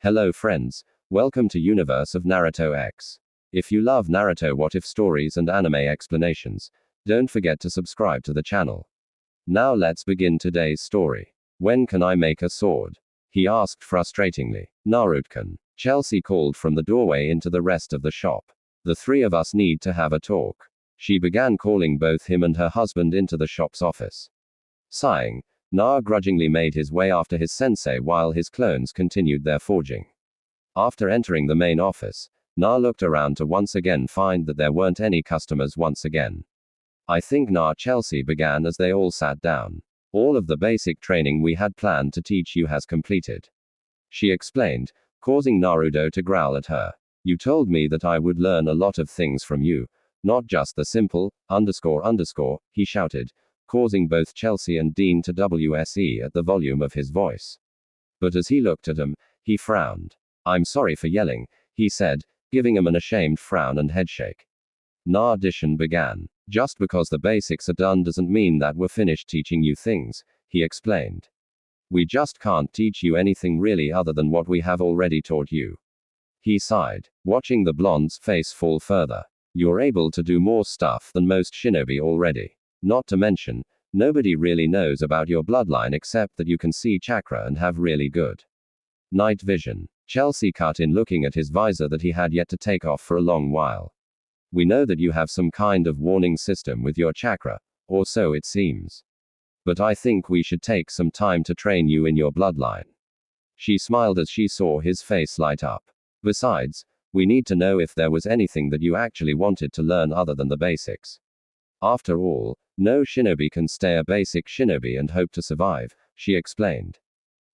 Hello friends, welcome to Universe of Naruto X. If you love Naruto what if stories and anime explanations, don't forget to subscribe to the channel. Now let's begin today's story. When can I make a sword? He asked frustratingly. Naruto-kun. Chelsea called from the doorway into the rest of the shop. The three of us need to have a talk. She began calling both him and her husband into the shop's office. Sighing, Na grudgingly made his way after his sensei while his clones continued their forging. After entering the main office, Na looked around to once again find that there weren't any customers once again. I think Na Chelsea began as they all sat down. All of the basic training we had planned to teach you has completed. She explained, causing Naruto to growl at her. You told me that I would learn a lot of things from you, not just the simple, __, he shouted, causing both Chelsea and Dean to WSE at the volume of his voice. But as he looked at him, he frowned. I'm sorry for yelling, he said, giving him an ashamed frown and headshake. Na Dishan began. Just because the basics are done doesn't mean that we're finished teaching you things, he explained. We just can't teach you anything really other than what we have already taught you. He sighed, watching the blonde's face fall further. You're able to do more stuff than most shinobi already. Not to mention, nobody really knows about your bloodline except that you can see chakra and have really good night vision. Chelsea cut in looking at his visor that he had yet to take off for a long while. We know that you have some kind of warning system with your chakra, or so it seems. But I think we should take some time to train you in your bloodline. She smiled as she saw his face light up. Besides, we need to know if there was anything that you actually wanted to learn other than the basics. After all, no shinobi can stay a basic shinobi and hope to survive, she explained.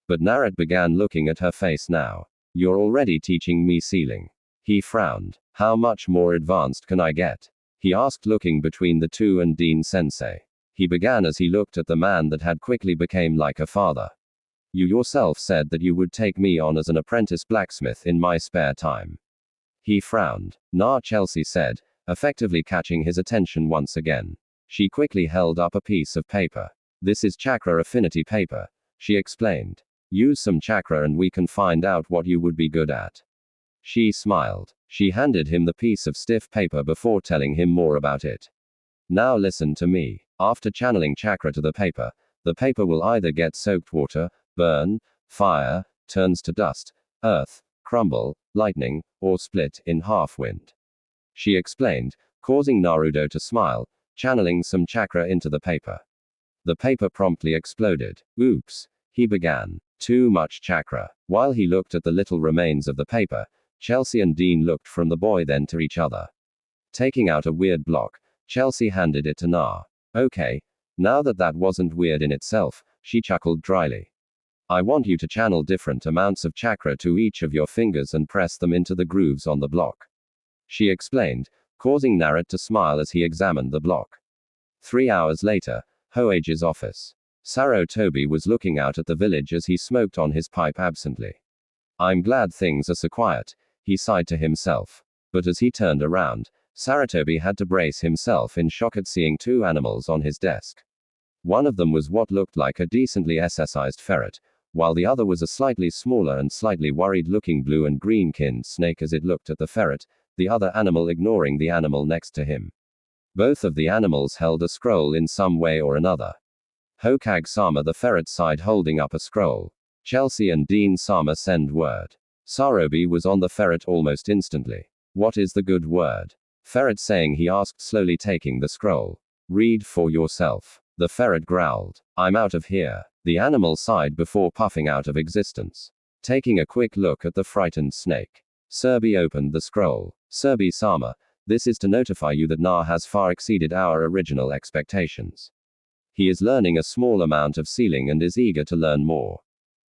But Naruto began looking at her face now. You're already teaching me sealing. He frowned. How much more advanced can I get? He asked looking between the two and Dean Sensei. He began as he looked at the man that had quickly become like a father. You yourself said that you would take me on as an apprentice blacksmith in my spare time. He frowned. Na Chelsea said, effectively catching his attention once again. She quickly held up a piece of paper. This is chakra affinity paper, she explained. Use some chakra and we can find out what you would be good at. She smiled. She handed him the piece of stiff paper before telling him more about it. Now listen to me. After channeling chakra to the paper will either get soaked water, burn, fire, turns to dust, earth, crumble, lightning, or split in half wind. She explained, causing Naruto to smile, channeling some chakra into the paper. The paper promptly exploded. Oops, he began. Too much chakra. While he looked at the little remains of the paper, Chelsea and Dean looked from the boy then to each other. Taking out a weird block, Chelsea handed it to Na. Okay, now that wasn't weird in itself, she chuckled dryly. I want you to channel different amounts of chakra to each of your fingers and press them into the grooves on the block. She explained, causing Naruto to smile as he examined the block. 3 hours later, Hoage's office. Sarutobi was looking out at the village as he smoked on his pipe absently. I'm glad things are so quiet, he sighed to himself. But as he turned around, Sarutobi had to brace himself in shock at seeing two animals on his desk. One of them was what looked like a decently SSized ferret, while the other was a slightly smaller and slightly worried-looking blue and green-kinned snake. As it looked at the ferret, the other animal ignoring the animal next to him. Both of the animals held a scroll in some way or another. Hokage-sama the ferret sighed holding up a scroll. Chelsea and Dean Sama send word. Sarutobi was on the ferret almost instantly. What is the good word? Ferret saying, he asked slowly taking the scroll. Read for yourself. The ferret growled. I'm out of here. The animal sighed before puffing out of existence. Taking a quick look at the frightened snake, Serbi opened the scroll. Serbi-sama, this is to notify you that Na has far exceeded our original expectations. He is learning a small amount of sealing and is eager to learn more.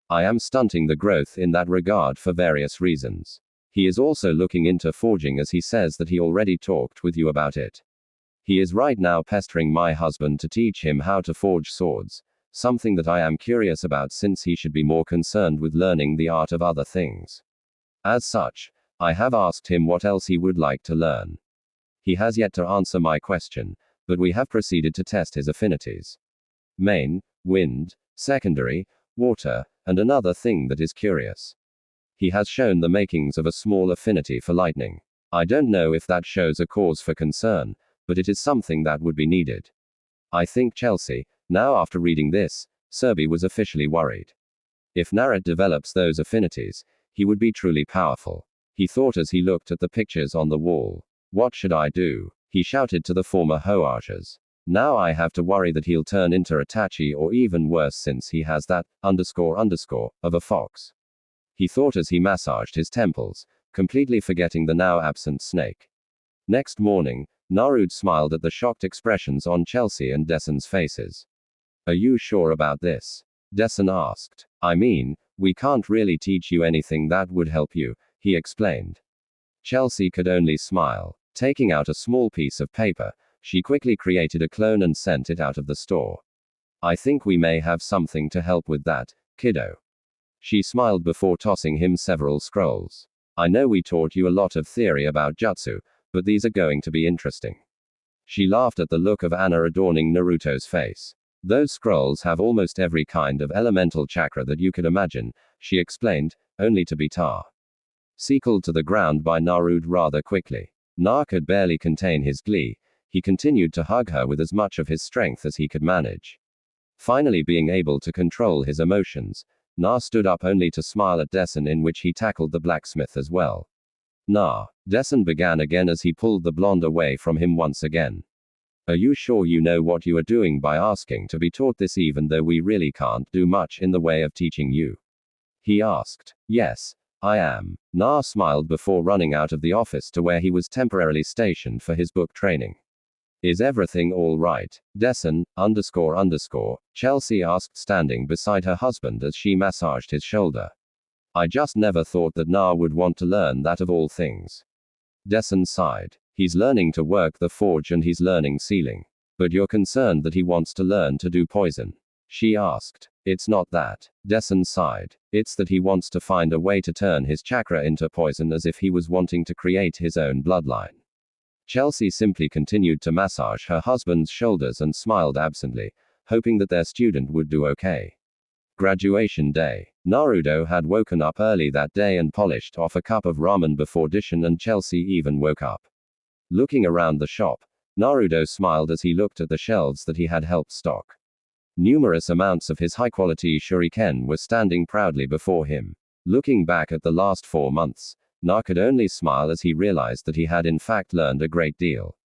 I am stunting the growth in that regard for various reasons. He is also looking into forging as he says that he already talked with you about it. He is right now pestering my husband to teach him how to forge swords, something that I am curious about since he should be more concerned with learning the art of other things. As such, I have asked him what else he would like to learn. He has yet to answer my question, but we have proceeded to test his affinities. Main, wind, secondary, water, and another thing that is curious. He has shown the makings of a small affinity for lightning. I don't know if that shows a cause for concern, but it is something that would be needed. I think Chelsea, now after reading this, Serby was officially worried. If Naruto develops those affinities, he would be truly powerful. He thought as he looked at the pictures on the wall. What should I do? He shouted to the former Hoages. Now I have to worry that he'll turn into Itachi or even worse since he has that, of a fox. He thought as he massaged his temples, completely forgetting the now absent snake. Next morning, Naruto smiled at the shocked expressions on Chelsea and Deson's faces. Are you sure about this? Deson asked. I mean, we can't really teach you anything that would help you, he explained. Chelsea could only smile. Taking out a small piece of paper, she quickly created a clone and sent it out of the store. I think we may have something to help with that, kiddo. She smiled before tossing him several scrolls. I know we taught you a lot of theory about jutsu, but these are going to be interesting. She laughed at the look of Anna adorning Naruto's face. Those scrolls have almost every kind of elemental chakra that you could imagine, she explained, only to be seckled to the ground by Naruto rather quickly. Na could barely contain his glee. He continued to hug her with as much of his strength as he could manage. Finally being able to control his emotions, Na stood up only to smile at Deson, in which he tackled the blacksmith as well. Na. Deson began again as he pulled the blonde away from him once again. Are you sure you know what you are doing by asking to be taught this even though we really can't do much in the way of teaching you? He asked. Yes, I am. Na smiled before running out of the office to where he was temporarily stationed for his book training. Is everything all right? Deson, Chelsea asked, standing beside her husband as she massaged his shoulder. I just never thought that Na would want to learn that of all things. Deson sighed. He's learning to work the forge and he's learning sealing. But you're concerned that he wants to learn to do poison? She asked. It's not that. Deson sighed. It's that he wants to find a way to turn his chakra into poison, as if he was wanting to create his own bloodline. Chelsea simply continued to massage her husband's shoulders and smiled absently, hoping that their student would do okay. Graduation day. Naruto had woken up early that day and polished off a cup of ramen before Desson and Chelsea even woke up. Looking around the shop, Naruto smiled as he looked at the shelves that he had helped stock. Numerous amounts of his high-quality shuriken were standing proudly before him. Looking back at the last 4 months, Na could only smile as he realized that he had in fact learned a great deal.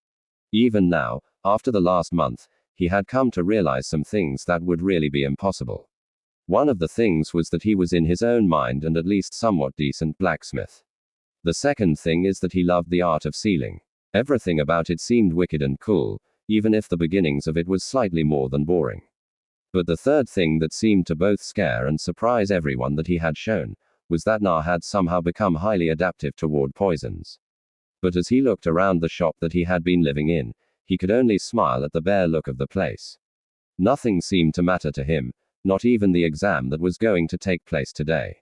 Even now, after the last month, he had come to realize some things that would really be impossible. One of the things was that he was in his own mind and at least somewhat decent blacksmith. The second thing is that he loved the art of sealing. Everything about it seemed wicked and cool, even if the beginnings of it was slightly more than boring. But the third thing that seemed to both scare and surprise everyone that he had shown, was that Na had somehow become highly adaptive toward poisons. But as he looked around the shop that he had been living in, he could only smile at the bare look of the place. Nothing seemed to matter to him, not even the exam that was going to take place today.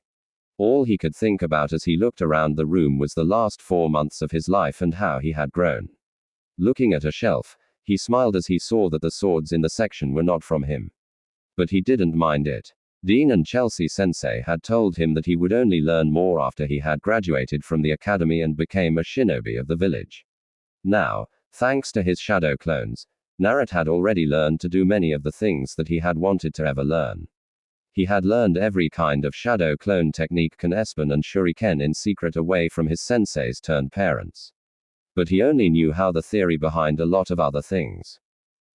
All he could think about as he looked around the room was the last 4 months of his life and how he had grown. Looking at a shelf, he smiled as he saw that the swords in the section were not from him. But he didn't mind it. Dean and Chelsea Sensei had told him that he would only learn more after he had graduated from the academy and became a shinobi of the village. Now, thanks to his shadow clones, Naruto had already learned to do many of the things that he had wanted to ever learn. He had learned every kind of shadow clone technique, Kanespan and Shuriken, in secret away from his senseis turned parents. But he only knew how the theory behind a lot of other things.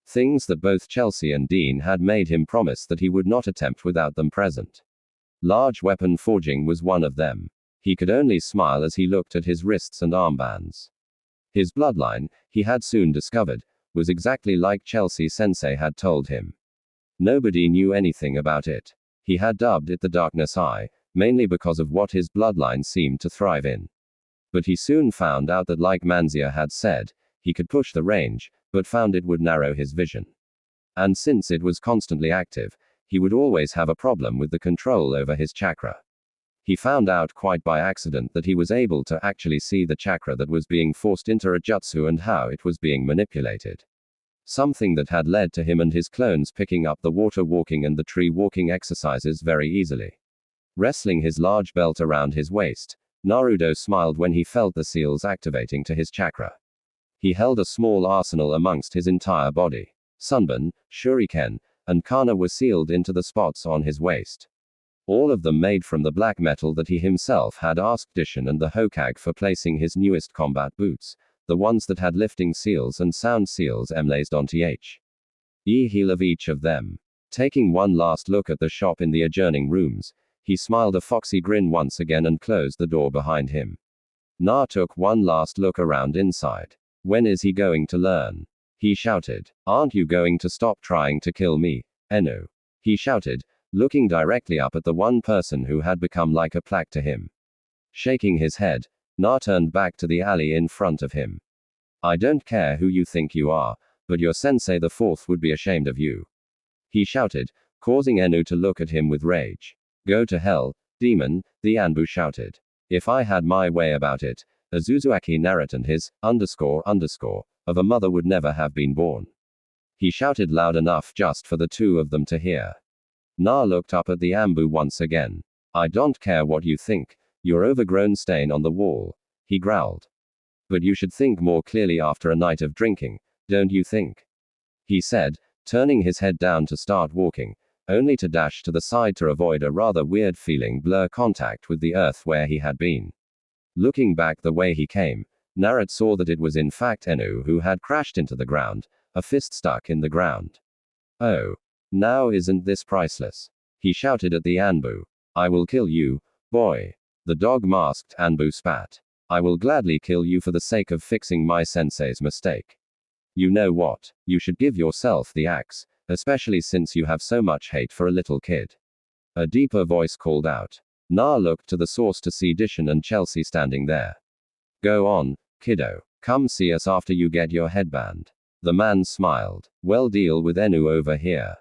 Things that both Chelsea and Dean had made him promise that he would not attempt without them present. Large weapon forging was one of them. He could only smile as he looked at his wrists and armbands. His bloodline, he had soon discovered, was exactly like Chelsea Sensei had told him. Nobody knew anything about it. He had dubbed it the Darkness Eye, mainly because of what his bloodline seemed to thrive in. But he soon found out that, like Manzia had said, he could push the range, but found it would narrow his vision. And since it was constantly active, he would always have a problem with the control over his chakra. He found out quite by accident that he was able to actually see the chakra that was being forced into a jutsu and how it was being manipulated. Something that had led to him and his clones picking up the water walking and the tree walking exercises very easily. Wrestling his large belt around his waist, Naruto smiled when he felt the seals activating to his chakra. He held a small arsenal amongst his entire body. Sunburn, Shuriken, and Kana were sealed into the spots on his waist. All of them made from the black metal that he himself had asked Disshin and the Hokage for placing his newest combat boots, the ones that had lifting seals and sound seals emblazed on the heel of each of them. Taking one last look at the shop in the adjoining rooms, he smiled a foxy grin once again and closed the door behind him. Na took one last look around inside. When is he going to learn? He shouted. Aren't you going to stop trying to kill me, Enu? He shouted, looking directly up at the one person who had become like a plaque to him. Shaking his head, Na turned back to the alley in front of him. I don't care who you think you are, but your sensei the fourth would be ashamed of you. He shouted, causing Enu to look at him with rage. Go to hell, demon, the Anbu shouted. If I had my way about it, Azuzuaki Naruto and his, of a mother would never have been born. He shouted loud enough just for the two of them to hear. Na looked up at the Anbu once again. I don't care what you think, your overgrown stain on the wall, he growled. But you should think more clearly after a night of drinking, don't you think? He said, turning his head down to start walking, only to dash to the side to avoid a rather weird feeling blur contact with the earth where he had been. Looking back the way he came, Naruto saw that it was in fact Enu who had crashed into the ground, a fist stuck in the ground. Oh. Now isn't this priceless? He shouted at the Anbu. I will kill you, boy. The dog-masked Anbu spat. I will gladly kill you for the sake of fixing my sensei's mistake. You know what? You should give yourself the axe, especially since you have so much hate for a little kid. A deeper voice called out. Na looked to the source to see Disshin and Chelsea standing there. Go on, kiddo. Come see us after you get your headband. The man smiled. Well, deal with Enu over here.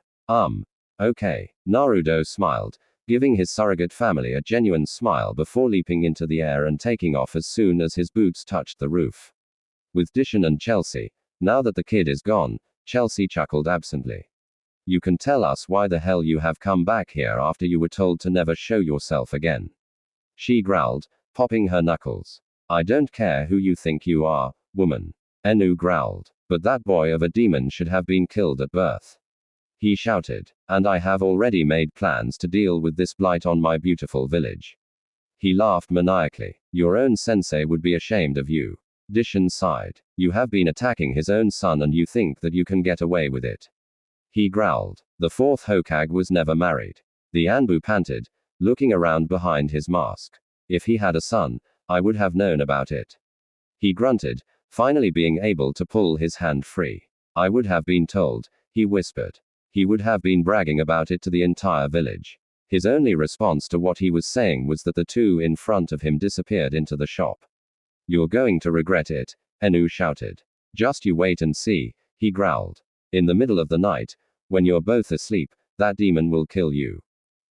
Okay. Naruto smiled, giving his surrogate family a genuine smile before leaping into the air and taking off as soon as his boots touched the roof. With Disshin and Chelsea, now that the kid is gone, Chelsea chuckled absently. You can tell us why the hell you have come back here after you were told to never show yourself again. She growled, popping her knuckles. I don't care who you think you are, woman. Enu growled. But that boy of a demon should have been killed at birth. He shouted. And I have already made plans to deal with this blight on my beautiful village. He laughed maniacally. Your own sensei would be ashamed of you. Disshin sighed. You have been attacking his own son and you think that you can get away with it. He growled. The fourth Hokage was never married. The Anbu panted, looking around behind his mask. If he had a son, I would have known about it. He grunted, finally being able to pull his hand free. I would have been told, he whispered. He would have been bragging about it to the entire village. His only response to what he was saying was that the two in front of him disappeared into the shop. You're going to regret it, Enu shouted. Just you wait and see, he growled. In the middle of the night, when you're both asleep, that demon will kill you.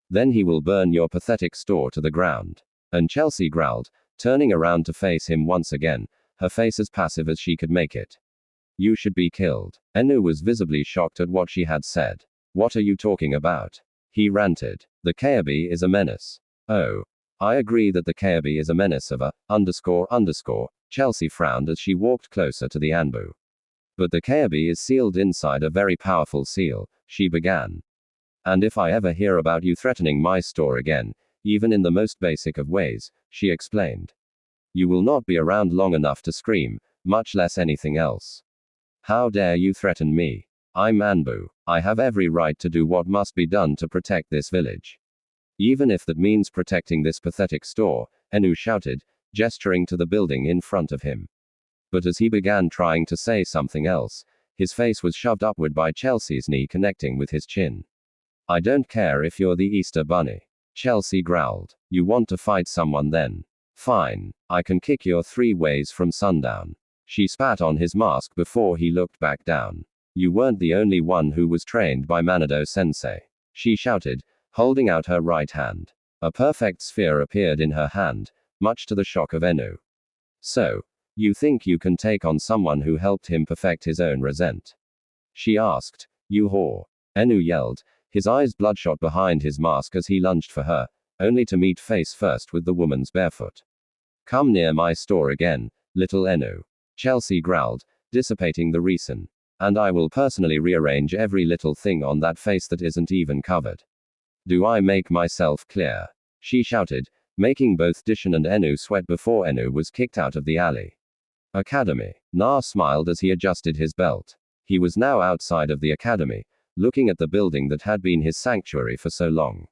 Then he will burn your pathetic store to the ground. And Chelsea growled, turning around to face him once again, her face as passive as she could make it. You should be killed. Enu was visibly shocked at what she had said. What are you talking about? He ranted. The Kayabi is a menace. Oh. I agree that the Kayabi is a menace of a, Chelsea frowned as she walked closer to the Anbu. But the Kayabi is sealed inside a very powerful seal, she began. And if I ever hear about you threatening my store again, even in the most basic of ways, she explained. You will not be around long enough to scream, much less anything else. How dare you threaten me? I'm Anbu. I have every right to do what must be done to protect this village. Even if that means protecting this pathetic store, Enu shouted, gesturing to the building in front of him. But as he began trying to say something else, his face was shoved upward by Chelsea's knee connecting with his chin. I don't care if you're the Easter Bunny. Chelsea growled. You want to fight someone then? Fine. I can kick your 3 ways from sundown. She spat on his mask before he looked back down. You weren't the only one who was trained by Manado-sensei. She shouted, holding out her right hand. A perfect sphere appeared in her hand, much to the shock of Enu. So, you think you can take on someone who helped him perfect his own resent? She asked. You whore. Enu yelled, his eyes bloodshot behind his mask as he lunged for her, only to meet face first with the woman's barefoot. Come near my store again, little Enu. Chelsea growled, dissipating the reason. And I will personally rearrange every little thing on that face that isn't even covered. Do I make myself clear? She shouted, making both Dishan and Enu sweat before Enu was kicked out of the alley. Academy. Na smiled as he adjusted his belt. He was now outside of the academy, looking at the building that had been his sanctuary for so long.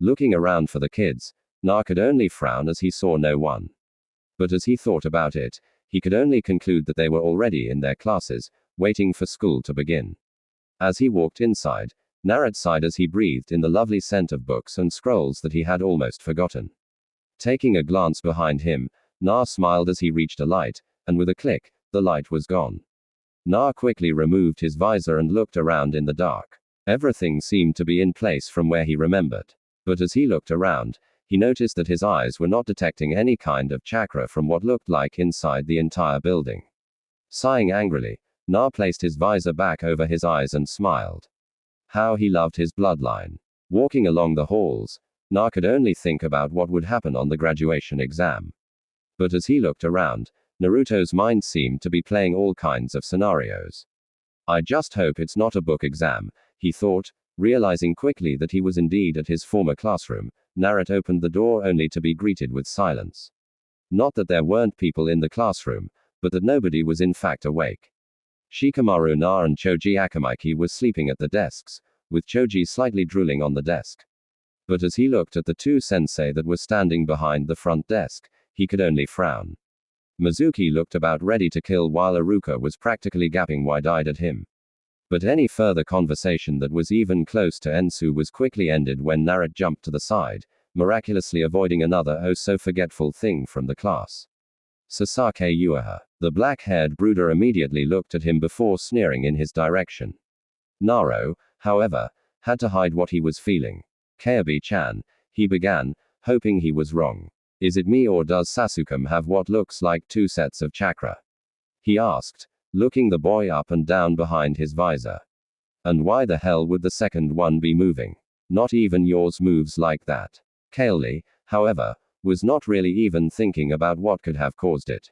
Looking around for the kids, Na could only frown as he saw no one. But as he thought about it, he could only conclude that they were already in their classes, waiting for school to begin. As he walked inside, Narat sighed as he breathed in the lovely scent of books and scrolls that he had almost forgotten. Taking a glance behind him, Na smiled as he reached a light, and with a click, the light was gone. Na quickly removed his visor and looked around in the dark. Everything seemed to be in place from where he remembered. But as he looked around, he noticed that his eyes were not detecting any kind of chakra from what looked like inside the entire building. Sighing angrily, Na placed his visor back over his eyes and smiled. How he loved his bloodline. Walking along the halls, Na could only think about what would happen on the graduation exam. But as he looked around, Naruto's mind seemed to be playing all kinds of scenarios. I just hope it's not a book exam, he thought, realizing quickly that he was indeed at his former classroom. Naruto opened the door only to be greeted with silence. Not that there weren't people in the classroom, but that nobody was in fact awake. Shikamaru Na and Choji Akamaiki were sleeping at the desks, with Choji slightly drooling on the desk. But as he looked at the two sensei that were standing behind the front desk, he could only frown. Mizuki looked about ready to kill while Iruka was practically gaping wide-eyed at him. But any further conversation that was even close to Ensu was quickly ended when Naruto jumped to the side, miraculously avoiding another oh-so-forgetful thing from the class. Sasaki Ueha. The black-haired brooder immediately looked at him before sneering in his direction. Naro, however, had to hide what he was feeling. Kayabe-chan, he began, hoping he was wrong. Is it me or does Sasuke have what looks like two sets of chakra? He asked, looking the boy up and down behind his visor. And why the hell would the second one be moving? Not even yours moves like that. Kaeli, however, was not really even thinking about what could have caused it.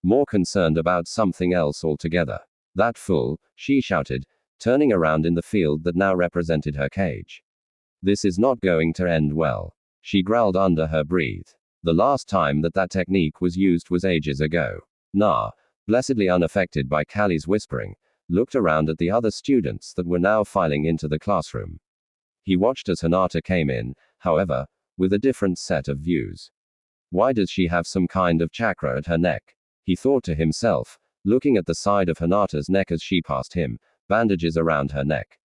More concerned about something else altogether. That fool, she shouted, turning around in the field that now represented her cage. This is not going to end well. She growled under her breath. The last time that technique was used was ages ago. Na, blessedly unaffected by Kali's whispering, looked around at the other students that were now filing into the classroom. He watched as Hinata came in, however, with a different set of views. Why does she have some kind of chakra at her neck? He thought to himself, looking at the side of Hinata's neck as she passed him, bandages around her neck.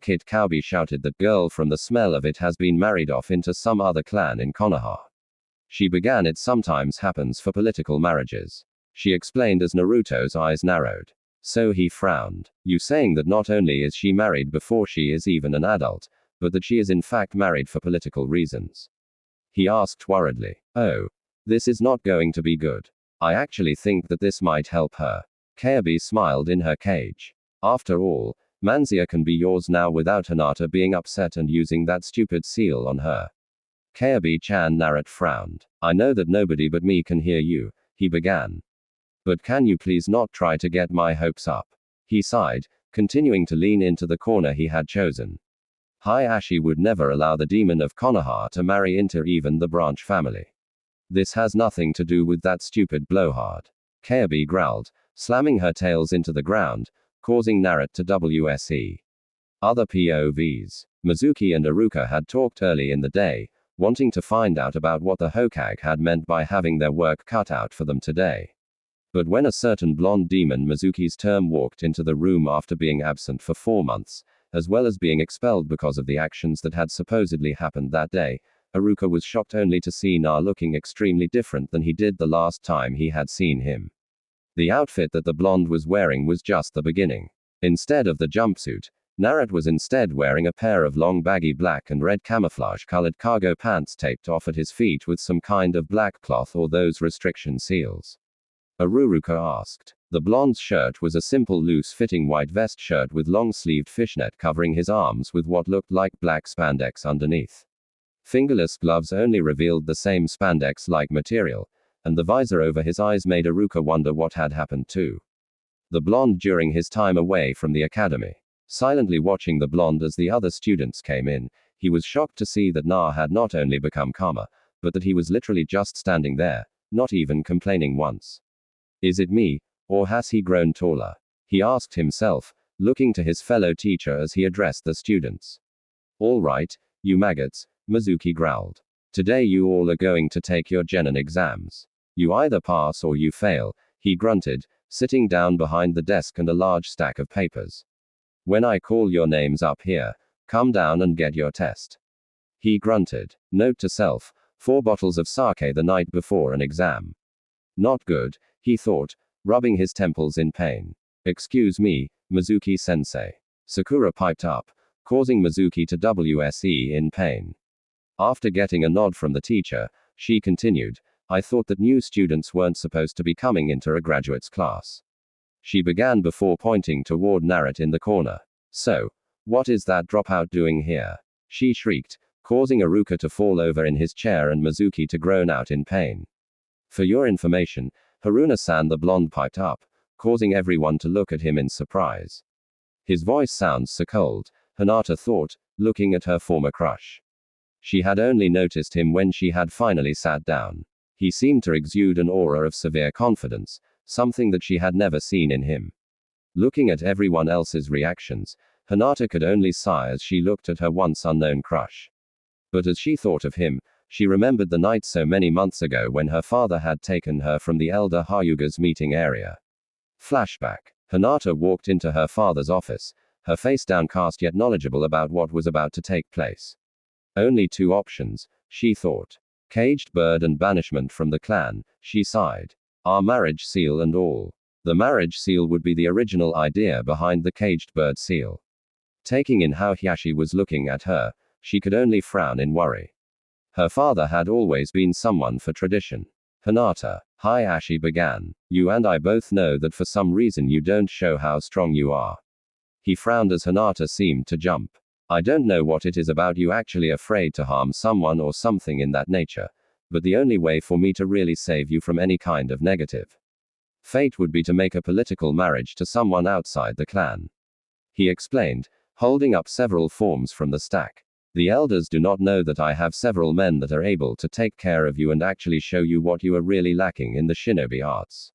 Kid Kaubi shouted that girl from the smell of it has been married off into some other clan in Konoha. She began it sometimes happens for political marriages. She explained as Naruto's eyes narrowed. So he frowned. You saying that not only is she married before she is even an adult, but that she is in fact married for political reasons? He asked worriedly. Oh. This is not going to be good. I actually think that this might help her. Kayabe smiled in her cage. After all, Manzia can be yours now without Hinata being upset and using that stupid seal on her. Kayabe-chan Naruto frowned. I know that nobody but me can hear you, he began. But can you please not try to get my hopes up? He sighed, continuing to lean into the corner he had chosen. Hayashi would never allow the demon of Konoha to marry into even the branch family. This has nothing to do with that stupid blowhard. Kayabe growled, slamming her tails into the ground, causing Naruto to WSE. Other POVs. Mizuki and Iruka had talked early in the day, wanting to find out about what the Hokage had meant by having their work cut out for them today. But when a certain blonde demon Mizuki's term walked into the room after being absent for 4 months, as well as being expelled because of the actions that had supposedly happened that day, Iruka was shocked only to see Na looking extremely different than he did the last time he had seen him. The outfit that the blonde was wearing was just the beginning. Instead of the jumpsuit, Naruto was instead wearing a pair of long baggy black and red camouflage-colored cargo pants taped off at his feet with some kind of black cloth or those restriction seals. Iruka asked. The blonde's shirt was a simple loose-fitting white vest shirt with long-sleeved fishnet covering his arms with what looked like black spandex underneath. Fingerless gloves only revealed the same spandex-like material, and the visor over his eyes made Iruka wonder what had happened to the blonde during his time away from the academy. Silently watching the blonde as the other students came in, he was shocked to see that Na had not only become calmer, but that he was literally just standing there, not even complaining once. Is it me, or has he grown taller? He asked himself, looking to his fellow teacher as he addressed the students. All right, you maggots, Mizuki growled. Today you all are going to take your genin exams. You either pass or you fail, he grunted, sitting down behind the desk and a large stack of papers. When I call your names up here, come down and get your test. He grunted. Note to self, 4 bottles of sake the night before an exam. Not good, he thought, rubbing his temples in pain. Excuse me, Mizuki-sensei. Sakura piped up, causing Mizuki to WSE in pain. After getting a nod from the teacher, she continued, I thought that new students weren't supposed to be coming into a graduate's class. She began before pointing toward Naruto in the corner. So, what is that dropout doing here? She shrieked, causing Iruka to fall over in his chair and Mizuki to groan out in pain. For your information, Haruna-san, the blonde piped up, causing everyone to look at him in surprise. His voice sounds so cold, Hinata thought, looking at her former crush. She had only noticed him when she had finally sat down. He seemed to exude an aura of severe confidence, something that she had never seen in him. Looking at everyone else's reactions, Hinata could only sigh as she looked at her once unknown crush. But as she thought of him, she remembered the night so many months ago when her father had taken her from the elder Hyuga's meeting area. Flashback. Hinata walked into her father's office, her face downcast yet knowledgeable about what was about to take place. Only 2 options, she thought. Caged bird and banishment from the clan, she sighed. Our marriage seal and all. The marriage seal would be the original idea behind the caged bird seal. Taking in how Hiashi was looking at her, she could only frown in worry. Her father had always been someone for tradition. Hinata, Hiashi began. You and I both know that for some reason you don't show how strong you are. He frowned as Hinata seemed to jump. I don't know what it is about you actually afraid to harm someone or something in that nature, but the only way for me to really save you from any kind of negative fate would be to make a political marriage to someone outside the clan. He explained, holding up several forms from the stack. The elders do not know that I have several men that are able to take care of you and actually show you what you are really lacking in the shinobi arts.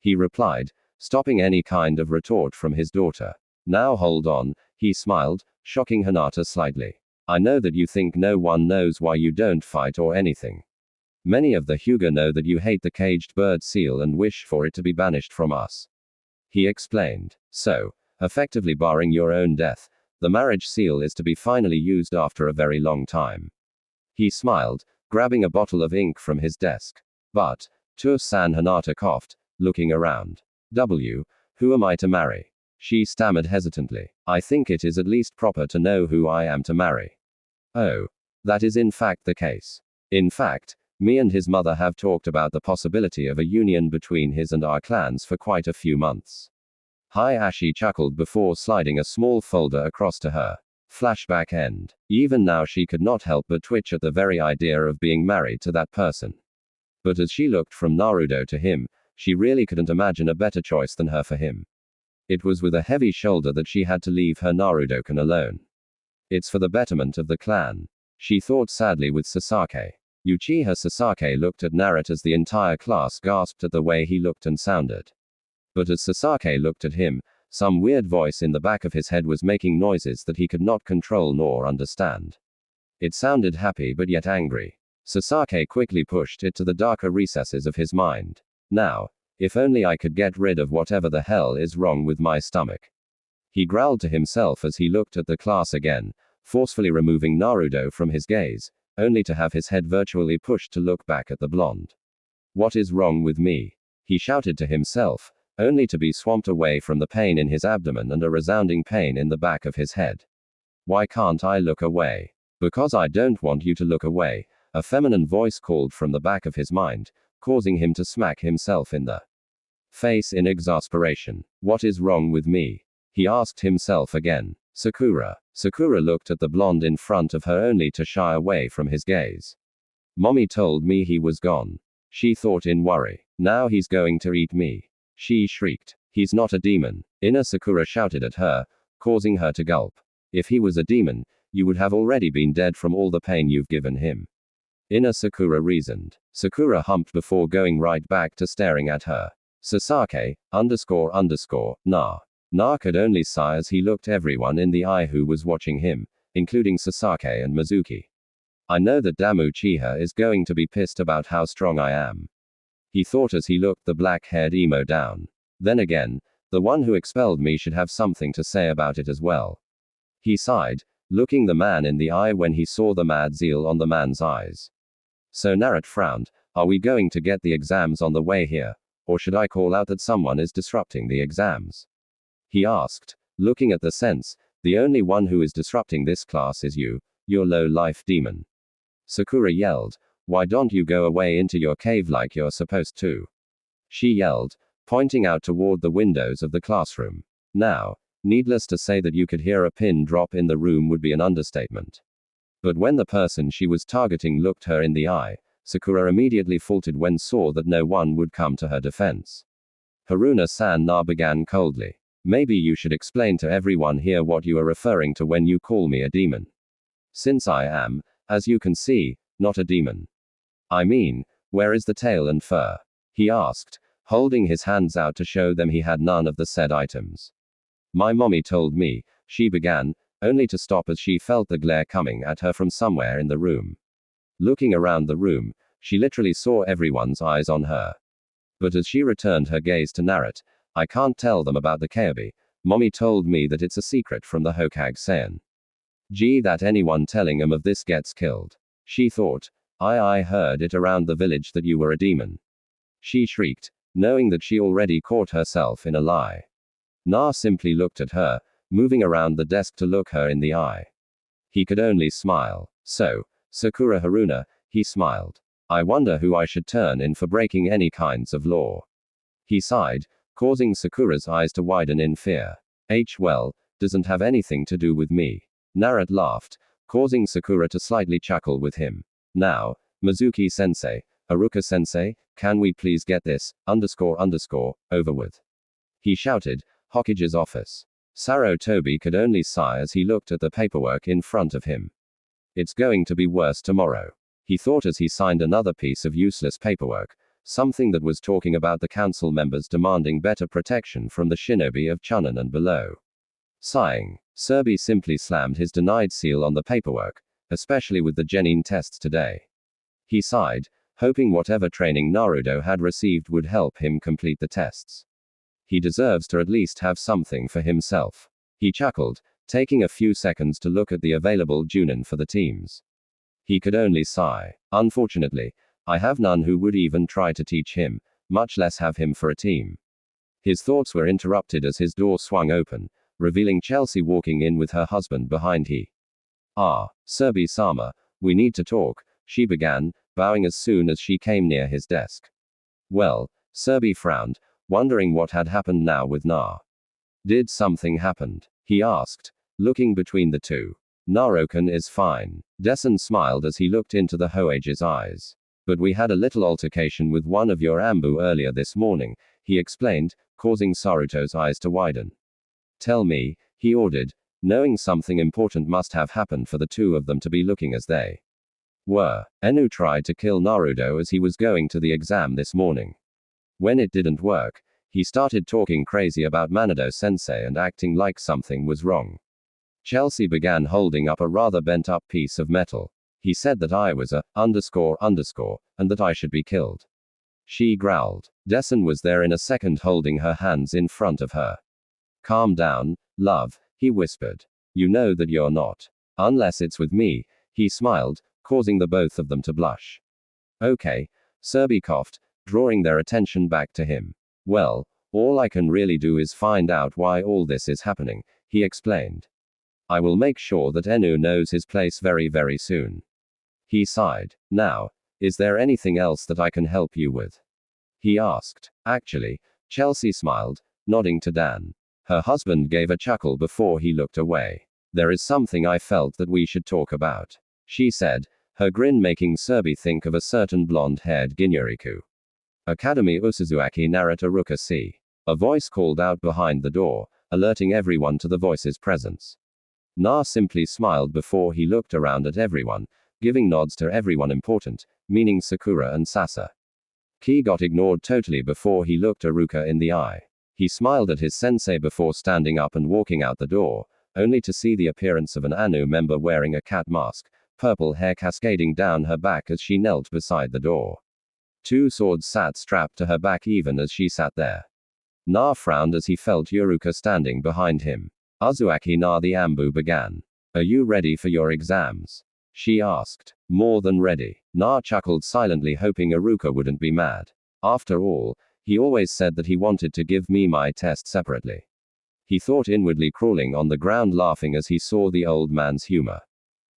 He replied, stopping any kind of retort from his daughter. Now hold on, he smiled, shocking Hinata slightly. I know that you think no one knows why you don't fight or anything. Many of the Hyuga know that you hate the caged bird seal and wish for it to be banished from us. He explained. So, effectively barring your own death, the marriage seal is to be finally used after a very long time. He smiled, grabbing a bottle of ink from his desk. But, Tuo-san, Hinata coughed, looking around. Who am I to marry? She stammered hesitantly. I think it is at least proper to know who I am to marry. Oh. That is in fact the case. In fact, me and his mother have talked about the possibility of a union between his and our clans for quite a few months. Hiashi chuckled before sliding a small folder across to her. Flashback end. Even now she could not help but twitch at the very idea of being married to that person. But as she looked from Naruto to him, she really couldn't imagine a better choice than her for him. It was with a heavy shoulder that she had to leave her Naruto-kun alone. It's for the betterment of the clan. She thought sadly with Sasaki. Uchiha Sasaki looked at Naruto as the entire class gasped at the way he looked and sounded. But as Sasaki looked at him, some weird voice in the back of his head was making noises that he could not control nor understand. It sounded happy but yet angry. Sasaki quickly pushed it to the darker recesses of his mind. Now, if only I could get rid of whatever the hell is wrong with my stomach. He growled to himself as he looked at the class again, forcefully removing Naruto from his gaze, only to have his head virtually pushed to look back at the blonde. What is wrong with me? He shouted to himself, only to be swamped away from the pain in his abdomen and a resounding pain in the back of his head. Why can't I look away? Because I don't want you to look away, a feminine voice called from the back of his mind, causing him to smack himself in the face in exasperation. What is wrong with me? He asked himself again. Sakura. Sakura looked at the blonde in front of her only to shy away from his gaze. Mommy told me he was gone. She thought in worry. Now he's going to eat me. She shrieked. He's not a demon. Inner Sakura shouted at her, causing her to gulp. If he was a demon, you would have already been dead from all the pain you've given him. Inner Sakura reasoned. Sakura humped before going right back to staring at her. Sasake, nah. Na could only sigh as he looked everyone in the eye who was watching him, including Sasake and Mizuki. I know that Damu Chiha is going to be pissed about how strong I am. He thought as he looked the black-haired emo down. Then again, the one who expelled me should have something to say about it as well. He sighed, looking the man in the eye when he saw the mad zeal on the man's eyes. So Naruto frowned. Are we going to get the exams on the way here, or should I call out that someone is disrupting the exams? He asked, looking at the sense, the only one who is disrupting this class is you low-life demon. Sakura yelled, why don't you go away into your cave like you're supposed to? She yelled, pointing out toward the windows of the classroom. Now, needless to say that you could hear a pin drop in the room would be an understatement. But when the person she was targeting looked her in the eye, Sakura immediately faltered when saw that no one would come to her defense. Haruna-san Na began coldly. Maybe you should explain to everyone here what you are referring to when you call me a demon. Since I am, as you can see, not a demon. I mean, where is the tail and fur? He asked, holding his hands out to show them he had none of the said items. My mommy told me, she began, only to stop as she felt the glare coming at her from somewhere in the room. Looking around the room, she literally saw everyone's eyes on her. But as she returned her gaze to Naruto, I can't tell them about the Kyuubi. Mommy told me that it's a secret from the Hokage-san. Gee, that anyone telling him of this gets killed. She thought, I heard it around the village that you were a demon. She shrieked, knowing that she already caught herself in a lie. Na simply looked at her, moving around the desk to look her in the eye. He could only smile. So, Sakura Haruna, he smiled. I wonder who I should turn in for breaking any kinds of law. He sighed, causing Sakura's eyes to widen in fear. Well, doesn't have anything to do with me. Naruto laughed, causing Sakura to slightly chuckle with him. Now, Mizuki-sensei, Haruka-sensei, can we please get this, over with? He shouted, Hokage's office. Sarutobi could only sigh as he looked at the paperwork in front of him. It's going to be worse tomorrow. He thought as he signed another piece of useless paperwork, something that was talking about the council members demanding better protection from the shinobi of Chunin and below. Sighing, Serbi simply slammed his denied seal on the paperwork, especially with the genin tests today. He sighed, hoping whatever training Naruto had received would help him complete the tests. He deserves to at least have something for himself. He chuckled, taking a few seconds to look at the available junin for the teams. He could only sigh. Unfortunately, I have none who would even try to teach him, much less have him for a team. His thoughts were interrupted as his door swung open, revealing Chelsea walking in with her husband behind he. Serbi-sama, we need to talk, she began, bowing as soon as she came near his desk. Well, Serbi frowned, wondering what had happened now with Na. Did something happen? He asked, looking between the two. Naruto is fine. Dessen smiled as he looked into the Hoage's eyes. But we had a little altercation with one of your Ambu earlier this morning, he explained, causing Saruto's eyes to widen. Tell me, he ordered, knowing something important must have happened for the two of them to be looking as they were. Enu tried to kill Naruto as he was going to the exam this morning. When it didn't work, he started talking crazy about Manado-sensei and acting like something was wrong. Chelsea began holding up a rather bent-up piece of metal. He said that I was a and that I should be killed. She growled. Dessen was there in a second holding her hands in front of her. Calm down, love, he whispered. You know that you're not. Unless it's with me, he smiled, causing the both of them to blush. Okay, Serbi coughed, drawing their attention back to him. Well, all I can really do is find out why all this is happening, he explained. I will make sure that Enu knows his place very, very soon. He sighed. Now, is there anything else that I can help you with? He asked. Actually, Chelsea smiled, nodding to Dan. Her husband gave a chuckle before he looked away. There is something I felt that we should talk about, she said, her grin making Serbi think of a certain blonde-haired Ginryuku. Academy Usuzuaki Naruto Ruka C. A voice called out behind the door, alerting everyone to the voice's presence. Na simply smiled before he looked around at everyone, giving nods to everyone important, meaning Sakura and Sasa. Ki got ignored totally before he looked Aruka in the eye. He smiled at his sensei before standing up and walking out the door, only to see the appearance of an Anu member wearing a cat mask, purple hair cascading down her back as she knelt beside the door. 2 swords sat strapped to her back even as she sat there. Na frowned as he felt Yuruka standing behind him. Uzuaki Na the Ambu began. Are you ready for your exams? She asked. More than ready. Na chuckled silently, hoping Aruka wouldn't be mad. After all, he always said that he wanted to give me my test separately. He thought, inwardly crawling on the ground laughing as he saw the old man's humor.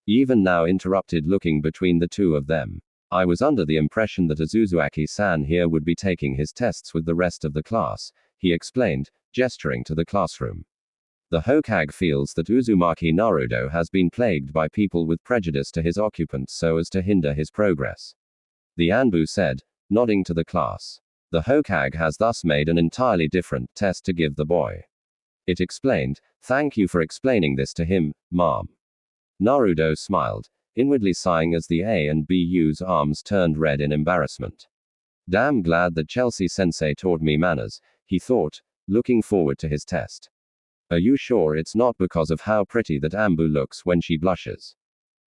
Even now interrupted looking between the two of them. I was under the impression that Uzuaki-san here would be taking his tests with the rest of the class, he explained, gesturing to the classroom. The Hokage feels that Uzumaki Naruto has been plagued by people with prejudice to his occupants so as to hinder his progress. The Anbu said, nodding to the class. The Hokage has thus made an entirely different test to give the boy. It explained, thank you for explaining this to him, ma'am. Naruto smiled, inwardly sighing as the A and Bu's arms turned red in embarrassment. Damn glad that Chelsea sensei taught me manners, he thought, looking forward to his test. Are you sure it's not because of how pretty that Ambu looks when she blushes?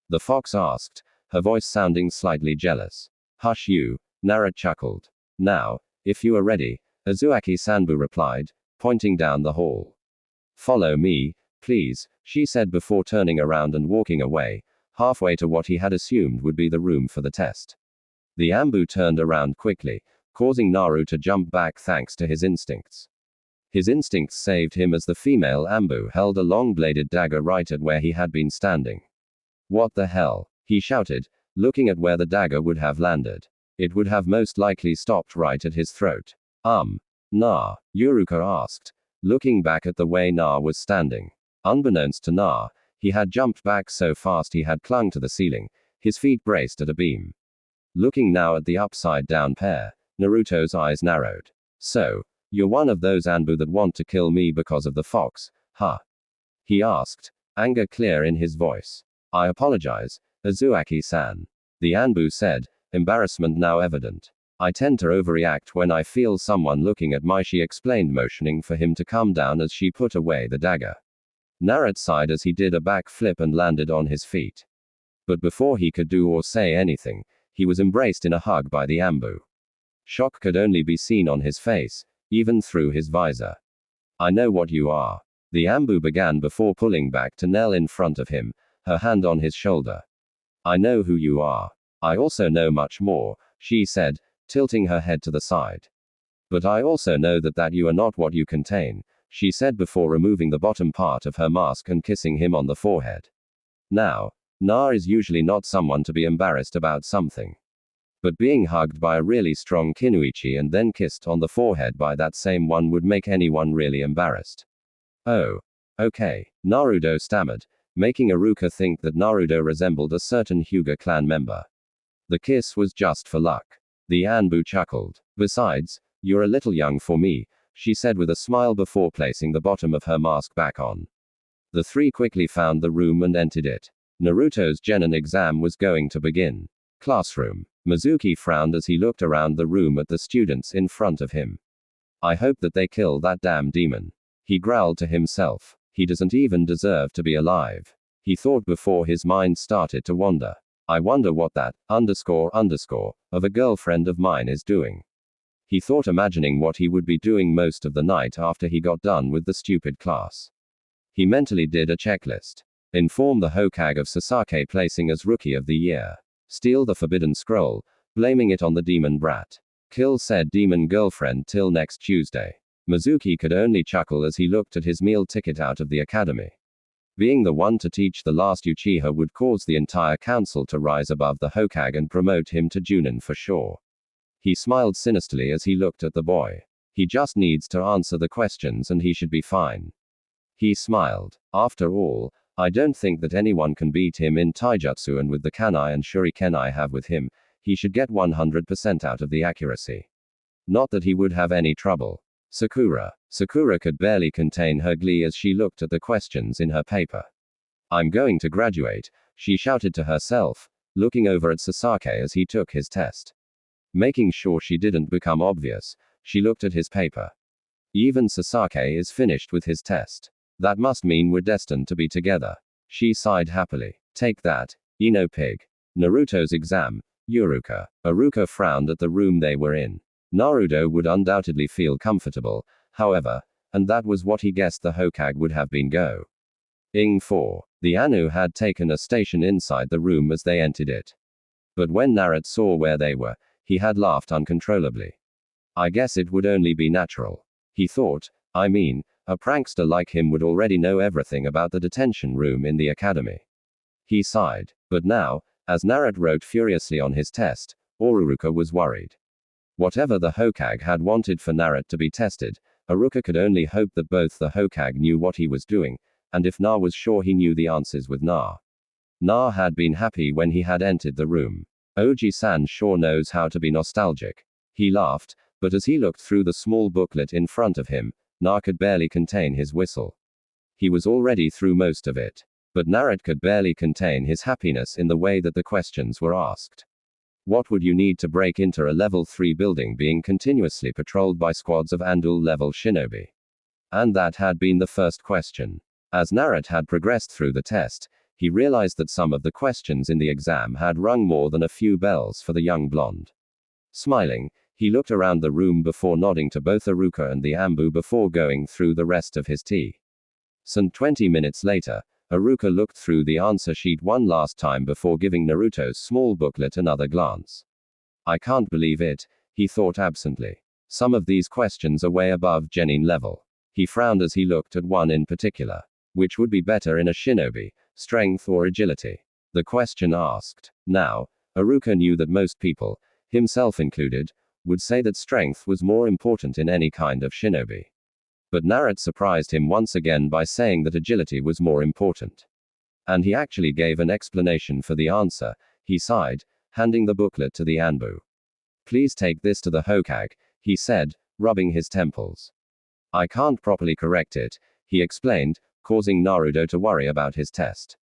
The fox asked, her voice sounding slightly jealous. Hush you, Nara chuckled. Now, if you are ready, Uzuaki-sanbu replied, pointing down the hall. Follow me, please, she said before turning around and walking away, halfway to what he had assumed would be the room for the test. The Ambu turned around quickly, causing Naru to jump back thanks to his instincts. His instincts saved him as the female Ambu held a long-bladed dagger right at where he had been standing. What the hell? He shouted, looking at where the dagger would have landed. It would have most likely stopped right at his throat. Na? Yuruka asked, looking back at the way Na was standing. Unbeknownst to Na, he had jumped back so fast he had clung to the ceiling, his feet braced at a beam. Looking now at the upside-down pair, Naruto's eyes narrowed. So, you're one of those Anbu that want to kill me because of the fox, huh? He asked, anger clear in his voice. I apologize, Uzuaki-san. The Anbu said, embarrassment now evident. I tend to overreact when I feel someone looking at me, she explained, motioning for him to come down as she put away the dagger. Naruto sighed as he did a back flip and landed on his feet. But before he could do or say anything, he was embraced in a hug by the Ambu. Shock could only be seen on his face, even through his visor. I know what you are. The Ambu began before pulling back to kneel in front of him, her hand on his shoulder. I know who you are. I also know much more, she said, tilting her head to the side. But I also know that you are not what you contain, she said before removing the bottom part of her mask and kissing him on the forehead. Now, Na is usually not someone to be embarrassed about something. But being hugged by a really strong Kinuichi and then kissed on the forehead by that same one would make anyone really embarrassed. Oh. Okay, Naruto stammered, making Aruka think that Naruto resembled a certain Hyuga clan member. The kiss was just for luck. The Anbu chuckled. Besides, you're a little young for me, she said with a smile before placing the bottom of her mask back on. The three quickly found the room and entered it. Naruto's Genin exam was going to begin. Classroom. Mizuki frowned as he looked around the room at the students in front of him. I hope that they kill that damn demon. He growled to himself. He doesn't even deserve to be alive. He thought before his mind started to wander. I wonder what that, of a girlfriend of mine is doing. He thought, imagining what he would be doing most of the night after he got done with the stupid class. He mentally did a checklist. Inform the Hokage of Sasake placing as Rookie of the Year. Steal the Forbidden Scroll, blaming it on the demon brat. Kill said demon girlfriend till next Tuesday. Mizuki could only chuckle as he looked at his meal ticket out of the academy. Being the one to teach the last Uchiha would cause the entire council to rise above the Hokage and promote him to Junin for sure. He smiled sinisterly as he looked at the boy. He just needs to answer the questions and he should be fine. He smiled. After all, I don't think that anyone can beat him in taijutsu, and with the kanai and shuriken I have with him, he should get 100% out of the accuracy. Not that he would have any trouble. Sakura could barely contain her glee as she looked at the questions in her paper. I'm going to graduate, she shouted to herself, looking over at Sasaki as he took his test. Making sure she didn't become obvious, she looked at his paper. Even Sasaki is finished with his test. That must mean we're destined to be together. She sighed happily. Take that, Ino pig. Naruto's exam, Yuruka. Aruka frowned at the room they were in. Naruto would undoubtedly feel comfortable, however, and that was what he guessed the Hokage would have been go. Ing 4. The Anu had taken a station inside the room as they entered it. But when Naruto saw where they were, he had laughed uncontrollably. I guess it would only be natural. He thought, I mean, a prankster like him would already know everything about the detention room in the academy. He sighed. But now, as Naruto wrote furiously on his test, Oruruka was worried. Whatever the Hokage had wanted for Naruto to be tested, Aruka could only hope that both the Hokage knew what he was doing, and if Na was sure he knew the answers with Na. Na had been happy when he had entered the room. Oji-san sure knows how to be nostalgic. He laughed, but as he looked through the small booklet in front of him, Na could barely contain his whistle. He was already through most of it. But Naruto could barely contain his happiness in the way that the questions were asked. What would you need to break into a level 3 building being continuously patrolled by squads of Andul level shinobi? And that had been the first question. As Naruto had progressed through the test, he realized that some of the questions in the exam had rung more than a few bells for the young blonde. Smiling, he looked around the room before nodding to both Aruka and the Ambu before going through the rest of his tea. Some 20 minutes later, Aruka looked through the answer sheet one last time before giving Naruto's small booklet another glance. I can't believe it, he thought absently. Some of these questions are way above genin level. He frowned as he looked at one in particular. Which would be better in a shinobi, strength or agility? The question asked. Now, Aruka knew that most people, himself included, would say that strength was more important in any kind of shinobi. But Naruto surprised him once again by saying that agility was more important. And he actually gave an explanation for the answer. He sighed, handing the booklet to the Anbu. Please take this to the Hokage, he said, rubbing his temples. I can't properly correct it, he explained, causing Naruto to worry about his test.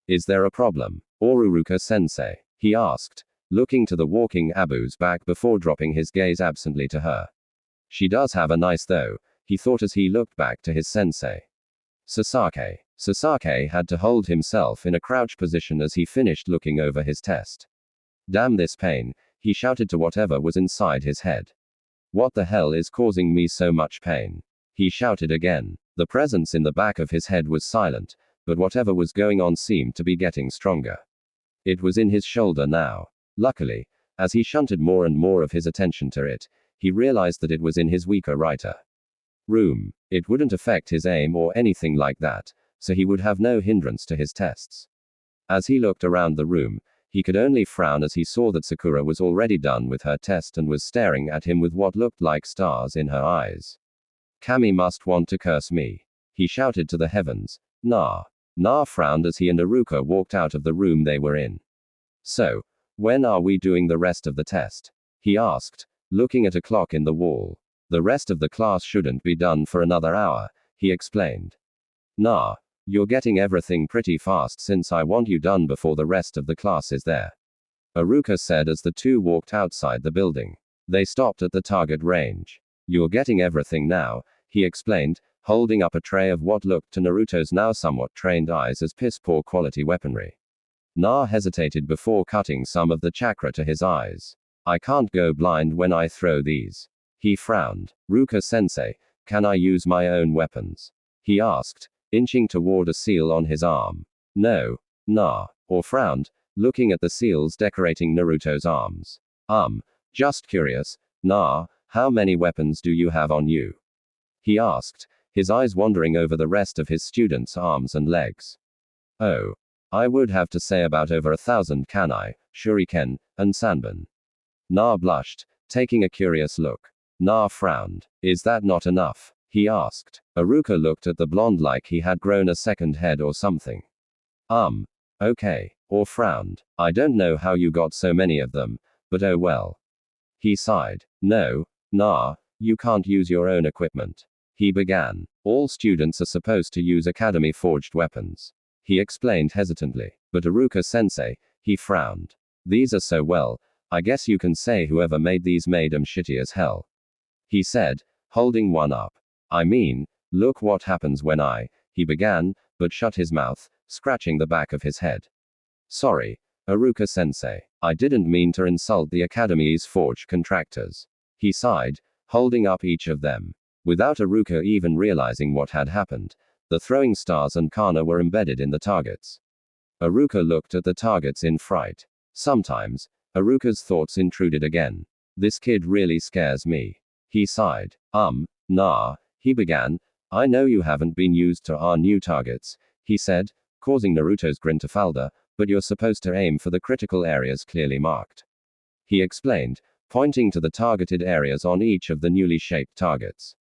Is there a problem, Oruruka-sensei? He asked, looking to the walking Abu's back before dropping his gaze absently to her. She does have a nice though, he thought as he looked back to his sensei. Sasaki had to hold himself in a crouch position as he finished looking over his test. Damn this pain, he shouted to whatever was inside his head. What the hell is causing me so much pain? He shouted again. The presence in the back of his head was silent, but whatever was going on seemed to be getting stronger. It was in his shoulder now. Luckily, as he shunted more and more of his attention to it, he realized that it was in his weaker right room. It wouldn't affect his aim or anything like that, so he would have no hindrance to his tests. As he looked around the room, he could only frown as he saw that Sakura was already done with her test and was staring at him with what looked like stars in her eyes. Kami must want to curse me. He shouted to the heavens. Nah. Na frowned as he and Aruka walked out of the room they were in. So, when are we doing the rest of the test? He asked, looking at a clock in the wall. The rest of the class shouldn't be done for another hour, he explained. Nah, you're getting everything pretty fast since I want you done before the rest of the class is there. Aruka said as the two walked outside the building. They stopped at the target range. You're getting everything now, he explained, holding up a tray of what looked to Naruto's now somewhat trained eyes as piss-poor quality weaponry. Na hesitated before cutting some of the chakra to his eyes. I can't go blind when I throw these. He frowned. Ruka-sensei, can I use my own weapons? He asked, inching toward a seal on his arm. No. Na. Or frowned, looking at the seals decorating Naruto's arms. Just curious, Na, how many weapons do you have on you? He asked, his eyes wandering over the rest of his students' arms and legs. Oh. I would have to say about over 1,000 kanai, shuriken, and sanban. Na blushed, taking a curious look. Na frowned. Is that not enough? He asked. Aruka looked at the blonde like he had grown a second head or something. Okay. Or frowned. I don't know how you got so many of them, but oh well. He sighed. No, nah, you can't use your own equipment. He began. All students are supposed to use academy forged weapons. He explained hesitantly. But Aruka sensei, he frowned. These are so well, I guess you can say whoever made these made 'em shitty as hell. He said, holding one up. I mean, look what happens when he began, but shut his mouth, scratching the back of his head. Sorry, Aruka sensei. I didn't mean to insult the Academy's forge contractors. He sighed, holding up each of them. Without Aruka even realizing what had happened, the throwing stars and Kana were embedded in the targets. Aruka looked at the targets in fright. Sometimes, Aruka's thoughts intruded again. This kid really scares me. He sighed. Nah, he began. I know you haven't been used to our new targets, he said, causing Naruto's grin to falter, but you're supposed to aim for the critical areas clearly marked. He explained, pointing to the targeted areas on each of the newly shaped targets.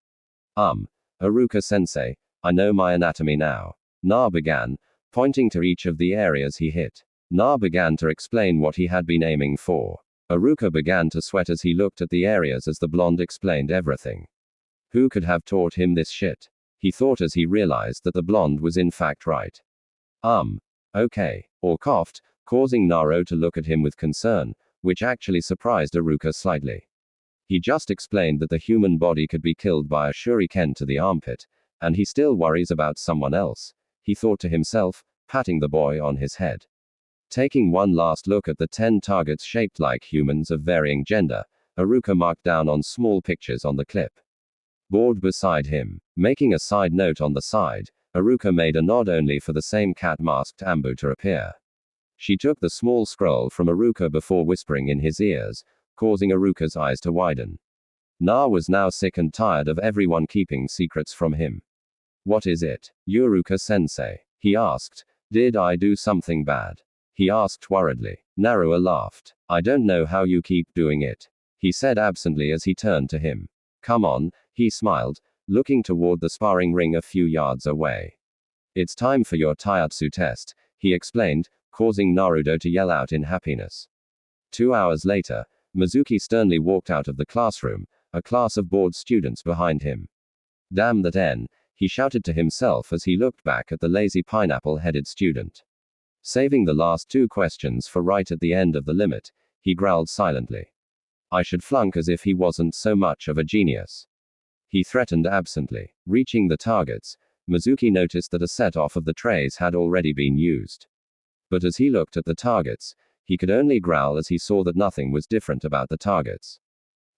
Aruka sensei, I know my anatomy now. Na began, pointing to each of the areas he hit. Na began to explain what he had been aiming for. Aruka began to sweat as he looked at the areas as the blonde explained everything. Who could have taught him this shit? He thought as he realized that the blonde was in fact right. Okay. Or coughed, causing Naro to look at him with concern, which actually surprised Aruka slightly. He just explained that the human body could be killed by a shuriken to the armpit, and he still worries about someone else, he thought to himself, patting the boy on his head. Taking one last look at the 10 targets shaped like humans of varying gender, Aruka marked down on small pictures on the clip board beside him. Making a side note on the side, Aruka made a nod only for the same cat-masked Ambu to appear. She took the small scroll from Aruka before whispering in his ears, causing Aruka's eyes to widen. Na was now sick and tired of everyone keeping secrets from him. What is it, Aruka-sensei? He asked. Did I do something bad? He asked worriedly. Narua laughed. I don't know how you keep doing it, he said absently as he turned to him. Come on, he smiled, looking toward the sparring ring a few yards away. It's time for your taijutsu test, he explained, causing Naruto to yell out in happiness. 2 hours later, Mizuki sternly walked out of the classroom, a class of bored students behind him. Damn that N, he shouted to himself as he looked back at the lazy pineapple-headed student. Saving the last 2 questions for right at the end of the limit, he growled silently. I should flunk as if he wasn't so much of a genius. He threatened absently. Reaching the targets, Mizuki noticed that a set-off of the trays had already been used. But as he looked at the targets, he could only growl as he saw that nothing was different about the targets.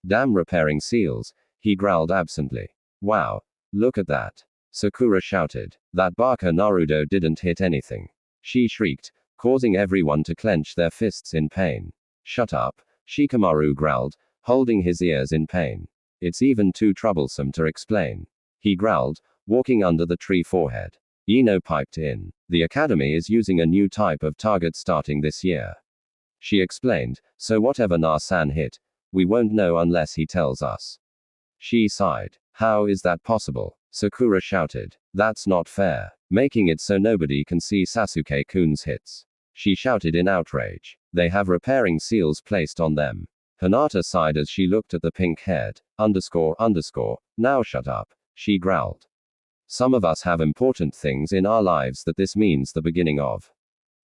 Damn repairing seals, he growled absently. Wow, look at that. Sakura shouted. That baka Naruto didn't hit anything. She shrieked, causing everyone to clench their fists in pain. Shut up, Shikamaru growled, holding his ears in pain. It's even too troublesome to explain. He growled, walking under the tree forehead. Ino piped in. The academy is using a new type of target starting this year. She explained, so whatever Na-san hit, we won't know unless he tells us. She sighed. How is that possible? Sakura shouted. That's not fair. Making it so nobody can see Sasuke-kun's hits. She shouted in outrage. They have repairing seals placed on them. Hinata sighed as she looked at the pink-haired, now shut up, she growled. Some of us have important things in our lives that this means the beginning of.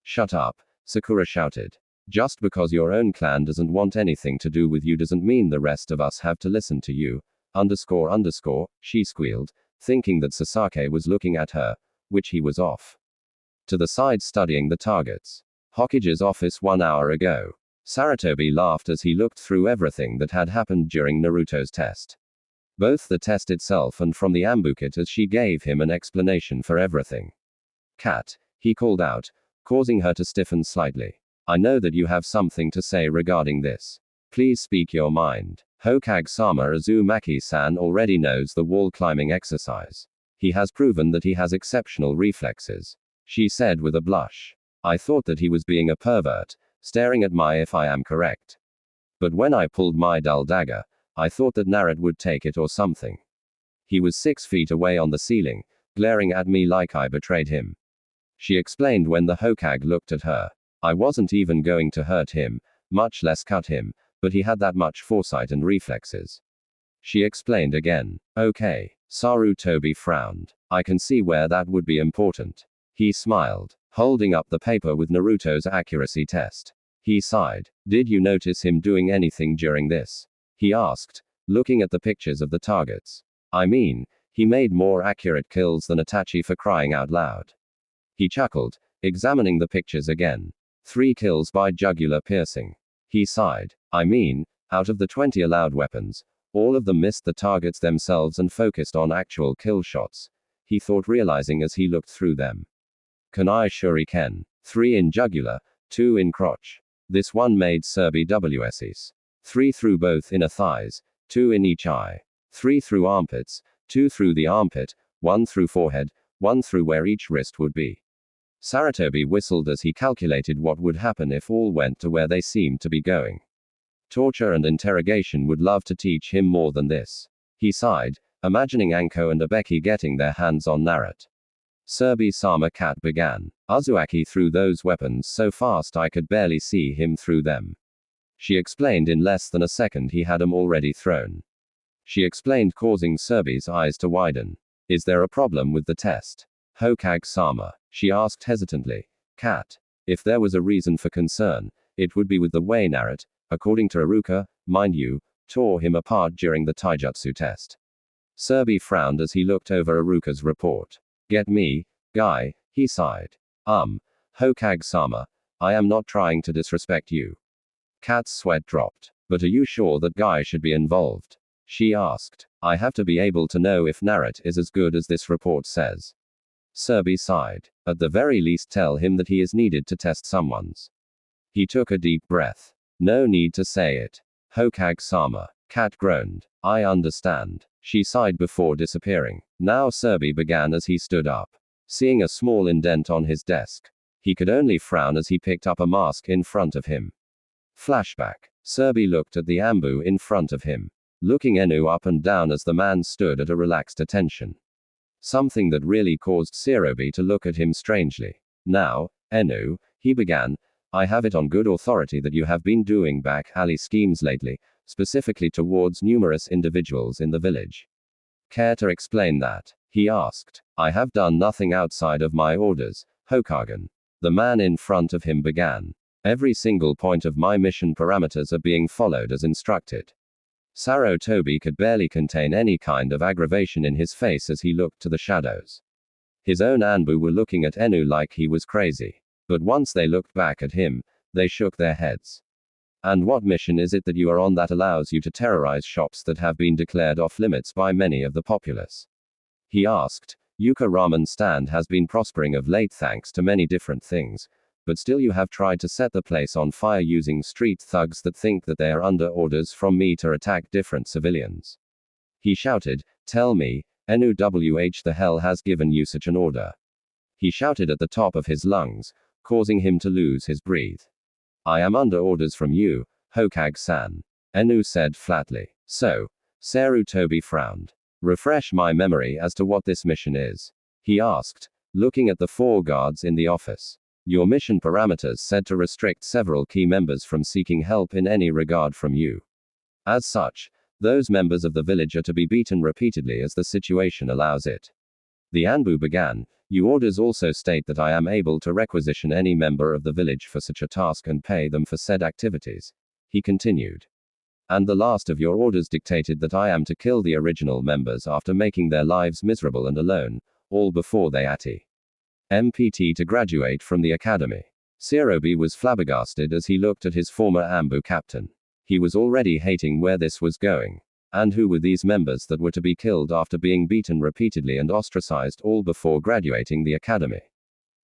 Shut up, Sakura shouted. Just because your own clan doesn't want anything to do with you doesn't mean the rest of us have to listen to you, she squealed, thinking that Sasaki was looking at her, which he was off to the side studying the targets. Hokage's office 1 hour ago. Saratobi laughed as he looked through everything that had happened during Naruto's test. Both the test itself and from the Ambukit as she gave him an explanation for everything. Kat, he called out, causing her to stiffen slightly. I know that you have something to say regarding this. Please speak your mind. Hokage-sama Uzumaki-san already knows the wall climbing exercise. He has proven that he has exceptional reflexes. She said with a blush. I thought that he was being a pervert, staring at me if I am correct. But when I pulled my dull dagger, I thought that Naruto would take it or something. He was 6 feet away on the ceiling, glaring at me like I betrayed him. She explained when the Hokage looked at her. I wasn't even going to hurt him, much less cut him, but he had that much foresight and reflexes. She explained again. Okay. Sarutobi frowned. I can see where that would be important. He smiled, holding up the paper with Naruto's accuracy test. He sighed. Did you notice him doing anything during this? He asked, looking at the pictures of the targets. I mean, he made more accurate kills than Itachi, for crying out loud. He chuckled, examining the pictures again. 3 kills by jugular piercing. He sighed. I mean, out of the 20 allowed weapons, all of them missed the targets themselves and focused on actual kill shots, he thought, realizing as he looked through them. Kunai shuriken. 3 in jugular, 2 in crotch. This one made Serbi WS's. 3 through both inner thighs, 2 in each eye. 3 through armpits, 2 through the armpit, 1 through forehead, 1 through where each wrist would be. Sarutobi whistled as he calculated what would happen if all went to where they seemed to be going. Torture and interrogation would love to teach him more than this. He sighed, imagining Anko and Abeki getting their hands on Naruto. Serbi-sama Cat began. Uzumaki threw those weapons so fast I could barely see him through them. She explained in less than a second he had 'em already thrown. She explained, causing Serbi's eyes to widen. Is there a problem with the test? Hokage-sama, she asked hesitantly. Cat. If there was a reason for concern, it would be with the way Naruto, according to Iruka, mind you, tore him apart during the taijutsu test. Serbi frowned as he looked over Iruka's report. Get me, guy, he sighed. Hokage-sama, I am not trying to disrespect you. Cat's sweat dropped. But are you sure that guy should be involved? She asked. I have to be able to know if Naruto is as good as this report says. Serbi sighed. At the very least tell him that he is needed to test someone's. He took a deep breath. No need to say it. Hokage-sama. Cat groaned. I understand. She sighed before disappearing. Now Serbi began as he stood up. Seeing a small indent on his desk, he could only frown as he picked up a mask in front of him. Flashback. Serbi looked at the Ambu in front of him, looking Enu up and down as the man stood at a relaxed attention. Something that really caused Sarutobi to look at him strangely. Now, Enu, he began, I have it on good authority that you have been doing back alley schemes lately, specifically towards numerous individuals in the village. Care to explain that? He asked. I have done nothing outside of my orders, Hokagen. The man in front of him began. Every single point of my mission parameters are being followed as instructed. Sarutobi could barely contain any kind of aggravation in his face as he looked to the shadows. His own Anbu were looking at Enu like he was crazy. But once they looked back at him, they shook their heads. And what mission is it that you are on that allows you to terrorize shops that have been declared off limits by many of the populace? He asked. Yuka ramen stand has been prospering of late thanks to many different things, but still you have tried to set the place on fire using street thugs that think that they are under orders from me to attack different civilians. He shouted, tell me, Enu WH the hell has given you such an order? He shouted at the top of his lungs, causing him to lose his breath. I am under orders from you, Hokage-san. Enu said flatly. So, Sarutobi frowned. Refresh my memory as to what this mission is. He asked, looking at the 4 guards in the office. Your mission parameters said to restrict several key members from seeking help in any regard from you. As such, those members of the village are to be beaten repeatedly as the situation allows it. The Anbu began. Your orders also state that I am able to requisition any member of the village for such a task and pay them for said activities. He continued. And the last of your orders dictated that I am to kill the original members after making their lives miserable and alone, all before they MPT to graduate from the academy. Sarutobi was flabbergasted as he looked at his former Ambu captain. He was already hating where this was going. And who were these members that were to be killed after being beaten repeatedly and ostracized all before graduating the academy?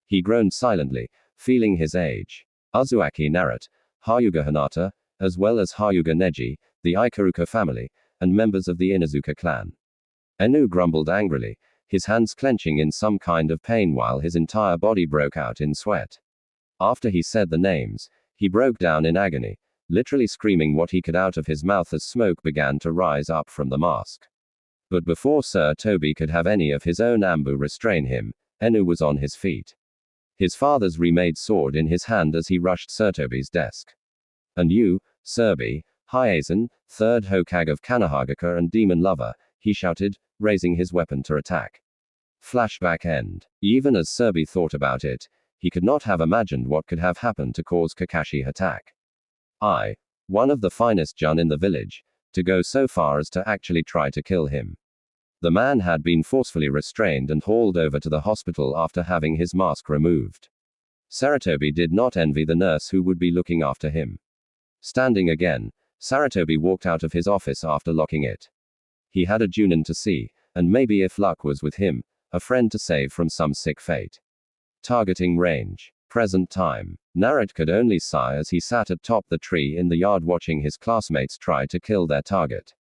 He groaned silently, feeling his age. Uzumaki Naruto, Hyuga Hinata, as well as Hyuga Neji, the Ikaruka family, and members of the Inuzuka clan. Enu grumbled angrily, his hands clenching in some kind of pain while his entire body broke out in sweat. After he said the names, he broke down in agony, literally screaming what he could out of his mouth as smoke began to rise up from the mask. But before Sir Toby could have any of his own ambu restrain him, Enu was on his feet, his father's remade sword in his hand as he rushed Sir Toby's desk. And you, Serbi, Hyazen, third Hokage of Kanahagaka and Demon Lover, he shouted, raising his weapon to attack. Flashback end. Even as Serbi thought about it, he could not have imagined what could have happened to cause Kakashi attack. One of the finest Jun in the village, to go so far as to actually try to kill him. The man had been forcefully restrained and hauled over to the hospital after having his mask removed. Saratobi did not envy the nurse who would be looking after him. Standing again, Saratobi walked out of his office after locking it. He had a Junin to see, and maybe if luck was with him, a friend to save from some sick fate. Targeting range. Present time. Naruto could only sigh as he sat atop the tree in the yard watching his classmates try to kill their target.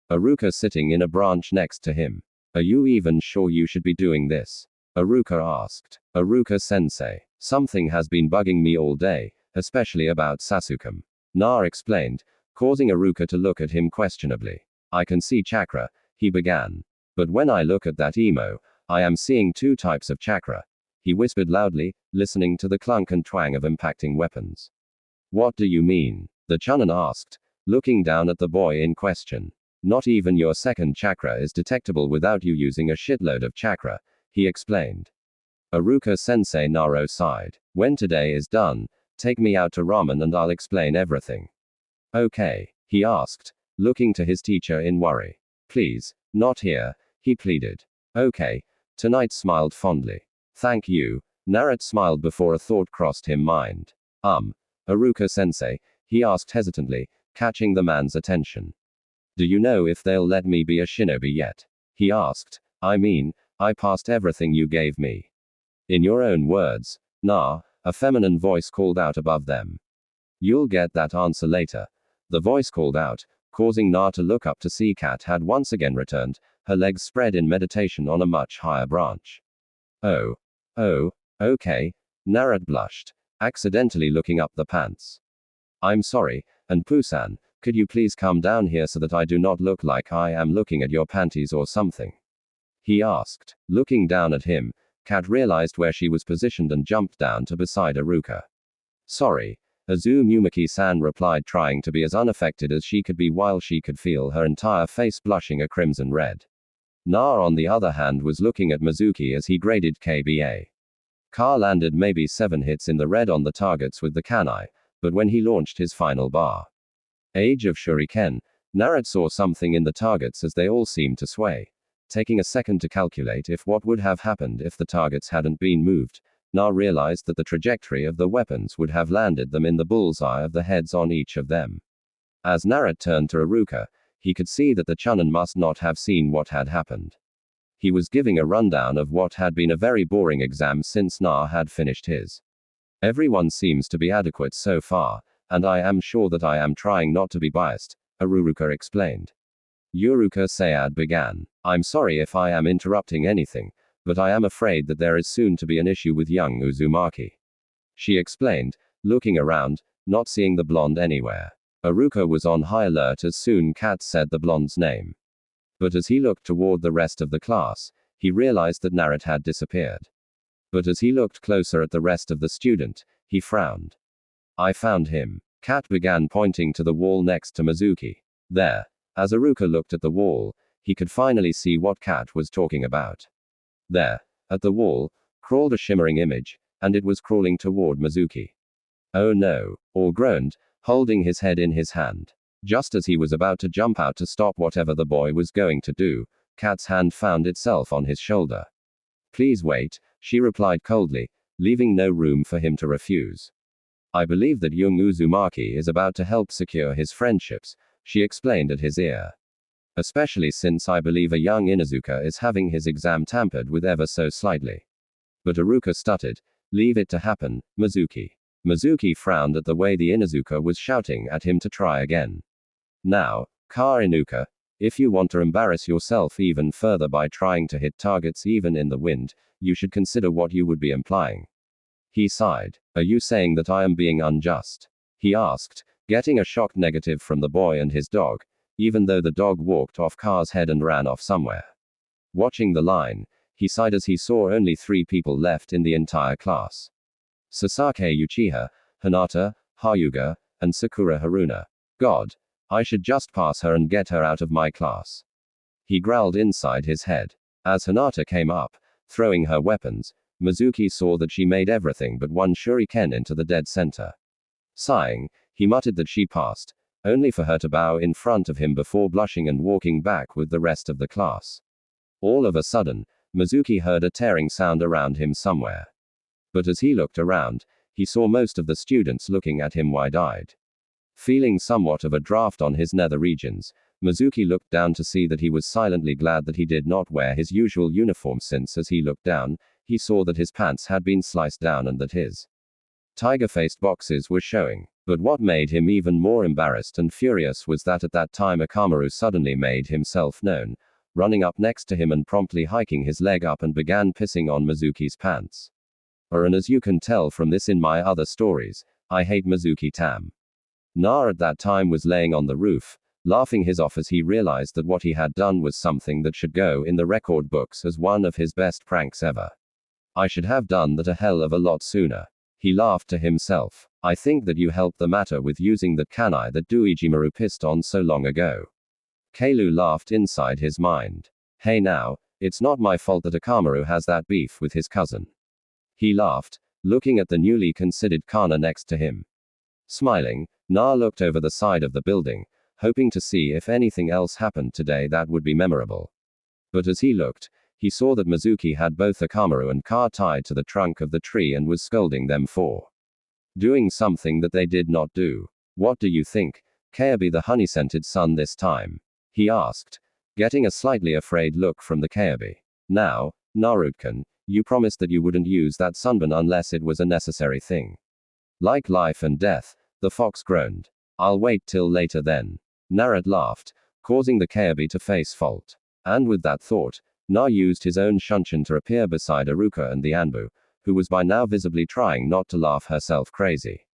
Aruka sitting in a branch next to him. Are you even sure you should be doing this? Aruka asked. Aruka-sensei. Something has been bugging me all day, especially about Sasuke. Na explained, causing Aruka to look at him questionably. I can see chakra, he began. But when I look at that emo, I am seeing two types of chakra. He whispered loudly, listening to the clunk and twang of impacting weapons. What do you mean? The Chunin asked, looking down at the boy in question. Not even your second chakra is detectable without you using a shitload of chakra, he explained. Aruka-sensei Naro sighed. When today is done, take me out to ramen and I'll explain everything. Okay, he asked, looking to his teacher in worry. Please, not here, he pleaded. Okay, Tonight smiled fondly. Thank you. Naruto smiled before a thought crossed him mind. Aruka-sensei, he asked hesitantly, catching the man's attention. Do you know if they'll let me be a shinobi yet? He asked. I mean, I passed everything you gave me. In your own words, nah, a feminine voice called out above them. You'll get that answer later. The voice called out, causing Na to look up to see Kat had once again returned, her legs spread in meditation on a much higher branch. Oh, okay, Naruto blushed, accidentally looking up the pants. I'm sorry, and Pusan, could you please come down here so that I do not look like I am looking at your panties or something? He asked. Looking down at him, Kat realized where she was positioned and jumped down to beside Aruka. Sorry, Azumaki-san replied, trying to be as unaffected as she could be while she could feel her entire face blushing a crimson red. Na, on the other hand, was looking at Mizuki as he graded KBA. Ka landed maybe 7 hits in the red on the targets with the kanai, but when he launched his final bar age of shuriken, Naruto saw something in the targets as they all seemed to sway. Taking a second to calculate if what would have happened if the targets hadn't been moved, Na realized that the trajectory of the weapons would have landed them in the bullseye of the heads on each of them. As Naruto turned to Aruka, he could see that the Chunin must not have seen what had happened. He was giving a rundown of what had been a very boring exam since Na had finished his. Everyone seems to be adequate so far, and I am sure that I am trying not to be biased, Aruka explained. Yuruka Sayad began. I'm sorry if I am interrupting anything, but I am afraid that there is soon to be an issue with young Uzumaki. She explained, looking around, not seeing the blonde anywhere. Aruka was on high alert as soon Kat said the blonde's name. But as he looked toward the rest of the class, he realized that Naruto had disappeared. But as he looked closer at the rest of the student, he frowned. I found him. Kat began pointing to the wall next to Mizuki. There. As Aruka looked at the wall, he could finally see what Kat was talking about. There, at the wall, crawled a shimmering image, and it was crawling toward Mizuki. Oh no, All groaned, holding his head in his hand. Just as he was about to jump out to stop whatever the boy was going to do, Kat's hand found itself on his shoulder. Please wait, she replied coldly, leaving no room for him to refuse. I believe that young Uzumaki is about to help secure his friendships, she explained at his ear. Especially since I believe a young Inuzuka is having his exam tampered with ever so slightly. But Aruka stuttered, leave it to happen, Mizuki. Mizuki frowned at the way the Inuzuka was shouting at him to try again. Now, Ka Inuka, if you want to embarrass yourself even further by trying to hit targets even in the wind, you should consider what you would be implying. He sighed. Are you saying that I am being unjust? he asked, getting a shocked negative from the boy and his dog, even though the dog walked off Car's head and ran off somewhere. Watching the line, he sighed as he saw only 3 people left in the entire class. Sasaki Uchiha, Hinata, Hyuga, and Sakura Haruna. God, I should just pass her and get her out of my class. He growled inside his head. As Hinata came up, throwing her weapons, Mizuki saw that she made everything but one shuriken into the dead center. Sighing, he muttered that she passed, only for her to bow in front of him before blushing and walking back with the rest of the class. All of a sudden, Mizuki heard a tearing sound around him somewhere. But as he looked around, he saw most of the students looking at him wide-eyed. Feeling somewhat of a draft on his nether regions, Mizuki looked down to see that he was silently glad that he did not wear his usual uniform, since as he looked down, he saw that his pants had been sliced down and that his tiger-faced boxes were showing. But what made him even more embarrassed and furious was that at that time Akamaru suddenly made himself known, running up next to him and promptly hiking his leg up and began pissing on Mizuki's pants. And as you can tell from this in my other stories, I hate Mizuki Tam. Na at that time was laying on the roof, laughing his off as he realized that what he had done was something that should go in the record books as one of his best pranks ever. I should have done that a hell of a lot sooner. He laughed to himself. I think that you helped the matter with using that kanai that Duijimaru pissed on so long ago. Keilu laughed inside his mind. Hey now, it's not my fault that Akamaru has that beef with his cousin. He laughed, looking at the newly considered kana next to him. Smiling, Na looked over the side of the building, hoping to see if anything else happened today that would be memorable. But as he looked, he saw that Mizuki had both Akamaru and Ka tied to the trunk of the tree and was scolding them for doing something that they did not do. What do you think, Kayabe the honey-scented son this time? He asked, getting a slightly afraid look from the Kayabe. Now, Naruto-kun, you promised that you wouldn't use that sunburn unless it was a necessary thing. Like life and death, the fox groaned. I'll wait till later then. Naruto laughed, causing the Kayabe to face fault. And with that thought, Na used his own shunshin to appear beside Aruka and the Anbu, who was by now visibly trying not to laugh herself crazy.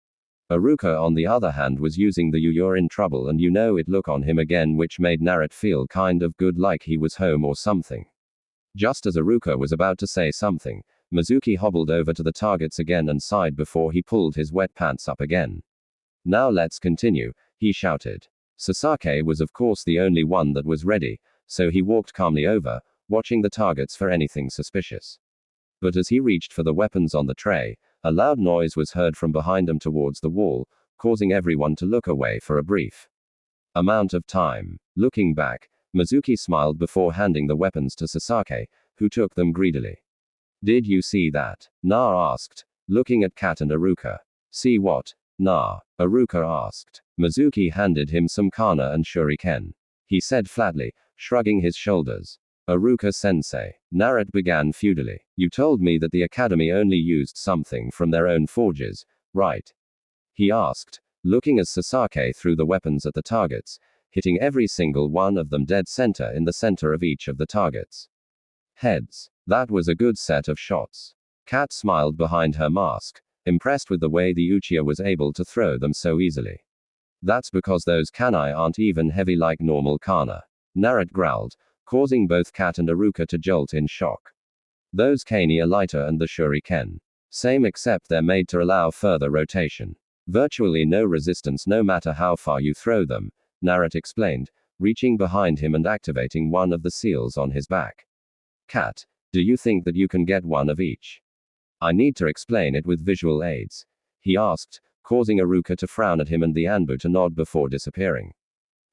Aruka on the other hand was using the you're in trouble and you know it look on him again, which made Naruto feel kind of good, like he was home or something. Just as Aruka was about to say something, Mizuki hobbled over to the targets again and sighed before he pulled his wet pants up again. Now let's continue, he shouted. Sasaki was of course the only one that was ready, so he walked calmly over, watching the targets for anything suspicious. But as he reached for the weapons on the tray, a loud noise was heard from behind him towards the wall, causing everyone to look away for a brief amount of time. Looking back, Mizuki smiled before handing the weapons to Sasaki, who took them greedily. Did you see that? Na asked, looking at Kat and Aruka. See what? Na, Aruka asked. Mizuki handed him some kana and shuriken. He said flatly, shrugging his shoulders. Aruka-sensei. Naruto began futilely. You told me that the academy only used something from their own forges, right? He asked, looking as Sasaki threw the weapons at the targets, hitting every single one of them dead center in the center of each of the targets. Heads. That was a good set of shots. Kat smiled behind her mask, impressed with the way the Uchiha was able to throw them so easily. That's because those kanai aren't even heavy like normal kana. Naruto growled, causing both Kat and Aruka to jolt in shock. Those kani are lighter and the shuriken. Same, except they're made to allow further rotation. Virtually no resistance no matter how far you throw them, Naruto explained, reaching behind him and activating one of the seals on his back. Kat, do you think that you can get one of each? I need to explain it with visual aids, he asked, causing Aruka to frown at him and the Anbu to nod before disappearing.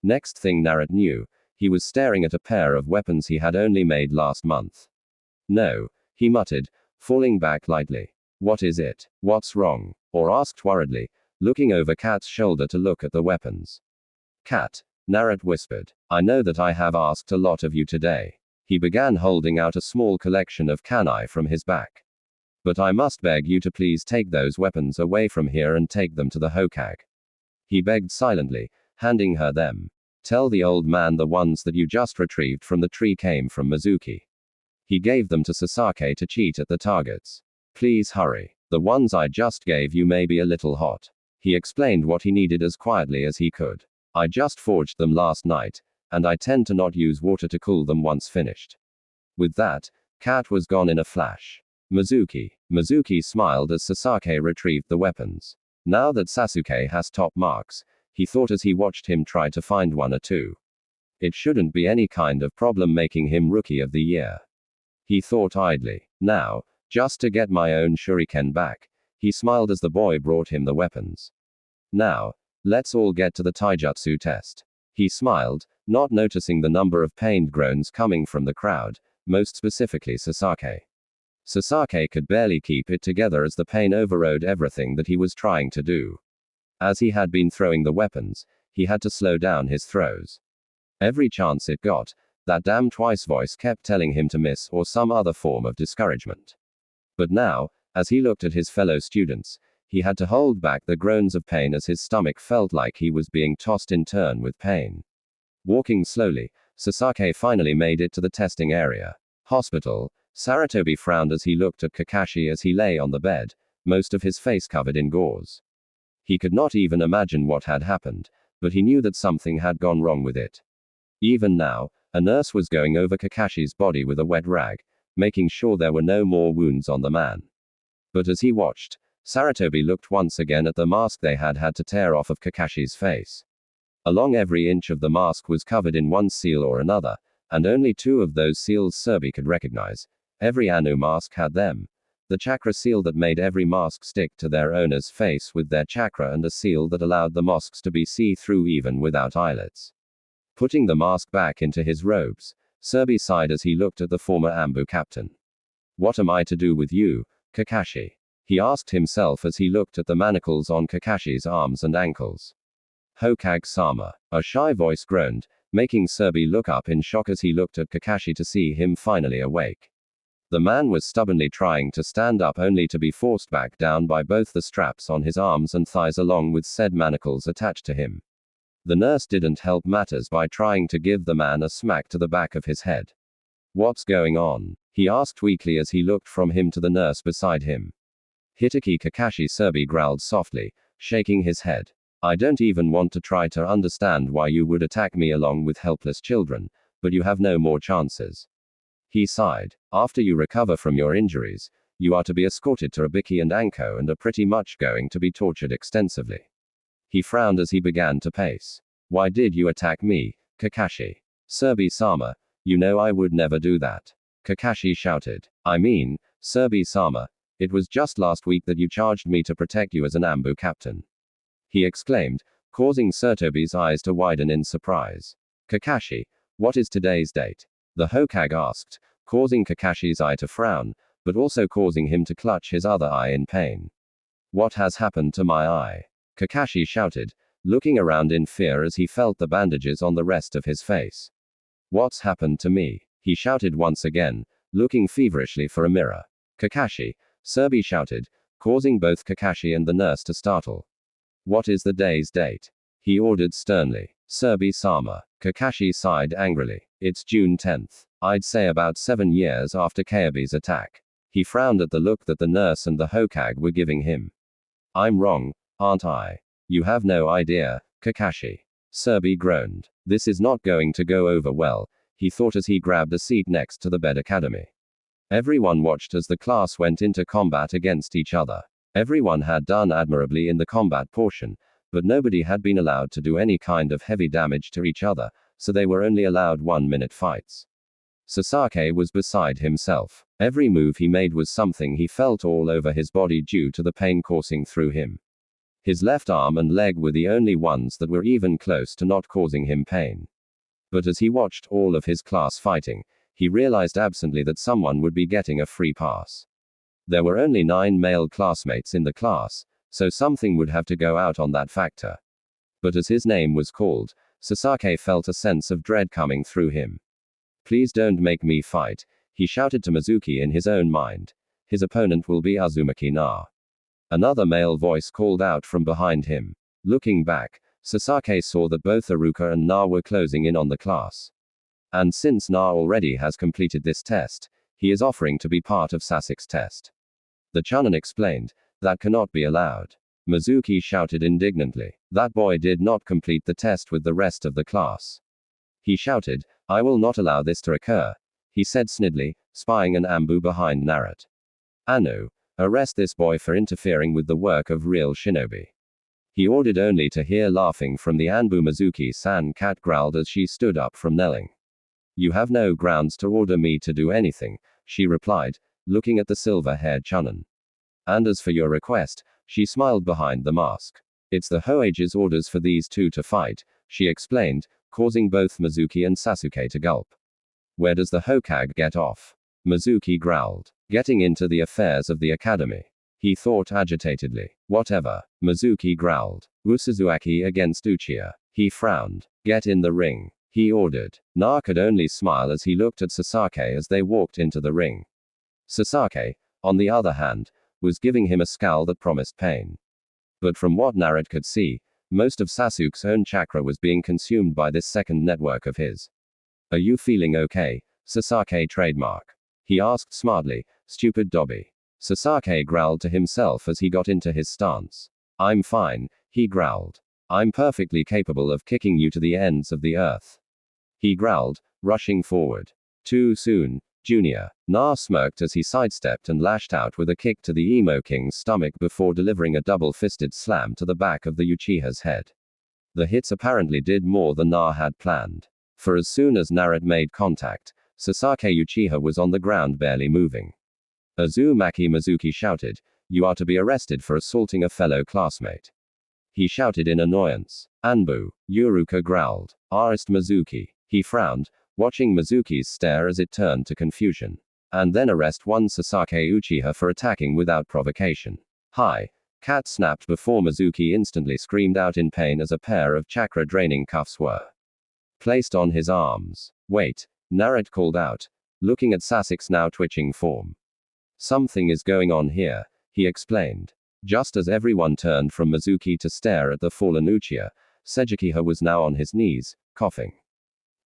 Next thing Naruto knew, he was staring at a pair of weapons he had only made last month. No, he muttered, falling back lightly. What is it? What's wrong? Or asked worriedly, looking over Kat's shoulder to look at the weapons. Kat, Naruto whispered, I know that I have asked a lot of you today. He began holding out a small collection of kanai from his back. But I must beg you to please take those weapons away from here and take them to the Hokage. He begged silently, handing her them. Tell the old man the ones that you just retrieved from the tree came from Mizuki. He gave them to Sasaki to cheat at the targets. Please hurry. The ones I just gave you may be a little hot. He explained what he needed as quietly as he could. I just forged them last night, and I tend to not use water to cool them once finished. With that, Cat was gone in a flash. Mizuki smiled as Sasaki retrieved the weapons. Now that Sasuke has top marks, he thought as he watched him try to find one or two. It shouldn't be any kind of problem making him Rookie of the Year. He thought idly. Now, just to get my own shuriken back, he smiled as the boy brought him the weapons. Now, let's all get to the taijutsu test. He smiled, not noticing the number of pained groans coming from the crowd, most specifically Sasaki. Sasaki could barely keep it together as the pain overrode everything that he was trying to do. As he had been throwing the weapons, he had to slow down his throws. Every chance it got, that damn twice voice kept telling him to miss or some other form of discouragement. But now, as he looked at his fellow students, he had to hold back the groans of pain as his stomach felt like he was being tossed in turn with pain. Walking slowly, Sasaki finally made it to the testing area. Hospital. Saratobi frowned as he looked at Kakashi as he lay on the bed, most of his face covered in gauze. He could not even imagine what had happened, but he knew that something had gone wrong with it. Even now, a nurse was going over Kakashi's body with a wet rag, making sure there were no more wounds on the man. But as he watched, Saratobi looked once again at the mask they had to tear off of Kakashi's face. Along every inch of the mask was covered in one seal or another, and only two of those seals Serbi could recognize. Every Anu mask had them. The chakra seal that made every mask stick to their owner's face with their chakra, and a seal that allowed the masks to be see-through even without eyelets. Putting the mask back into his robes, Serbi sighed as he looked at the former Ambu captain. What am I to do with you, Kakashi? He asked himself as he looked at the manacles on Kakashi's arms and ankles. Hokage-sama. A shy voice groaned, making Serbi look up in shock as he looked at Kakashi to see him finally awake. The man was stubbornly trying to stand up only to be forced back down by both the straps on his arms and thighs along with said manacles attached to him. The nurse didn't help matters by trying to give the man a smack to the back of his head. What's going on? He asked weakly as he looked from him to the nurse beside him. Hitaki Kakashi, Serbi growled softly, shaking his head. I don't even want to try to understand why you would attack me along with helpless children, but you have no more chances. He sighed. After you recover from your injuries, you are to be escorted to Ribiki and Anko and are pretty much going to be tortured extensively. He frowned as he began to pace. Why did you attack me, Kakashi? Serbi-sama, you know I would never do that. Kakashi shouted. I mean, Serbi-sama, it was just last week that you charged me to protect you as an Ambu captain. He exclaimed, causing Saratobi's eyes to widen in surprise. Kakashi, what is today's date? The Hokage asked, causing Kakashi's eye to frown, but also causing him to clutch his other eye in pain. What has happened to my eye? Kakashi shouted, looking around in fear as he felt the bandages on the rest of his face. What's happened to me? He shouted once again, looking feverishly for a mirror. Kakashi, Serbi shouted, causing both Kakashi and the nurse to startle. What is the day's date? He ordered sternly. Serbi-sama. Kakashi sighed angrily. It's June 10th. I'd say about 7 years after Kayabi's attack. He frowned at the look that the nurse and the Hokage were giving him. I'm wrong, aren't I? You have no idea, Kakashi. Serbi groaned. This is not going to go over well, he thought as he grabbed a seat next to the bed academy. Everyone watched as the class went into combat against each other. Everyone had done admirably in the combat portion, but nobody had been allowed to do any kind of heavy damage to each other, so they were only allowed 1-minute fights. Sasaki was beside himself. Every move he made was something he felt all over his body due to the pain coursing through him. His left arm and leg were the only ones that were even close to not causing him pain. But as he watched all of his class fighting, he realized absently that someone would be getting a free pass. There were only 9 male classmates in the class, so something would have to go out on that factor. But as his name was called, Sasaki felt a sense of dread coming through him. Please don't make me fight, he shouted to Mizuki in his own mind. His opponent will be Uzumaki Na. Another male voice called out from behind him. Looking back, Sasaki saw that both Iruka and Na were closing in on the class. And since Na already has completed this test, he is offering to be part of Sasuke's test. The Chunin explained, that cannot be allowed. Mizuki shouted indignantly. That boy did not complete the test with the rest of the class. He shouted, I will not allow this to occur, he said snidely, spying an Anbu behind Naruto. Anu, arrest this boy for interfering with the work of real shinobi. He ordered, only to hear laughing from the Anbu. Mizuki-san cat growled as she stood up from kneeling. You have no grounds to order me to do anything, she replied, looking at the silver-haired Chunin. And as for your request, she smiled behind the mask. It's the Hoage's orders for these two to fight, she explained, causing both Mizuki and Sasuke to gulp. Where does the Hokage get off? Mizuki growled. Getting into the affairs of the academy. He thought agitatedly. Whatever. Mizuki growled. Usuzuaki against Uchiha. He frowned. Get in the ring, he ordered. Na could only smile as he looked at Sasaki as they walked into the ring. Sasaki, on the other hand, was giving him a scowl that promised pain. But from what Naruto could see, most of Sasuke's own chakra was being consumed by this second network of his. Are you feeling okay, Sasaki trademark? He asked smartly, stupid Dobby. Sasaki growled to himself as he got into his stance. I'm fine, he growled. I'm perfectly capable of kicking you to the ends of the earth. He growled, rushing forward. Too soon, Junior. Na smirked as he sidestepped and lashed out with a kick to the Emo King's stomach before delivering a double-fisted slam to the back of the Uchiha's head. The hits apparently did more than Na had planned. For as soon as Naruto made contact, Sasaki Uchiha was on the ground barely moving. Uzumaki Mizuki shouted, you are to be arrested for assaulting a fellow classmate. He shouted in annoyance. Anbu, Yuruka growled. Arrest Mizuki. He frowned, watching Mizuki's stare as it turned to confusion. And then arrest one Sasaki Uchiha for attacking without provocation. Hi. Cat snapped before Mizuki instantly screamed out in pain as a pair of chakra-draining cuffs were placed on his arms. Wait, Naruto called out, looking at Sasuke's now twitching form. Something is going on here, he explained. Just as everyone turned from Mizuki to stare at the fallen Uchiha, Sejukiha was now on his knees, coughing.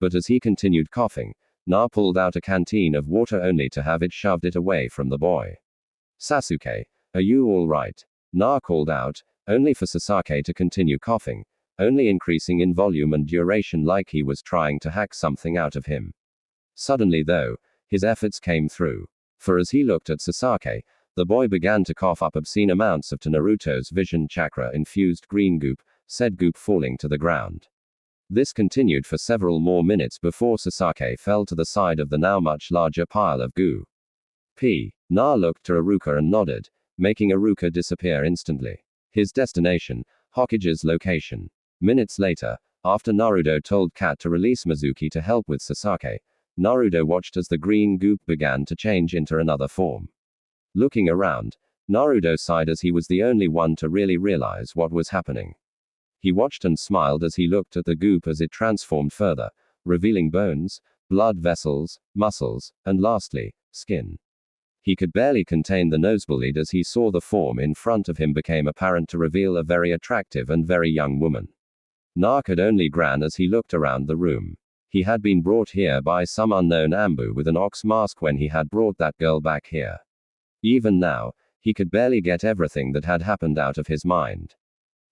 But as he continued coughing, Na pulled out a canteen of water only to have it shoved away from the boy. Sasuke, are you all right? Na called out, only for Sasaki to continue coughing, only increasing in volume and duration like he was trying to hack something out of him. Suddenly though, his efforts came through. For as he looked at Sasaki, the boy began to cough up obscene amounts of Naruto's vision chakra-infused green goop, said goop falling to the ground. This continued for several more minutes before Sasaki fell to the side of the now much larger pile of goo. Na looked to Iruka and nodded, making Iruka disappear instantly. His destination, Hokage's location. Minutes later, after Naruto told Kat to release Mizuki to help with Sasaki, Naruto watched as the green goop began to change into another form. Looking around, Naruto sighed as he was the only one to really realize what was happening. He watched and smiled as he looked at the goop as it transformed further, revealing bones, blood vessels, muscles, and lastly, skin. He could barely contain the nosebleed as he saw the form in front of him became apparent to reveal a very attractive and very young woman. Na could only grin as he looked around the room. He had been brought here by some unknown Anbu with an ox mask when he had brought that girl back here. Even now, he could barely get everything that had happened out of his mind.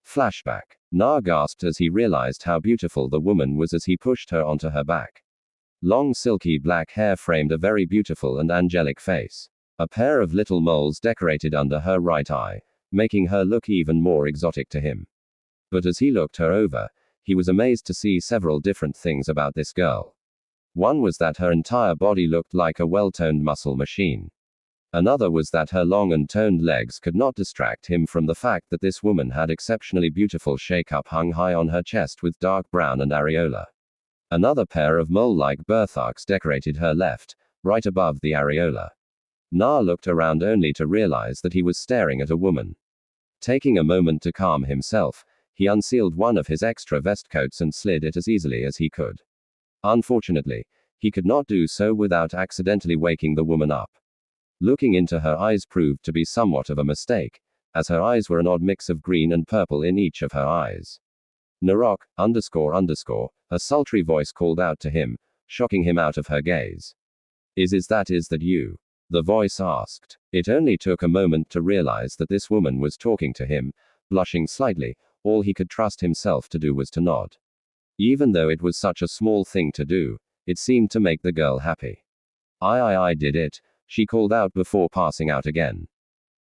Flashback. Na gasped as he realized how beautiful the woman was as he pushed her onto her back. Long silky black hair framed a very beautiful and angelic face. A pair of little moles decorated under her right eye, making her look even more exotic to him. But as he looked her over, he was amazed to see several different things about this girl. One was that her entire body looked like a well-toned muscle machine. Another was that her long and toned legs could not distract him from the fact that this woman had exceptionally beautiful shake-up hung high on her chest with dark brown and areola. Another pair of mole-like birthmarks decorated her left, right above the areola. Na looked around only to realize that he was staring at a woman. Taking a moment to calm himself, he unsealed one of his extra vest coats and slid it as easily as he could. Unfortunately, he could not do so without accidentally waking the woman up. Looking into her eyes proved to be somewhat of a mistake, as her eyes were an odd mix of green and purple in each of her eyes. Narok, __, a sultry voice called out to him, shocking him out of her gaze. Is that you? The voice asked. It only took a moment to realize that this woman was talking to him, Blushing slightly, all he could trust himself to do was to nod. Even though it was such a small thing to do, it seemed to make the girl happy. I did it, she called out before passing out again.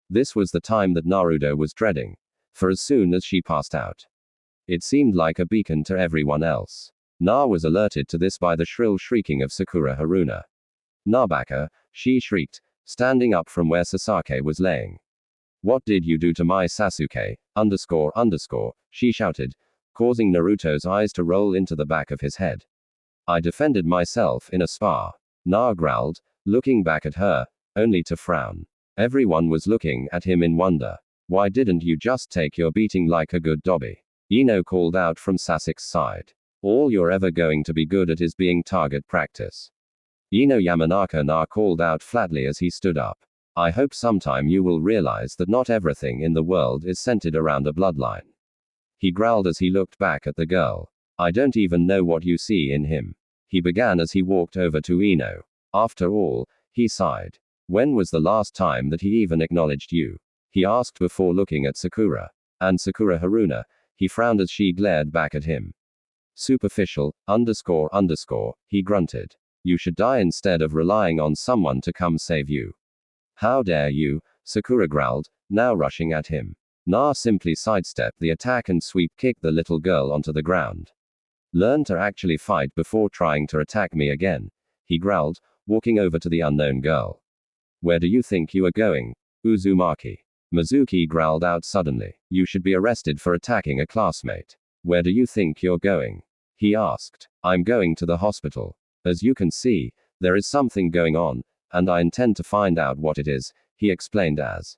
This was the time that Naruto was dreading, for as soon as she passed out, it seemed like a beacon to everyone else. Na was alerted to this by the shrill shrieking of Sakura Haruna. Nabaka, she shrieked, standing up from where Sasake was laying. What did you do to my Sasuke, __, she shouted, causing Naruto's eyes to roll into the back of his head. I defended myself in a spa. Na growled, looking back at her, only to frown. Everyone was looking at him in wonder. Why didn't you just take your beating like a good dobby? Ino called out from Sasuke's side. All you're ever going to be good at is being target practice. Ino Yamanaka Na called out flatly as he stood up. I hope sometime you will realize that not everything in the world is centered around a bloodline. He growled as he looked back at the girl. I don't even know what you see in him. He began as he walked over to Ino. After all, he sighed. When was the last time that he even acknowledged you? He asked before looking at Sakura. And Sakura Haruna, he frowned as she glared back at him. Superficial, __, he grunted. You should die instead of relying on someone to come save you. How dare you, Sakura growled, now rushing at him. Na simply sidestepped the attack and sweep-kicked the little girl onto the ground. Learn to actually fight before trying to attack me again, he growled, walking over to the unknown girl. Where do you think you are going, Uzumaki? Mizuki growled out suddenly. You should be arrested for attacking a classmate. Where do you think you're going? He asked. I'm going to the hospital. As you can see, there is something going on, and I intend to find out what it is, he explained as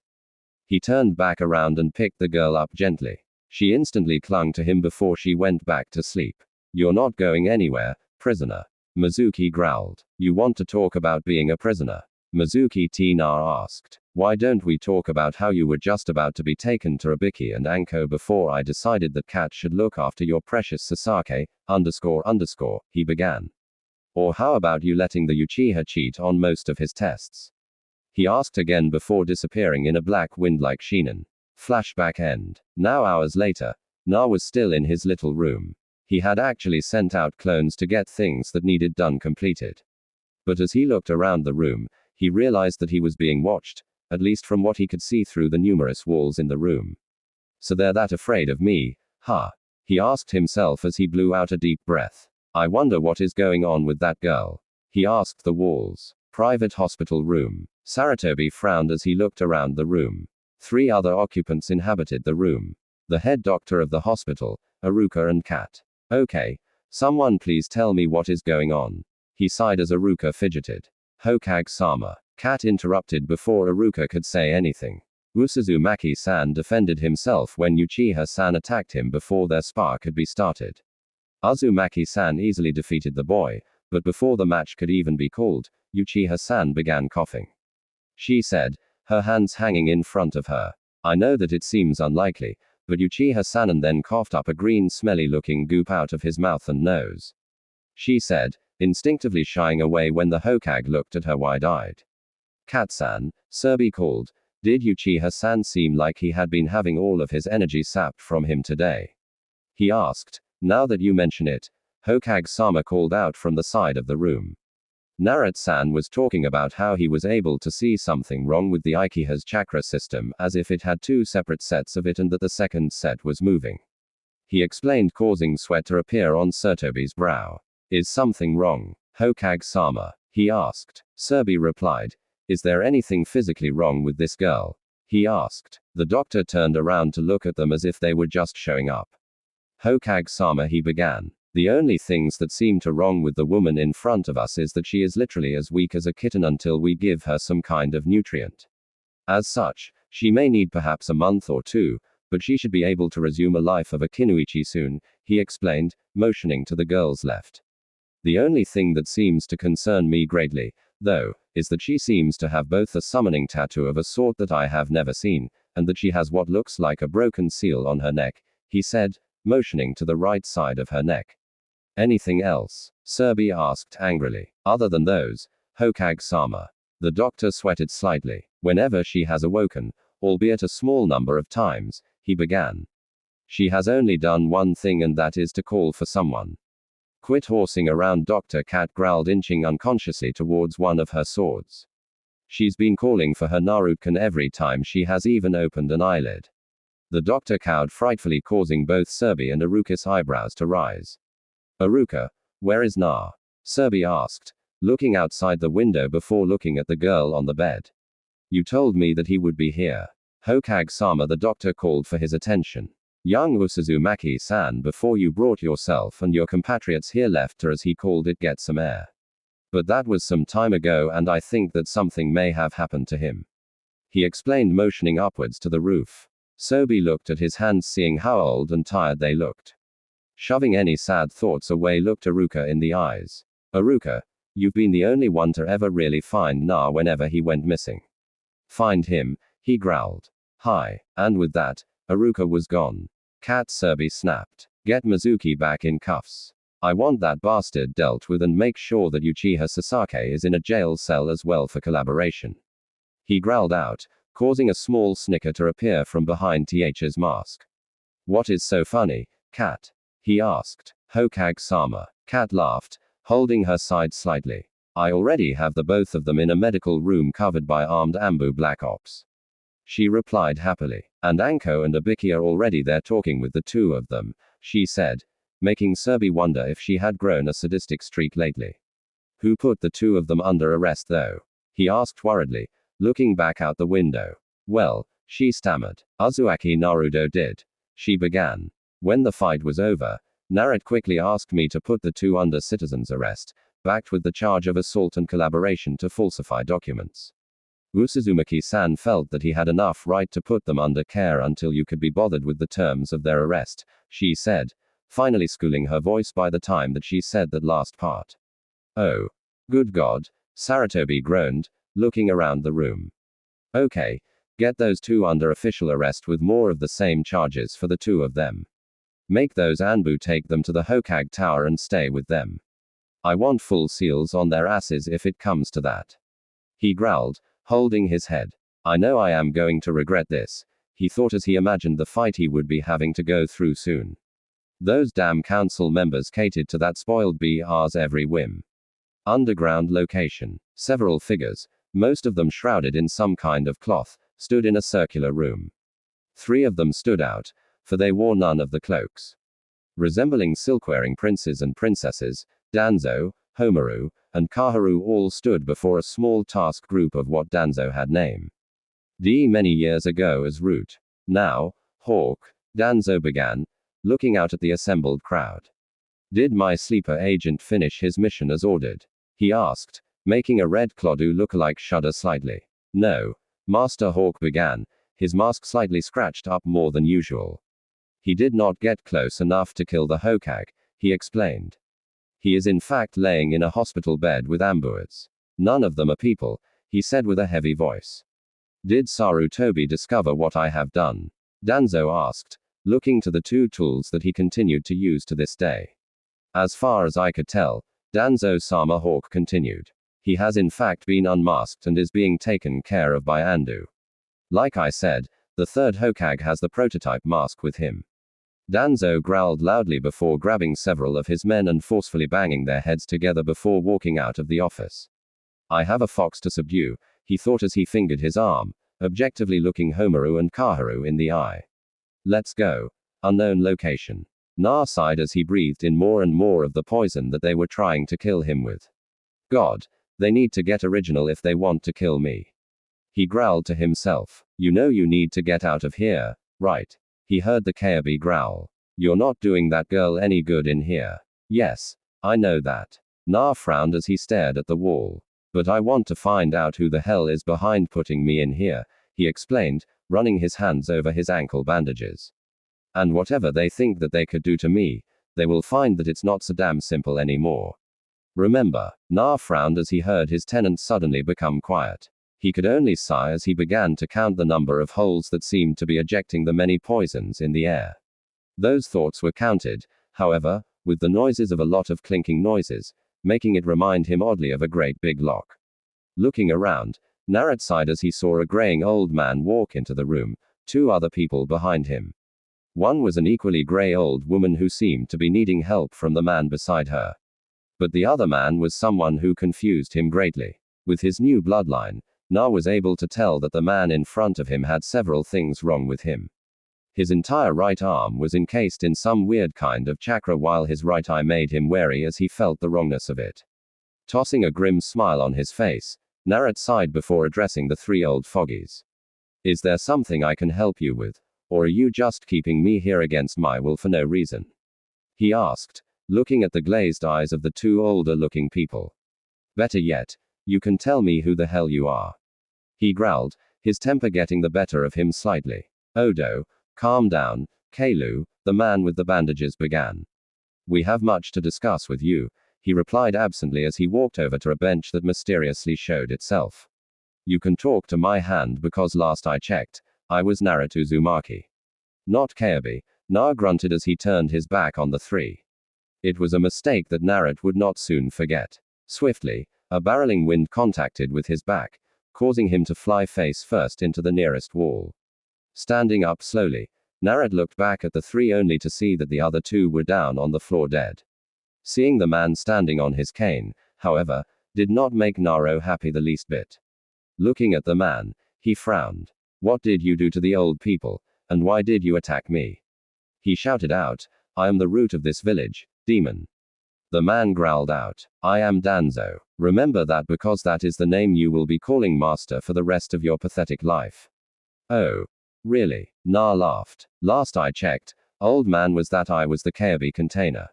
he turned back around and picked the girl up gently. She instantly clung to him before she went back to sleep. You're not going anywhere, prisoner. Mizuki growled. You want to talk about being a prisoner? Mizuki Tina asked. Why don't we talk about how you were just about to be taken to Ribiki and Anko before I decided that Kat should look after your precious Sasake, __, he began. Or how about you letting the Uchiha cheat on most of his tests? He asked again before disappearing in a black wind like Shinen. Flashback end. Now hours later, Na was still in his little room. He had actually sent out clones to get things that needed done completed. But as he looked around the room, he realized that he was being watched, at least from what he could see through the numerous walls in the room. So they're that afraid of me, huh? He asked himself as he blew out a deep breath. I wonder what is going on with that girl. He asked the walls. Private hospital room. Saratobi frowned as he looked around the room. 3 other occupants inhabited the room. The head doctor of the hospital, Aruka and Kat. Okay, someone please tell me what is going on. He sighed as Aruka fidgeted. Hokage-sama. Kat interrupted before Aruka could say anything. Uzumaki-san defended himself when Uchiha-san attacked him before their spar could be started. Uzumaki-san easily defeated the boy, but before the match could even be called, Uchiha-san began coughing. She said, her hands hanging in front of her. I know that it seems unlikely, but Uchiha-san then coughed up a green smelly-looking goop out of his mouth and nose. She said, instinctively shying away when the Hokage looked at her wide-eyed. Kat-san, Serbi called, did Uchiha-san seem like he had been having all of his energy sapped from him today? He asked. Now that you mention it, Hokage-sama called out from the side of the room. Naruto-san was talking about how he was able to see something wrong with the Ikeha's chakra system as if it had 2 separate sets of it and that the second set was moving. He explained, causing sweat to appear on Saratobi's brow. Is something wrong, Hokage-sama? He asked. Serbi replied. Is there anything physically wrong with this girl? He asked. The doctor turned around to look at them as if they were just showing up. Hokage-sama, he began. The only things that seem to wrong with the woman in front of us is that she is literally as weak as a kitten until we give her some kind of nutrient. As such, she may need perhaps a month or 2, but she should be able to resume a life of a kinuichi soon, he explained, motioning to the girl's left. The only thing that seems to concern me greatly, though, is that she seems to have both a summoning tattoo of a sort that I have never seen, and that she has what looks like a broken seal on her neck, he said, motioning to the right side of her neck. Anything else? Serbi asked angrily. Other than those, Hokage-sama. The doctor sweated slightly. Whenever she has awoken, albeit a small number of times, he began. She has only done one thing, and that is to call for someone. Quit horsing around, Dr. Cat growled, inching unconsciously towards one of her swords. She's been calling for her Naruto every time she has even opened an eyelid. The doctor cowed frightfully, causing both Serbi and Aruka's eyebrows to rise. Aruka, where is Na? Serbi asked, looking outside the window before looking at the girl on the bed. You told me that he would be here. Hokage-sama, the doctor called for his attention. Young Usuzumaki-san, before you brought yourself and your compatriots here, left, or as he called it, get some air. But that was some time ago, and I think that something may have happened to him. He explained, motioning upwards to the roof. Sobi looked at his hands, seeing how old and tired they looked. Shoving any sad thoughts away, looked Aruka in the eyes. Aruka, you've been the only one to ever really find Na whenever he went missing. Find him, he growled. Hi. And with that, Aruka was gone. Cat, Serbi snapped. Get Mizuki back in cuffs. I want that bastard dealt with, and make sure that Uchiha Sasake is in a jail cell as well for collaboration. He growled out, causing a small snicker to appear from behind Th's mask. What is so funny, Cat? He asked. Hokage-sama. Cat laughed, holding her side slightly. I already have the both of them in a medical room covered by armed Ambu Black Ops. She replied happily. And Anko and Abiki are already there talking with the two of them, she said, making Serbi wonder if she had grown a sadistic streak lately. Who put the two of them under arrest though? He asked worriedly, looking back out the window. Well, she stammered. Uzumaki Naruto did. She began. When the fight was over, Naruto quickly asked me to put the two under citizen's arrest, backed with the charge of assault and collaboration to falsify documents. Usuzumaki-san felt that he had enough right to put them under care until you could be bothered with the terms of their arrest, she said, finally schooling her voice by the time that she said that last part. Oh. Good God, Saratobi groaned, looking around the room. Okay, get those two under official arrest with more of the same charges for the two of them. Make those Anbu take them to the Hokage Tower and stay with them. I want full seals on their asses if it comes to that. He growled, holding his head. I know I am going to regret this, he thought as he imagined the fight he would be having to go through soon. Those damn council members catered to that spoiled BR's every whim. Underground location. Several figures, most of them shrouded in some kind of cloth, stood in a circular room. 3 of them stood out, for they wore none of the cloaks. Resembling silk-wearing princes and princesses, Danzo, Homaru, and Kaharu all stood before a small task group of what Danzo had named many years ago as Root. Now, Hawk, Danzo began, looking out at the assembled crowd. Did my sleeper agent finish his mission as ordered? He asked, making a Red Clodu lookalike shudder slightly. No. Master Hawk began, his mask slightly scratched up more than usual. He did not get close enough to kill the Hokage, he explained. He is in fact laying in a hospital bed with ambuers. None of them are people, he said with a heavy voice. Did Sarutobi discover what I have done? Danzo asked, looking to the 2 tools that he continued to use to this day. As far as I could tell, Danzo-sama, Hawk continued. He has in fact been unmasked and is being taken care of by Andu. Like I said, the 3rd Hokage has the prototype mask with him. Danzo growled loudly before grabbing several of his men and forcefully banging their heads together before walking out of the office. I have a fox to subdue, he thought as he fingered his arm, objectively looking Homaru and Kaharu in the eye. Let's go. Unknown location. Na sighed as he breathed in more and more of the poison that they were trying to kill him with. God, they need to get original if they want to kill me. He growled to himself. You know you need to get out of here, right? He heard the Kayabi growl. You're not doing that girl any good in here. Yes, I know that. Na frowned as he stared at the wall. But I want to find out who the hell is behind putting me in here, he explained, running his hands over his ankle bandages. And whatever they think that they could do to me, they will find that it's not so damn simple anymore. Remember, Na frowned as he heard his tenant suddenly become quiet. He could only sigh as he began to count the number of holes that seemed to be ejecting the many poisons in the air. Those thoughts were counted, however, with the noises of a lot of clinking noises, making it remind him oddly of a great big lock. Looking around, Naruto sighed as he saw a graying old man walk into the room, two other people behind him. One was an equally grey old woman who seemed to be needing help from the man beside her. But the other man was someone who confused him greatly. With his new bloodline, Na was able to tell that the man in front of him had several things wrong with him. His entire right arm was encased in some weird kind of chakra, while his right eye made him wary as he felt the wrongness of it. Tossing a grim smile on his face, Narat sighed before addressing the three old foggies. Is there something I can help you with? Or are you just keeping me here against my will for no reason? He asked, looking at the glazed eyes of the two older-looking people. Better yet, you can tell me who the hell you are. He growled, his temper getting the better of him slightly. Odo, calm down, Kalu, the man with the bandages began. We have much to discuss with you, he replied absently as he walked over to a bench that mysteriously showed itself. You can talk to my hand because last I checked, I was Naruto Uzumaki. Not Kaebi, Na grunted as he turned his back on the three. It was a mistake that Naruto would not soon forget. Swiftly, a barreling wind contacted with his back, causing him to fly face first into the nearest wall. Standing up slowly, Naruto looked back at the three only to see that the other two were down on the floor dead. Seeing the man standing on his cane, however, did not make Naruto happy the least bit. Looking at the man, he frowned. What did you do to the old people, and why did you attack me? He shouted out, I am the root of this village, demon. The man growled out, I am Danzo. Remember that because that is the name you will be calling master for the rest of your pathetic life. Oh. Really? Na laughed. Last I checked, old man, was that I was the Kaebi container.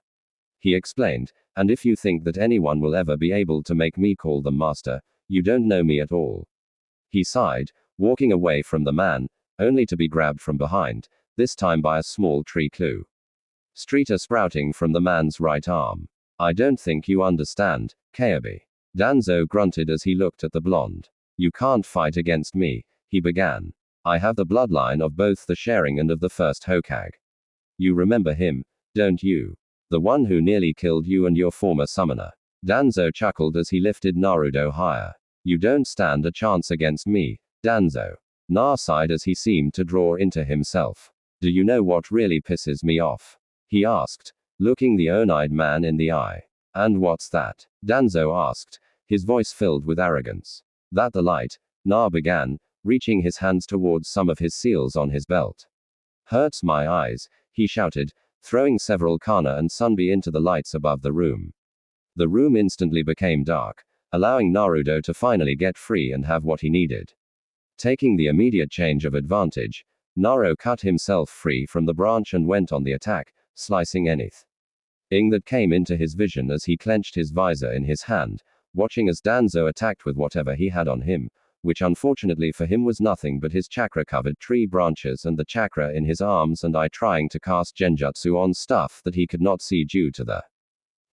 He explained, and if you think that anyone will ever be able to make me call them master, you don't know me at all. He sighed, walking away from the man, only to be grabbed from behind, this time by a small tree clue. Streeter sprouting from the man's right arm. I don't think you understand, Kaebi. Danzo grunted as he looked at the blonde. You can't fight against me, he began. I have the bloodline of both the Sharing and of the first Hokage. You remember him, don't you? The one who nearly killed you and your former summoner. Danzo chuckled as he lifted Naruto higher. You don't stand a chance against me, Danzo. Na sighed as he seemed to draw into himself. Do you know what really pisses me off? He asked, looking the one-eyed man in the eye. And what's that? Danzo asked, his voice filled with arrogance. That the light, Na began, reaching his hands towards some of his seals on his belt. Hurts my eyes, he shouted, throwing several Kana and Sunbi into the lights above the room. The room instantly became dark, allowing Naruto to finally get free and have what he needed. Taking the immediate change of advantage, Naruto cut himself free from the branch and went on the attack, slicing anything that came into his vision as he clenched his visor in his hand, watching as Danzo attacked with whatever he had on him, which unfortunately for him was nothing but his chakra-covered tree branches and the chakra in his arms and eye, trying to cast genjutsu on stuff that he could not see due to the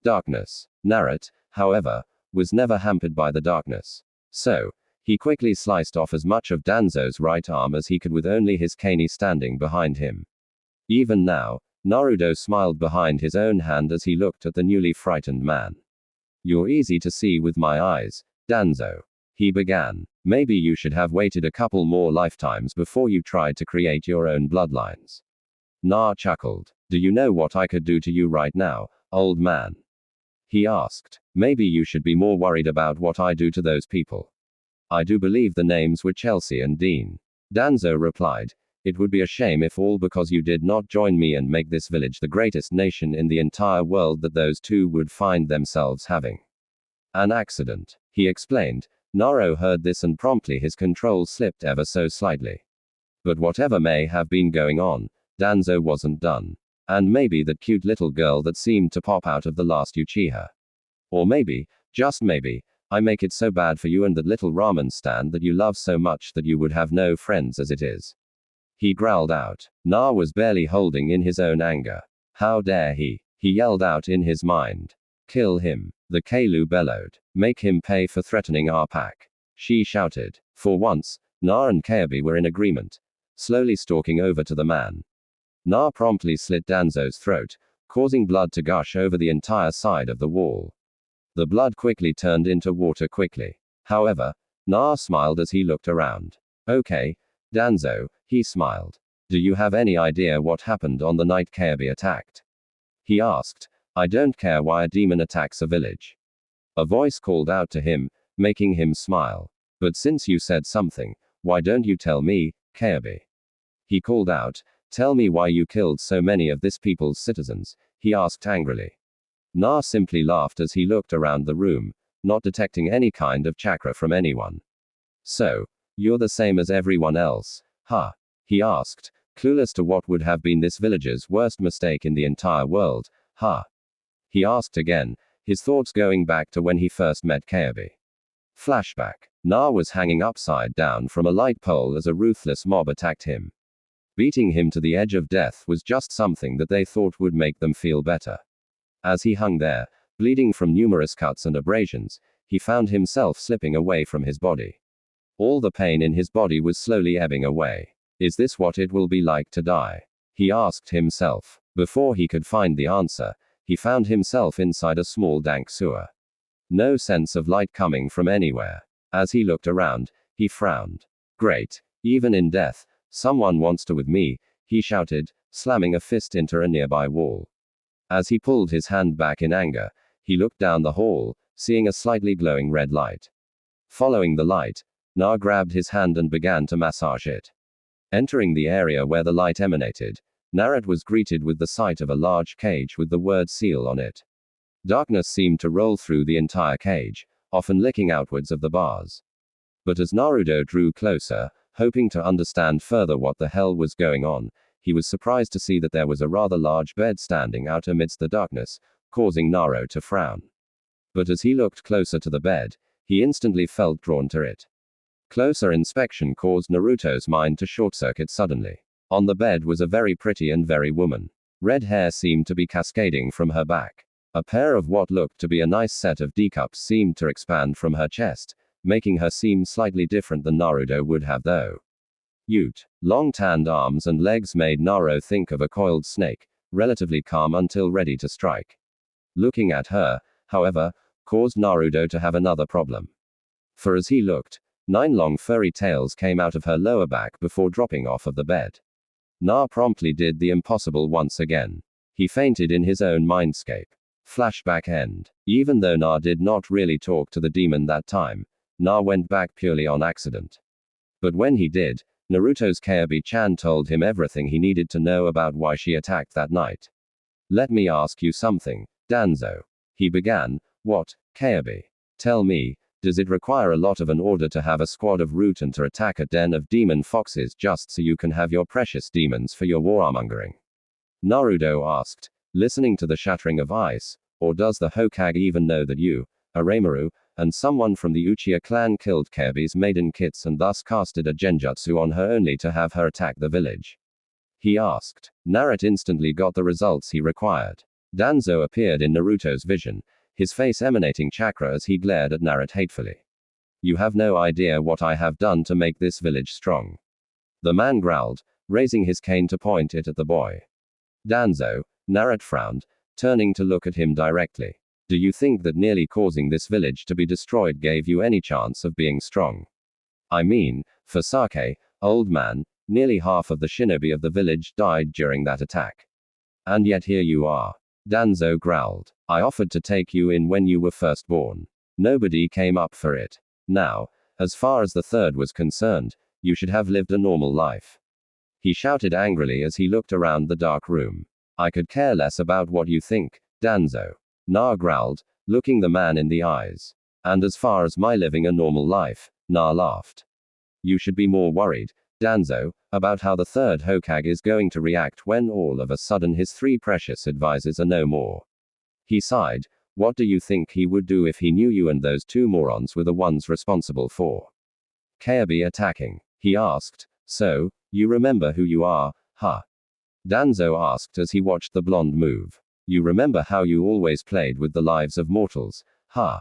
darkness. Naruto, however, was never hampered by the darkness. So, he quickly sliced off as much of Danzo's right arm as he could with only his cane standing behind him. Even now, Naruto smiled behind his own hand as he looked at the newly frightened man. You're easy to see with my eyes, Danzo. He began. Maybe you should have waited a couple more lifetimes before you tried to create your own bloodlines. Na chuckled. Do you know what I could do to you right now, old man? He asked. Maybe you should be more worried about what I do to those people. I do believe the names were Chelsea and Dean. Danzo replied. It would be a shame if all because you did not join me and make this village the greatest nation in the entire world that those two would find themselves having an accident. He explained. Naruto heard this and promptly his control slipped ever so slightly. But whatever may have been going on, Danzo wasn't done. And maybe that cute little girl that seemed to pop out of the last Uchiha. Or maybe, just maybe, I make it so bad for you and that little ramen stand that you love so much that you would have no friends as it is. He growled out. Na was barely holding in his own anger. How dare he? He yelled out in his mind. Kill him. The Kalu bellowed. Make him pay for threatening our pack. She shouted. For once, Na and Kaebi were in agreement, slowly stalking over to the man. Na promptly slit Danzo's throat, causing blood to gush over the entire side of the wall. The blood quickly turned into water quickly. However, Na smiled as he looked around. Okay, Danzo, He smiled. Do you have any idea what happened on the night Kayabi attacked? He asked. I don't care why a demon attacks a village. A voice called out to him, making him smile. But since you said something, why don't you tell me, Kayabi? He called out. Tell me why you killed so many of this people's citizens, he asked angrily. Na simply laughed as he looked around the room, not detecting any kind of chakra from anyone. So, you're the same as everyone else, huh? He asked, clueless to what would have been this villager's worst mistake in the entire world, huh? He asked again, his thoughts going back to when he first met Kayabi. Flashback. Na was hanging upside down from a light pole as a ruthless mob attacked him. Beating him to the edge of death was just something that they thought would make them feel better. As he hung there, bleeding from numerous cuts and abrasions, he found himself slipping away from his body. All the pain in his body was slowly ebbing away. Is this what it will be like to die? He asked himself. Before he could find the answer, he found himself inside a small dank sewer. No sense of light coming from anywhere. As he looked around, he frowned. Great. Even in death, someone wants to with me, he shouted, slamming a fist into a nearby wall. As he pulled his hand back in anger, he looked down the hall, seeing a slightly glowing red light. Following the light, Na grabbed his hand and began to massage it. Entering the area where the light emanated, Narat was greeted with the sight of a large cage with the word seal on it. Darkness seemed to roll through the entire cage, often licking outwards of the bars. But as Naruto drew closer, hoping to understand further what the hell was going on, he was surprised to see that there was a rather large bed standing out amidst the darkness, causing Naruto to frown. But as he looked closer to the bed, he instantly felt drawn to it. Closer inspection caused Naruto's mind to short-circuit suddenly. On the bed was a very pretty and very woman. Red hair seemed to be cascading from her back. A pair of what looked to be a nice set of D-cups seemed to expand from her chest, making her seem slightly different than Naruto would have though. Long tanned arms and legs made Naruto think of a coiled snake, relatively calm until ready to strike. Looking at her, however, caused Naruto to have another problem. For as he looked, 9 long furry tails came out of her lower back before dropping off of the bed. Na promptly did the impossible once again. He fainted in his own mindscape. Flashback end. Even though Na did not really talk to the demon that time, Na went back purely on accident. But when he did, Naruto's Kayabi-chan told him everything he needed to know about why she attacked that night. Let me ask you something, Danzo. He began. What, Kayabi? Tell me, does it require a lot of an order to have a squad of Rutan to attack a den of demon foxes just so you can have your precious demons for your warmongering? Naruto asked, listening to the shattering of ice, or does the Hokage even know that you, Aramaru, and someone from the Uchiha clan killed Kayabi's maiden kits and thus casted a genjutsu on her only to have her attack the village? He asked. Naruto instantly got the results he required. Danzo appeared in Naruto's vision, his face emanating chakra as he glared at Naruto hatefully. You have no idea what I have done to make this village strong. The man growled, raising his cane to point it at the boy. Danzo, Naruto frowned, turning to look at him directly. Do you think that nearly causing this village to be destroyed gave you any chance of being strong? I mean, for sake, old man, nearly half of the shinobi of the village died during that attack. And yet here you are. Danzo growled. I offered to take you in when you were first born. Nobody came up for it. Now, as far as the third was concerned, you should have lived a normal life. He shouted angrily as he looked around the dark room. I could care less about what you think, Danzo. Na growled, looking the man in the eyes. And as far as my living a normal life, Na laughed. You should be more worried, Danzo, about how the third Hokage is going to react when all of a sudden his 3 precious advisors are no more. He sighed. What do you think he would do if he knew you and those 2 morons were the ones responsible for Kayabi attacking? He asked. So, you remember who you are, huh? Danzo asked as he watched the blonde move. You remember how you always played with the lives of mortals, huh?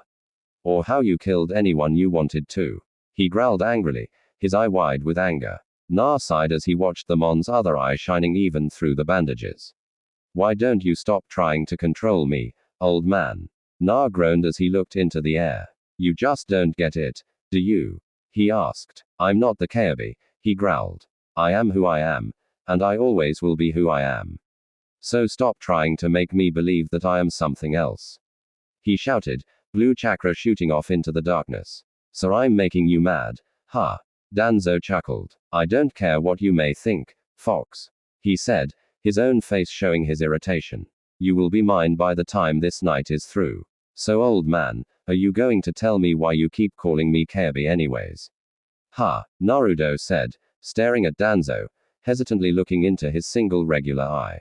Or how you killed anyone you wanted to? He growled angrily, his eye wide with anger. Na sighed as he watched the mon's other eye shining even through the bandages. Why don't you stop trying to control me, old man? Na groaned as he looked into the air. You just don't get it, do you? He asked. I'm not the Kayabi, he growled. I am who I am, and I always will be who I am. So stop trying to make me believe that I am something else. He shouted, blue chakra shooting off into the darkness. So I'm making you mad, huh? Danzo chuckled. I don't care what you may think, Fox. He said, his own face showing his irritation. You will be mine by the time this night is through. So old man, are you going to tell me why you keep calling me Kaebi anyways? Ha, Naruto said, staring at Danzo, hesitantly looking into his single regular eye.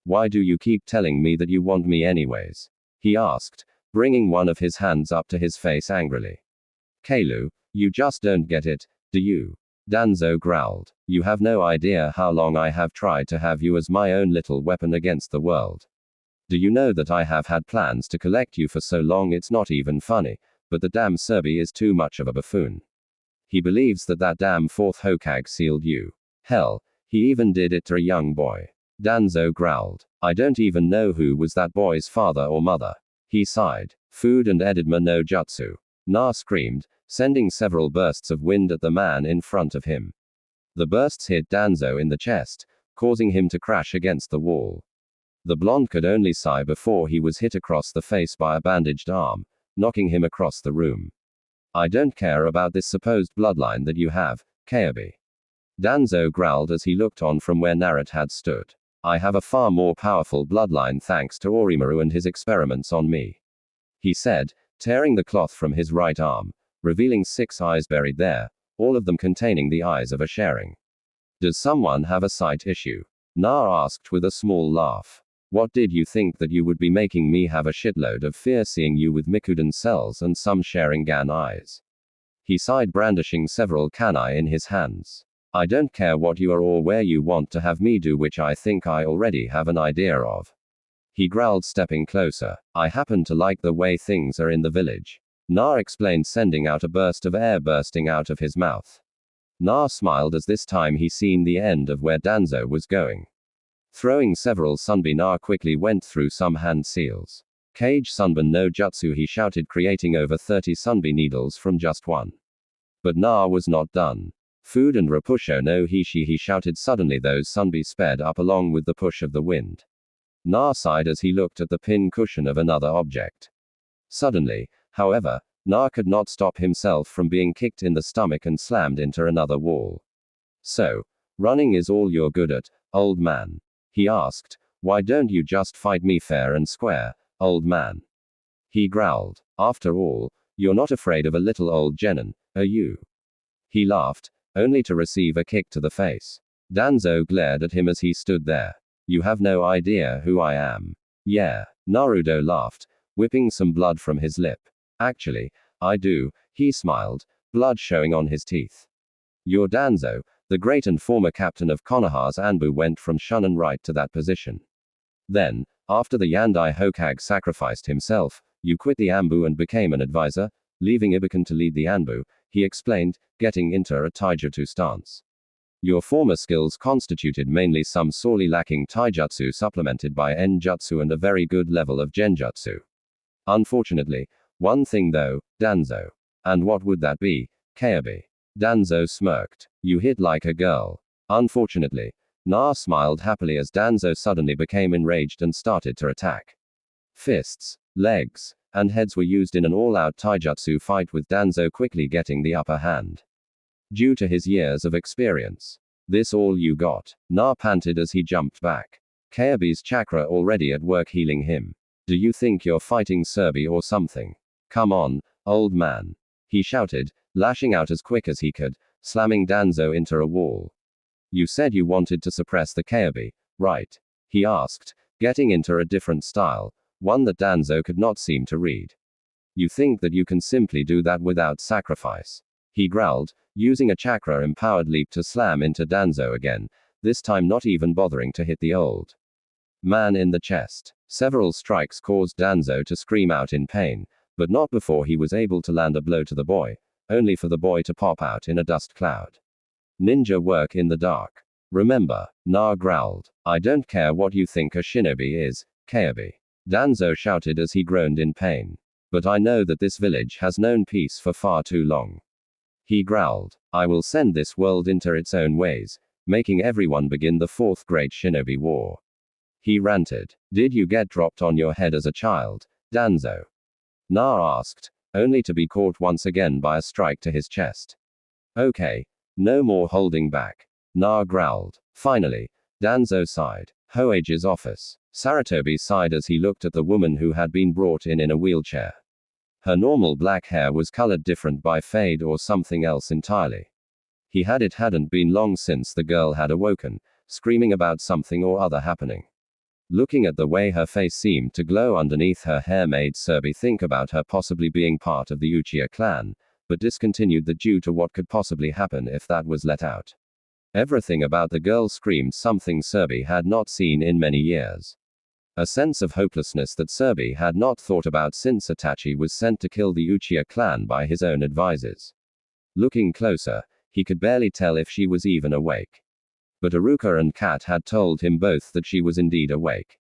Why do you keep telling me that you want me anyways? He asked, bringing one of his hands up to his face angrily. Keilu, you just don't get it, do you? Danzo growled. You have no idea how long I have tried to have you as my own little weapon against the world. Do you know that I have had plans to collect you for so long it's not even funny, but the damn Serbi is too much of a buffoon. He believes that damn fourth Hokage sealed you. Hell, he even did it to a young boy. Danzo growled. I don't even know who was that boy's father or mother. He sighed. Food and Edidma no Jutsu. Na screamed, sending several bursts of wind at the man in front of him. The bursts hit Danzo in the chest, causing him to crash against the wall. The blonde could only sigh before he was hit across the face by a bandaged arm, knocking him across the room. I don't care about this supposed bloodline that you have, Kaebi. Danzo growled as he looked on from where Naruto had stood. I have a far more powerful bloodline thanks to Orochimaru and his experiments on me. He said, tearing the cloth from his right arm, revealing 6 eyes buried there, all of them containing the eyes of a sharing. Does someone have a sight issue? Na asked with a small laugh. What did you think that you would be making me have a shitload of fear seeing you with Mikudan cells and some Sharingan eyes? He sighed, brandishing several kanai in his hands. I don't care what you are or where you want to have me do, which I think I already have an idea of. He growled, stepping closer. I happen to like the way things are in the village. Na explained, sending out a burst of air bursting out of his mouth. Na smiled as this time he seen the end of where Danzo was going. Throwing several sunbi, Na quickly went through some hand seals. Kage sunban no jutsu, he shouted, creating over 30 sunbi needles from just one. But Na was not done. Food and Rapusho no Hishi, he shouted. Suddenly those sunbi sped up along with the push of the wind. Na sighed as he looked at the pin cushion of another object. Suddenly, however, Na could not stop himself from being kicked in the stomach and slammed into another wall. So, running is all you're good at, old man? He asked. Why don't you just fight me fair and square, old man? He growled. After all, you're not afraid of a little old genin, are you? He laughed, only to receive a kick to the face. Danzo glared at him as he stood there. You have no idea who I am. Yeah, Naruto laughed, whipping some blood from his lip. Actually, I do, he smiled, blood showing on his teeth. You're Danzo, the great and former captain of Konoha's Anbu, went from Shunin right to that position. Then, after the Yandai Hokage sacrificed himself, you quit the Anbu and became an advisor, leaving Ibuken to lead the Anbu, he explained, getting into a taijutsu stance. Your former skills constituted mainly some sorely lacking taijutsu supplemented by enjutsu and a very good level of genjutsu. Unfortunately, one thing though, Danzo. And what would that be, Kaebi? Danzo smirked. You hit like a girl. Unfortunately. Na smiled happily as Danzo suddenly became enraged and started to attack. Fists, legs, and heads were used in an all-out taijutsu fight, with Danzo quickly getting the upper hand. Due to his years of experience. This all you got? Na panted as he jumped back. Kaebi's chakra already at work healing him. Do you think you're fighting Serbi or something? Come on, old man. He shouted, lashing out as quick as he could, slamming Danzo into a wall. You said you wanted to suppress the Kaebi, right? He asked, getting into a different style, one that Danzo could not seem to read. You think that you can simply do that without sacrifice? He growled, using a chakra-empowered leap to slam into Danzo again, this time not even bothering to hit the old man in the chest. Several strikes caused Danzo to scream out in pain, but not before he was able to land a blow to the boy, only for the boy to pop out in a dust cloud. Ninja work in the dark. Remember, Na growled. I don't care what you think a shinobi is, Kaebi. Danzo shouted as he groaned in pain. But I know that this village has known peace for far too long. He growled. I will send this world into its own ways, making everyone begin the Fourth Great Shinobi War. He ranted. Did you get dropped on your head as a child, Danzo? Na asked, only to be caught once again by a strike to his chest. Okay. No more holding back. Na growled. Finally, Danzo sighed. Hoage's office. Saratobi sighed as he looked at the woman who had been brought in a wheelchair. Her normal black hair was colored different by fade or something else entirely. It hadn't been long since the girl had awoken, screaming about something or other happening. Looking at the way her face seemed to glow underneath her hair made Serbi think about her possibly being part of the Uchiha clan, but discontinued that due to what could possibly happen if that was let out. Everything about the girl screamed something Serbi had not seen in many years. A sense of hopelessness that Serbi had not thought about since Itachi was sent to kill the Uchiha clan by his own advisors. Looking closer, he could barely tell if she was even awake. But Iruka and Kat had told him both that she was indeed awake.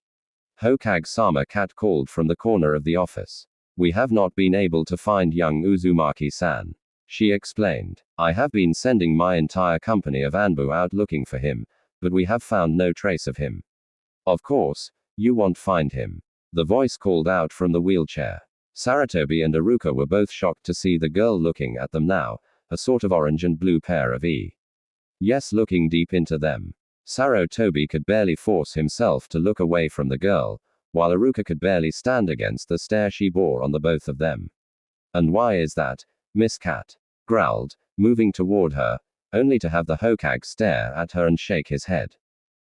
Hokage-sama, Kat called from the corner of the office. We have not been able to find young Uzumaki-san. She explained. I have been sending my entire company of Anbu out looking for him, but we have found no trace of him. Of course, you won't find him. The voice called out from the wheelchair. Saratobi and Iruka were both shocked to see the girl looking at them now, a sort of orange and blue pair of Yes, looking deep into them. Saratobi could barely force himself to look away from the girl, while Iruka could barely stand against the stare she bore on the both of them. And why is that? Miss Cat growled, moving toward her, only to have the Hokage stare at her and shake his head.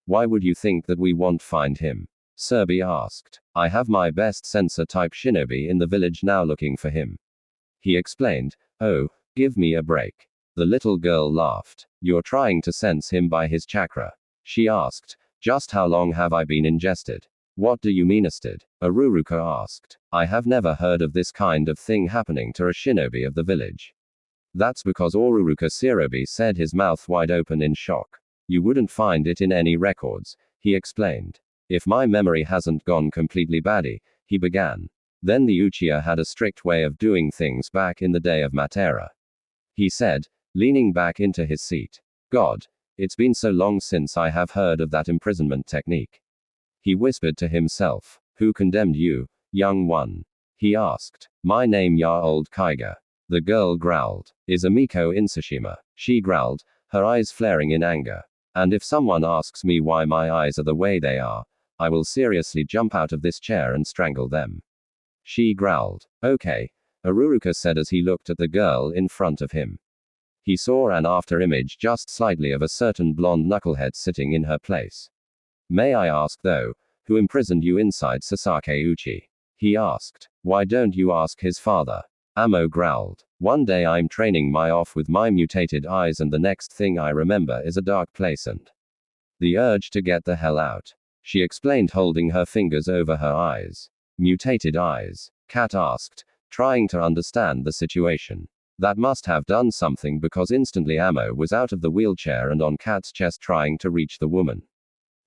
Why would you think that we won't find him? Serbi asked. I have my best sensor-type shinobi in the village now looking for him. He explained. Oh, give me a break. The little girl laughed. You're trying to sense him by his chakra? She asked. Just how long have I been ingested? What do you mean ingested? Iruka asked. I have never heard of this kind of thing happening to a shinobi of the village. That's because Iruka Shirobi said, his mouth wide open in shock. You wouldn't find it in any records, he explained. If my memory hasn't gone completely batty, he began. Then the Uchiha had a strict way of doing things back in the day of Matera. He said, leaning back into his seat. God, it's been so long since I have heard of that imprisonment technique. He whispered to himself. Who condemned you, young one? He asked. My name ya old Kaiga. The girl growled. Is Amiko in Tsushima? She growled, her eyes flaring in anger. And if someone asks me why my eyes are the way they are, I will seriously jump out of this chair and strangle them. She growled. Okay, Iruka said as he looked at the girl in front of him. He saw an after image just slightly of a certain blonde knucklehead sitting in her place. May I ask though, who imprisoned you inside Sasake Uchi? He asked. Why don't you ask his father? Amo growled. One day I'm training my off with my mutated eyes and the next thing I remember is a dark place and the urge to get the hell out. She explained, holding her fingers over her eyes. Mutated eyes? Kat asked, trying to understand the situation. That must have done something because instantly Amo was out of the wheelchair and on Kat's chest trying to reach the woman.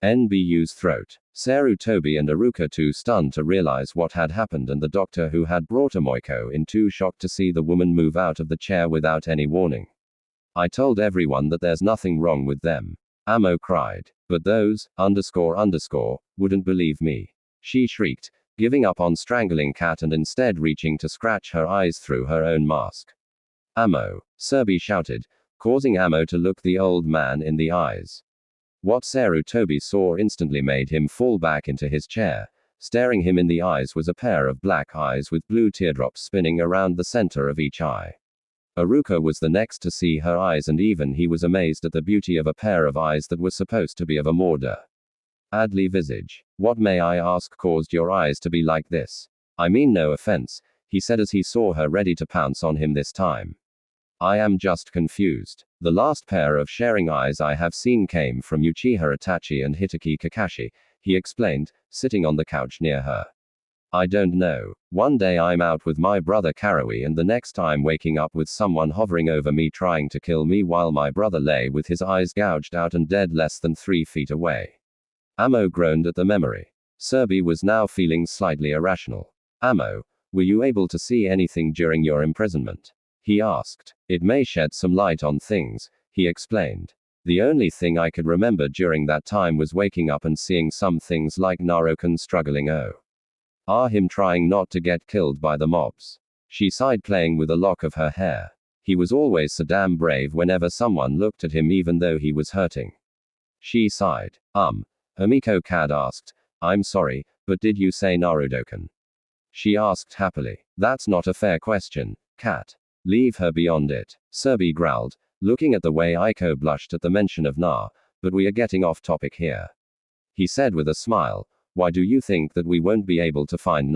NBU's throat. Sarutobi and Iruka too stunned to realize what had happened, and the doctor who had brought Amoiko in too shocked to see the woman move out of the chair without any warning. I told everyone that there's nothing wrong with them. Amo cried. But those, wouldn't believe me. She shrieked, giving up on strangling Kat and instead reaching to scratch her eyes through her own mask. Amo, Serbi shouted, causing Amo to look the old man in the eyes. What Sarutobi saw instantly made him fall back into his chair. Staring him in the eyes was a pair of black eyes with blue teardrops spinning around the center of each eye. Iruka was the next to see her eyes, and even he was amazed at the beauty of a pair of eyes that were supposed to be of a Morda Adley visage. What, may I ask, caused your eyes to be like this? I mean no offense, he said as he saw her ready to pounce on him this time. I am just confused. The last pair of sharing eyes I have seen came from Uchiha Itachi and Hitaki Kakashi, he explained, sitting on the couch near her. I don't know. One day I'm out with my brother Karui and the next I'm waking up with someone hovering over me trying to kill me while my brother lay with his eyes gouged out and dead less than 3 feet away. Amo groaned at the memory. Serbi was now feeling slightly irrational. Amo, were you able to see anything during your imprisonment? He asked. It may shed some light on things, he explained. The only thing I could remember during that time was waking up and seeing some things like Naruto struggling him trying not to get killed by the mobs. She sighed, playing with a lock of her hair. He was always so damn brave whenever someone looked at him, even though he was hurting. She sighed. Himiko Cad asked, I'm sorry, but did you say Naruto-kun? She asked happily. That's not a fair question, Cat. Leave her beyond it. Serbi growled, looking at the way Aiko blushed at the mention of but we are getting off topic here. He said with a smile, why do you think that we won't be able to find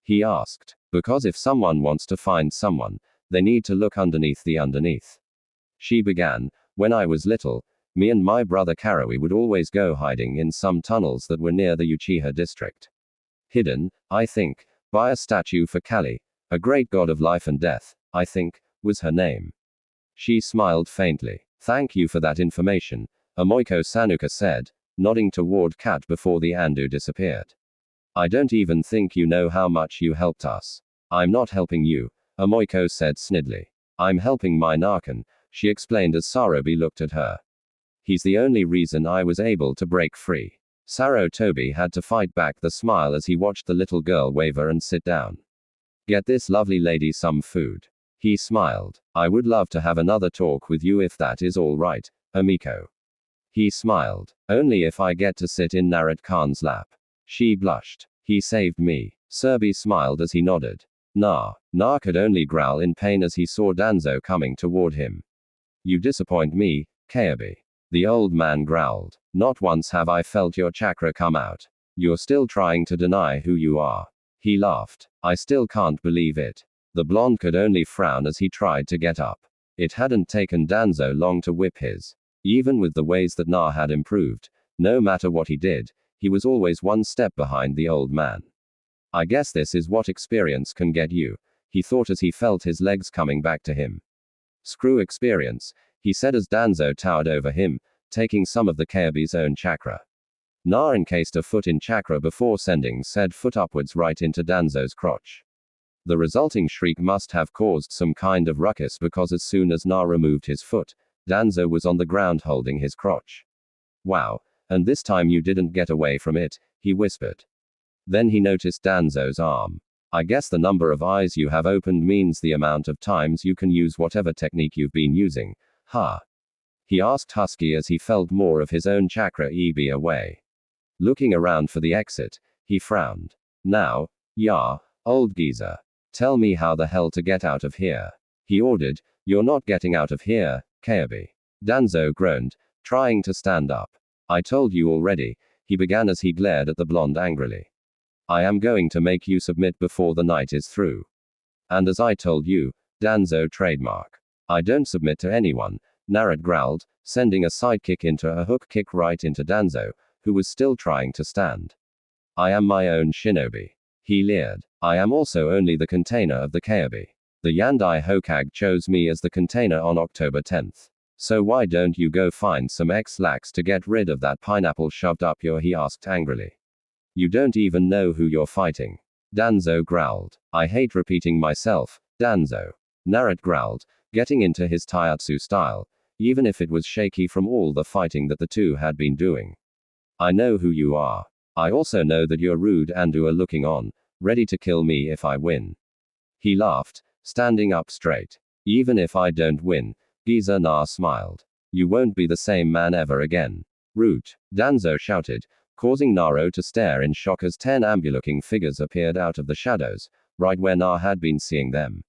He asked. Because if someone wants to find someone, they need to look underneath the underneath. She began, when I was little, me and my brother Karawi would always go hiding in some tunnels that were near the Uchiha district. Hidden, I think, by a statue for Kali, a great god of life and death, I think, was her name. She smiled faintly. Thank you for that information, Amoiko Sanuka said, nodding toward Kat before the Andu disappeared. I don't even think you know how much you helped us. I'm not helping you, Amoiko said snidely. I'm helping my Narkin, she explained as Sarobi looked at her. He's the only reason I was able to break free. Sarutobi had to fight back the smile as he watched the little girl waver and sit down. Get this lovely lady some food. He smiled. I would love to have another talk with you if that is all right, Amiko. He smiled. Only if I get to sit in Narad Khan's lap. She blushed. He saved me. Serbi smiled as he nodded. Nah could only growl in pain as he saw Danzo coming toward him. You disappoint me, Kayabi. The old man growled. Not once have I felt your chakra come out. You're still trying to deny who you are. He laughed. I still can't believe it. The blonde could only frown as he tried to get up. It hadn't taken Danzo long to whip his. Even with the ways that had improved, no matter what he did, he was always one step behind the old man. I guess this is what experience can get you, he thought as he felt his legs coming back to him. Screw experience, he said as Danzo towered over him, taking some of the Kayabi's own chakra. Encased a foot in chakra before sending said foot upwards right into Danzo's crotch. The resulting shriek must have caused some kind of ruckus because as soon as removed his foot, Danzo was on the ground holding his crotch. Wow, and this time you didn't get away from it, he whispered. Then he noticed Danzo's arm. I guess the number of eyes you have opened means the amount of times you can use whatever technique you've been using, huh? He asked husky as he felt more of his own chakra ebb away. Looking around for the exit, he frowned. Now, old geezer. Tell me how the hell to get out of here. He ordered. You're not getting out of here, Kayabi. Danzo groaned, trying to stand up. I told you already, he began as he glared at the blonde angrily. I am going to make you submit before the night is through. And as I told you, Danzo trademark. I don't submit to anyone, Narad growled, sending a sidekick into a hook kick right into Danzo, who was still trying to stand. I am my own shinobi. He leered. I am also only the container of the Kayabi. The Yandai Hokage chose me as the container on October 10th. So why don't you go find some X-lax to get rid of that pineapple shoved up your he asked angrily. You don't even know who you're fighting. Danzo growled. I hate repeating myself, Danzo. Narad growled, getting into his taijutsu style, even if it was shaky from all the fighting that the two had been doing. I know who you are. I also know that you're rude and are looking on, ready to kill me if I win. He laughed, standing up straight. Even if I don't win, Geezer smiled. You won't be the same man ever again. Root, Danzo shouted, causing Naro to stare in shock as 10 ambu-looking figures appeared out of the shadows, right where had been seeing them.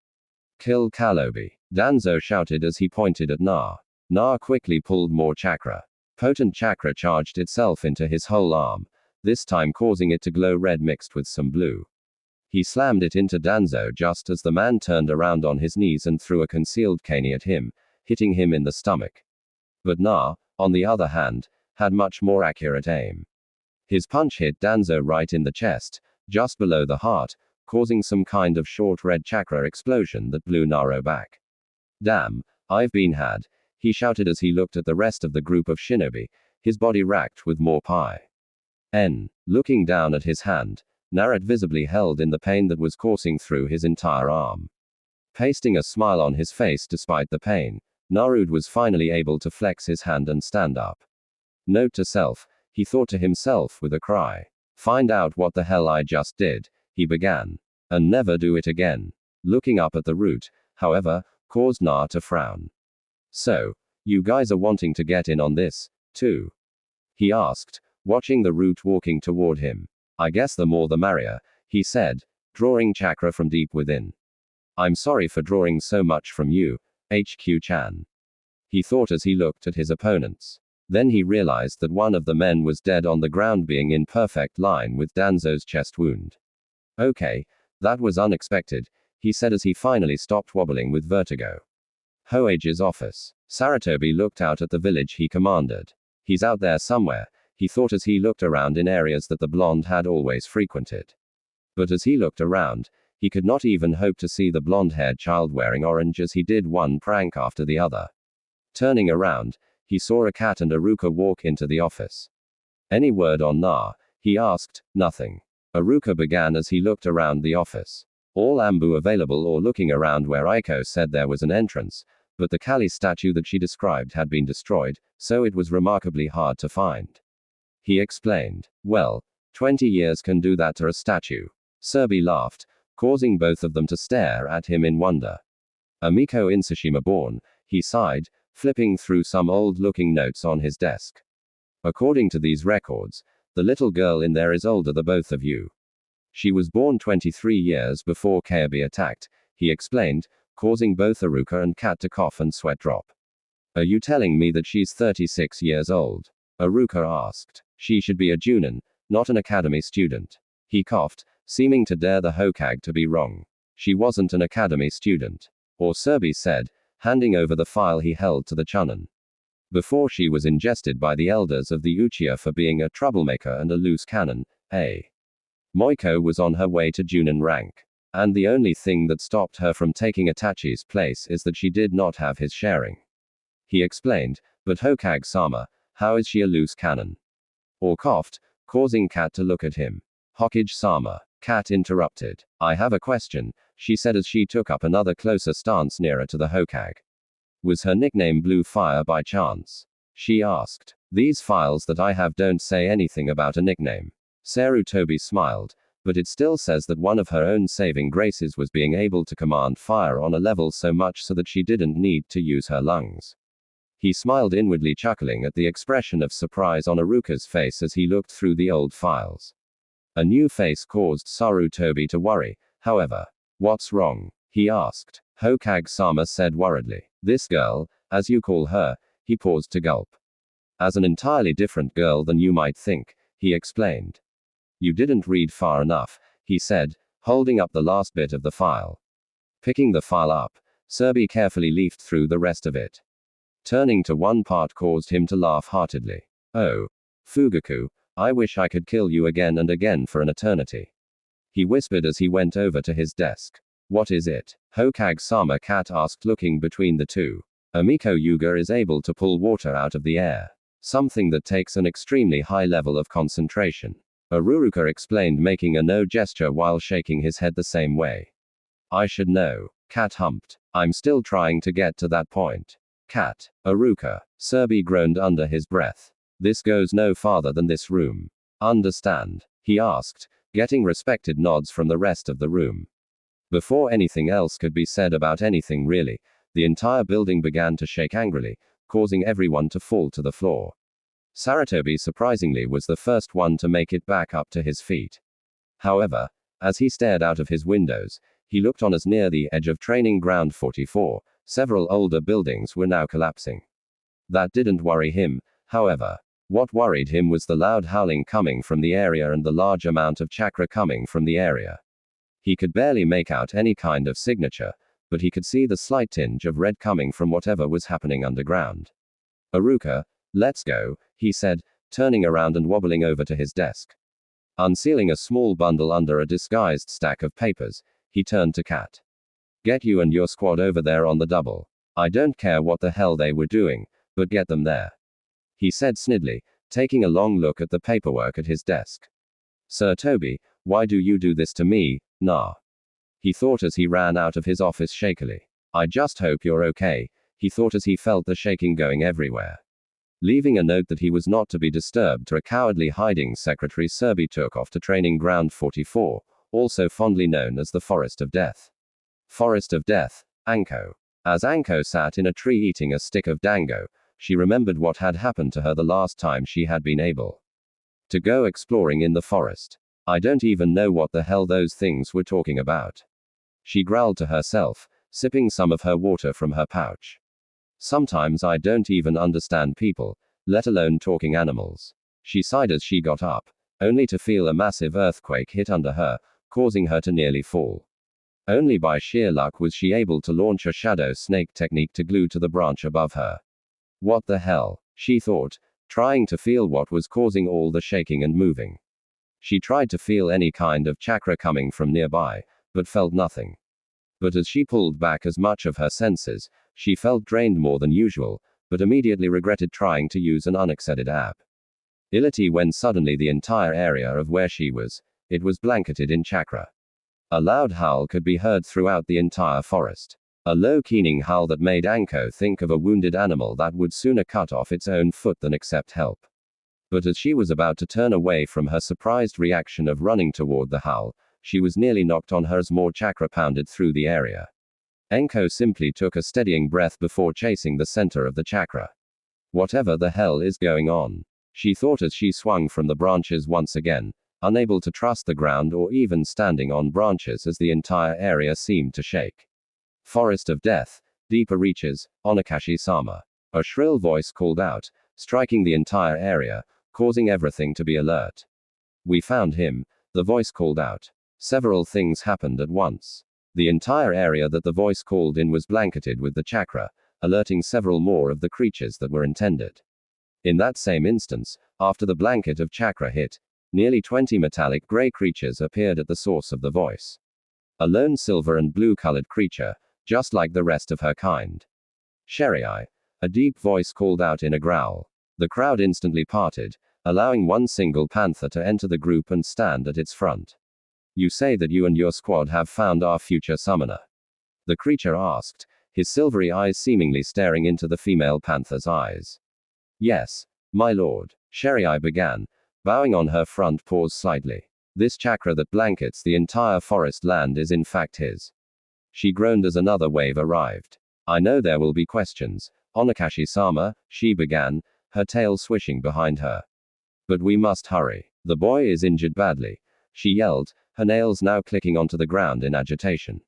Kill Kalobi, Danzo shouted as he pointed at quickly pulled more chakra. Potent chakra charged itself into his whole arm, this time causing it to glow red mixed with some blue. He slammed it into Danzo just as the man turned around on his knees and threw a concealed cane at him, hitting him in the stomach. But on the other hand, had much more accurate aim. His punch hit Danzo right in the chest, just below the heart, causing some kind of short red chakra explosion that blew Naro back. Damn, I've been had, he shouted as he looked at the rest of the group of shinobi, his body racked with more pie. Looking down at his hand, Narad visibly held in the pain that was coursing through his entire arm. Pasting a smile on his face despite the pain, Naruto was finally able to flex his hand and stand up. Note to self, he thought to himself with a cry. Find out what the hell I just did, he began. And never do it again. Looking up at the root, however, caused Na to frown. So, you guys are wanting to get in on this, too? He asked, watching the root walking toward him. I guess the more the merrier, he said, drawing chakra from deep within. I'm sorry for drawing so much from you, HQ-chan. He thought as he looked at his opponents. Then he realized that one of the men was dead on the ground, being in perfect line with Danzo's chest wound. Okay, that was unexpected, he said as he finally stopped wobbling with vertigo. Hoage's office. Saratobi looked out at the village he commanded. He's out there somewhere, he thought as he looked around in areas that the blonde had always frequented. But as he looked around, he could not even hope to see the blonde-haired child wearing orange as he did one prank after the other. Turning around, he saw a cat and Aruka walk into the office. Any word on Na? He asked. Nothing. Aruka began as he looked around the office. All Ambu available or looking around where Aiko said there was an entrance, but the Kali statue that she described had been destroyed, so it was remarkably hard to find. He explained. Well, 20 years can do that to a statue. Serbi laughed, causing both of them to stare at him in wonder. Amiko in Tsushima born, he sighed, flipping through some old-looking notes on his desk. According to these records, the little girl in there is older than both of you. She was born 23 years before Kayabe attacked, he explained, causing both Aruka and Kat to cough and sweat drop. Are you telling me that she's 36 years old? Aruka asked. She should be a Junin, not an academy student. He coughed, seeming to dare the Hokage to be wrong. She wasn't an academy student. Or Serbi said, handing over the file he held to the Chunin. Before she was ingested by the elders of the Uchiha for being a troublemaker and a loose cannon, Moiko was on her way to Junin rank. And the only thing that stopped her from taking Itachi's place is that she did not have his sharing. He explained, but Hokage-sama, how is she a loose cannon? Or coughed, causing Kat to look at him. Hokage-sama. Kat interrupted. I have a question, she said as she took up another closer stance nearer to the Hokage. Was her nickname Blue Fire by chance? She asked. These files that I have don't say anything about a nickname. Sarutobi smiled, but it still says that one of her own saving graces was being able to command fire on a level so much so that she didn't need to use her lungs. He smiled inwardly, chuckling at the expression of surprise on Aruka's face as he looked through the old files. A new face caused Sarutobi to worry, however. What's wrong? He asked. Hokage-sama said worriedly. This girl, as you call her, he paused to gulp. As an entirely different girl than you might think, he explained. You didn't read far enough, he said, holding up the last bit of the file. Picking the file up, Serbi carefully leafed through the rest of it. Turning to one part caused him to laugh heartedly. Oh, Fugaku, I wish I could kill you again and again for an eternity. He whispered as he went over to his desk. What is it? Hokage-sama Kat asked, looking between the two. Amiko Yuga is able to pull water out of the air. Something that takes an extremely high level of concentration. Aruruka explained, making a no gesture while shaking his head the same way. I should know. Kat humped. I'm still trying to get to that point. Kat. Aruka. Serbi groaned under his breath. This goes no farther than this room. Understand? He asked, getting respected nods from the rest of the room. Before anything else could be said about anything really, the entire building began to shake angrily, causing everyone to fall to the floor. Saratobi surprisingly was the first one to make it back up to his feet. However, as he stared out of his windows, he looked on as near the edge of Training Ground 44, several older buildings were now collapsing. That didn't worry him, however. What worried him was the loud howling coming from the area and the large amount of chakra coming from the area. He could barely make out any kind of signature, but he could see the slight tinge of red coming from whatever was happening underground. Aruka, let's go, he said, turning around and wobbling over to his desk. Unsealing a small bundle under a disguised stack of papers, he turned to Kat. Get you and your squad over there on the double. I don't care what the hell they were doing, but get them there. He said snidely, taking a long look at the paperwork at his desk. Sir Toby, why do you do this to me, nah? He thought as he ran out of his office shakily. I just hope you're okay, he thought as he felt the shaking going everywhere. Leaving a note that he was not to be disturbed to a cowardly hiding secretary, Serby took off to training ground 44, also fondly known as the Forest of Death. Forest of Death, Anko. As Anko sat in a tree eating a stick of dango, she remembered what had happened to her the last time she had been able to go exploring in the forest. I don't even know what the hell those things were talking about, she growled to herself, sipping some of her water from her pouch. Sometimes I don't even understand people, let alone talking animals. She sighed as she got up, only to feel a massive earthquake hit under her, causing her to nearly fall. Only by sheer luck was she able to launch a shadow snake technique to glue to the branch above her. What the hell, she thought, trying to feel what was causing all the shaking and moving. She tried to feel any kind of chakra coming from nearby, but felt nothing. But as she pulled back as much of her senses, she felt drained more than usual, but immediately regretted trying to use an unaccessed ability when suddenly the entire area of where she was, it was blanketed in chakra. A loud howl could be heard throughout the entire forest. A low keening howl that made Anko think of a wounded animal that would sooner cut off its own foot than accept help. But as she was about to turn away from her surprised reaction of running toward the howl, she was nearly knocked on her as more chakra pounded through the area. Anko simply took a steadying breath before chasing the center of the chakra. Whatever the hell is going on, she thought as she swung from the branches once again, unable to trust the ground or even standing on branches as the entire area seemed to shake. Forest of Death, deeper reaches, Onakashi-sama. A shrill voice called out, striking the entire area, causing everything to be alert. We found him, the voice called out. Several things happened at once. The entire area that the voice called in was blanketed with the chakra, alerting several more of the creatures that were intended. In that same instance, after the blanket of chakra hit, nearly 20 metallic gray creatures appeared at the source of the voice. A lone silver and blue-colored creature, just like the rest of her kind. Sherry-eye. A deep voice called out in a growl. The crowd instantly parted, allowing one single panther to enter the group and stand at its front. You say that you and your squad have found our future summoner? The creature asked, his silvery eyes seemingly staring into the female panther's eyes. Yes, my lord, Sherry-eye began, bowing on her front paws slightly. This chakra that blankets the entire forest land is in fact his. She groaned as another wave arrived. I know there will be questions, Onakashi-sama, she began, her tail swishing behind her. But we must hurry. The boy is injured badly, she yelled, her nails now clicking onto the ground in agitation.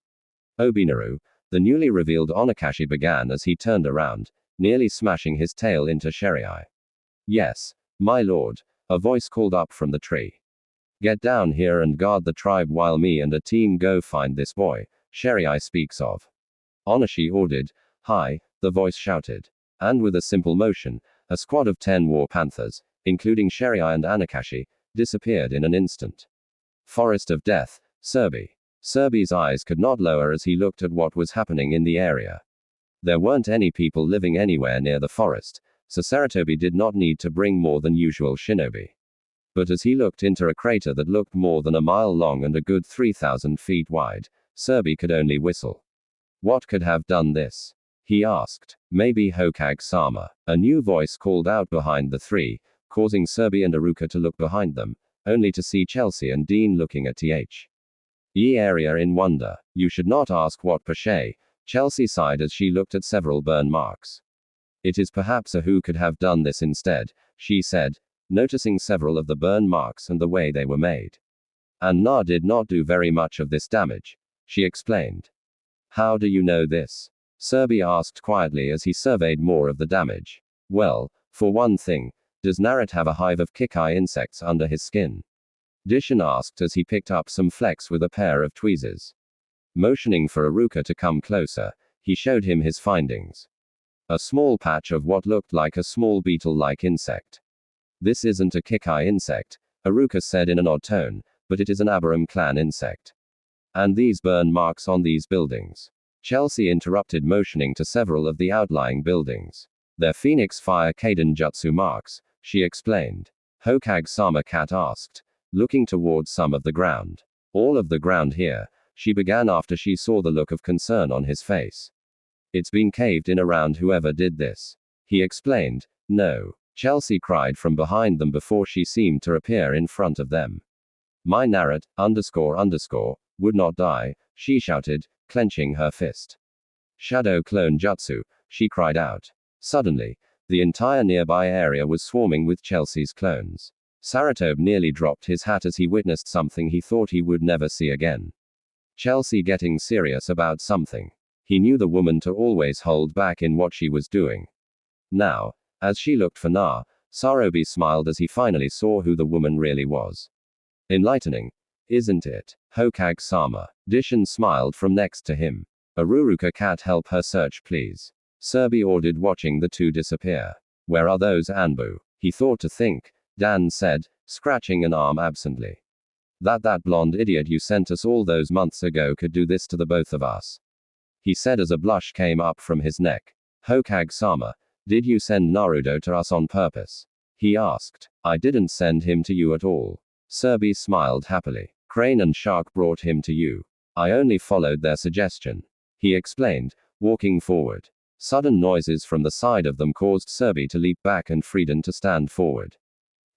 Obinaru, the newly revealed Onakashi began as he turned around, nearly smashing his tail into Sherry-eye. Yes, my lord, a voice called up from the tree. Get down here and guard the tribe while me and a team go find this boy, Sherry-eye speaks of. Onashi ordered. Hi, the voice shouted. And with a simple motion, a squad of 10 war panthers, including Sherry-eye and Anakashi, disappeared in an instant. Forest of Death, Serby. Serby's eyes could not lower as he looked at what was happening in the area. There weren't any people living anywhere near the forest, so Saratobi did not need to bring more than usual shinobi. But as he looked into a crater that looked more than a mile long and a good 3,000 feet wide, Serby could only whistle. What could have done this? He asked. Maybe Hokage-sama. A new voice called out behind the three, causing Serby and Aruka to look behind them, only to see Chelsea and Dean looking at the area in wonder. You should not ask what Pache. Chelsea sighed as she looked at several burn marks. It is perhaps a who could have done this instead, she said, noticing several of the burn marks and the way they were made. And Na did not do very much of this damage, she explained. How do you know this? Serby asked quietly as he surveyed more of the damage. Well, for one thing, does Naruto have a hive of Kikai insects under his skin? Dishin asked as he picked up some flecks with a pair of tweezers. Motioning for Aruka to come closer, he showed him his findings. A small patch of what looked like a small beetle-like insect. This isn't a Kikai insect, Aruka said in an odd tone, but it is an Abaram clan insect. And these burn marks on these buildings. Chelsea interrupted, motioning to several of the outlying buildings. They're Phoenix Fire Kaiden Jutsu marks, she explained. Hokage-sama Cat asked, looking towards some of the ground. All of the ground here, she began after she saw the look of concern on his face. It's been caved in around whoever did this. He explained. No. Chelsea cried from behind them before she seemed to appear in front of them. My Narut, would not die, she shouted, clenching her fist. Shadow clone jutsu, she cried out. Suddenly, the entire nearby area was swarming with Chelsea's clones. Saratobe nearly dropped his hat as he witnessed something he thought he would never see again. Chelsea getting serious about something. He knew the woman to always hold back in what she was doing. Now, as she looked for Na, Sarobi smiled as he finally saw who the woman really was. Enlightening, isn't it? Hokage-sama. Dishon smiled from next to him. Aruruka cat, help her search please. Serbi ordered, watching the two disappear. Where are those Anbu? He thought to think. Dan said, scratching an arm absently. That blonde idiot you sent us all those months ago could do this to the both of us. He said as a blush came up from his neck. Hokage-sama, did you send Naruto to us on purpose? He asked. I didn't send him to you at all. Serbi smiled happily. Crane and Shark brought him to you. I only followed their suggestion. He explained, walking forward. Sudden noises from the side of them caused Serbi to leap back and Frieden to stand forward.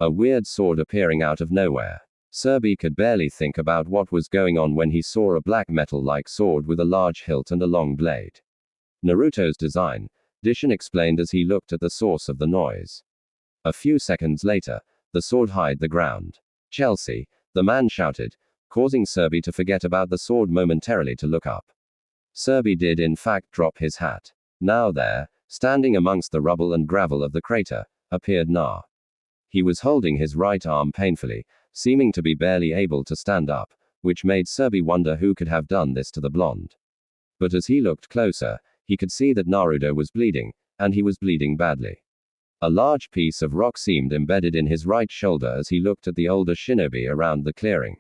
A weird sword appearing out of nowhere. Serbi could barely think about what was going on when he saw a black metal-like sword with a large hilt and a long blade. Naruto's design, Dishon explained as he looked at the source of the noise. A few seconds later, the sword hit the ground. Chelsea, the man shouted, causing Serbi to forget about the sword momentarily to look up. Serbi did in fact drop his hat. Now there, standing amongst the rubble and gravel of the crater, appeared Na. He was holding his right arm painfully, seeming to be barely able to stand up, which made Serbi wonder who could have done this to the blonde. But as he looked closer, he could see that Naruto was bleeding, and he was bleeding badly. A large piece of rock seemed embedded in his right shoulder as he looked at the older shinobi around the clearing.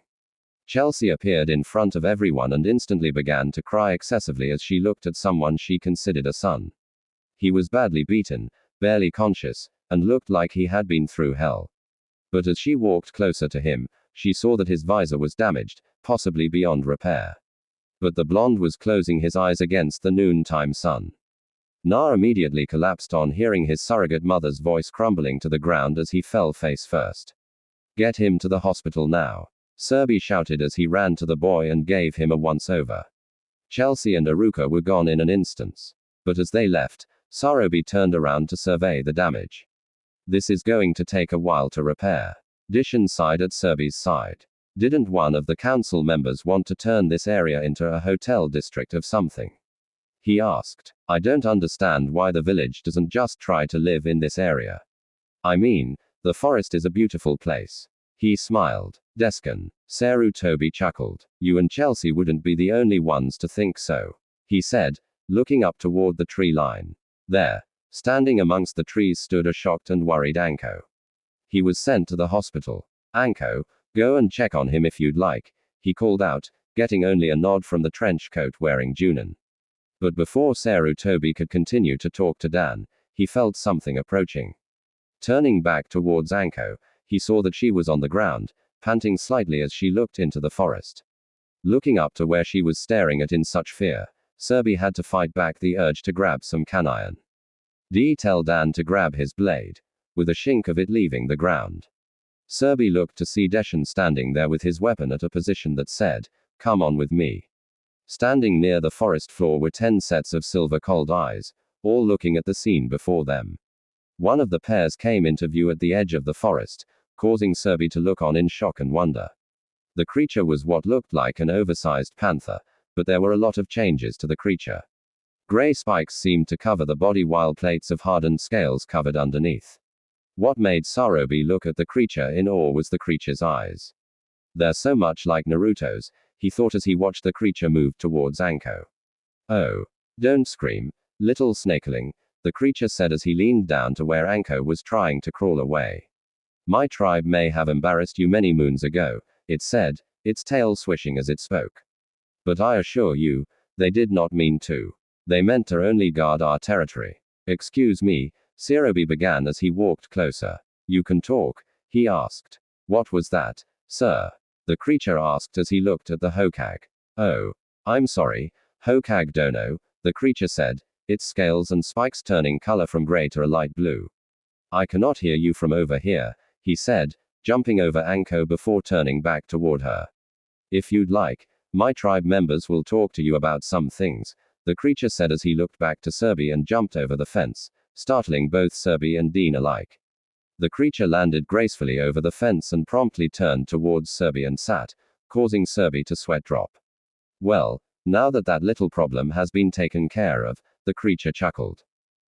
Chelsea appeared in front of everyone and instantly began to cry excessively as she looked at someone she considered a son. He was badly beaten, barely conscious, and looked like he had been through hell. But as she walked closer to him, she saw that his visor was damaged, possibly beyond repair. But the blonde was closing his eyes against the noontime sun. Na immediately collapsed on hearing his surrogate mother's voice crumbling to the ground as he fell face first. Get him to the hospital now. Serbi shouted as he ran to the boy and gave him a once-over. Chelsea and Aruka were gone in an instant. But as they left, Sarobi turned around to survey the damage. This is going to take a while to repair. Dishon sighed at Serbi's side. Didn't one of the council members want to turn this area into a hotel district of something? He asked. I don't understand why the village doesn't just try to live in this area. I mean, the forest is a beautiful place. He smiled. Deskin. Sarutobi chuckled. You and Chelsea wouldn't be the only ones to think so. He said, looking up toward the tree line. There, standing amongst the trees stood a shocked and worried Anko. He was sent to the hospital. Anko, go and check on him if you'd like, he called out, getting only a nod from the trench coat wearing Junin. But before Sarutobi could continue to talk to Dan, he felt something approaching. Turning back towards Anko, he saw that she was on the ground, panting slightly as she looked into the forest. Looking up to where she was staring at in such fear, Serbi had to fight back the urge to grab some caniron. Tell Dan to grab his blade, with a shink of it leaving the ground. Serbi looked to see Deshon standing there with his weapon at a position that said, come on with me. Standing near the forest floor were 10 sets of silver cold eyes, all looking at the scene before them. One of the pairs came into view at the edge of the forest, causing Serbi to look on in shock and wonder. The creature was what looked like an oversized panther, but there were a lot of changes to the creature. Gray spikes seemed to cover the body while plates of hardened scales covered underneath. What made Sarobi look at the creature in awe was the creature's eyes. They're so much like Naruto's, he thought as he watched the creature move towards Anko. Oh. Don't scream, little snakeling, the creature said as he leaned down to where Anko was trying to crawl away. My tribe may have embarrassed you many moons ago, it said, its tail swishing as it spoke. But I assure you, they did not mean to. They meant to only guard our territory. Excuse me, Sarobi began as he walked closer. You can talk? He asked. What was that, sir? The creature asked as he looked at the Hokage. Oh. I'm sorry, Hokage Dono, the creature said, its scales and spikes turning color from gray to a light blue. I cannot hear you from over here, he said, jumping over Anko before turning back toward her. If you'd like, my tribe members will talk to you about some things, the creature said as he looked back to Serby and jumped over the fence, startling both Serby and Dean alike. The creature landed gracefully over the fence and promptly turned towards Serby and sat, causing Serby to sweat drop. Well, now that little problem has been taken care of, the creature chuckled.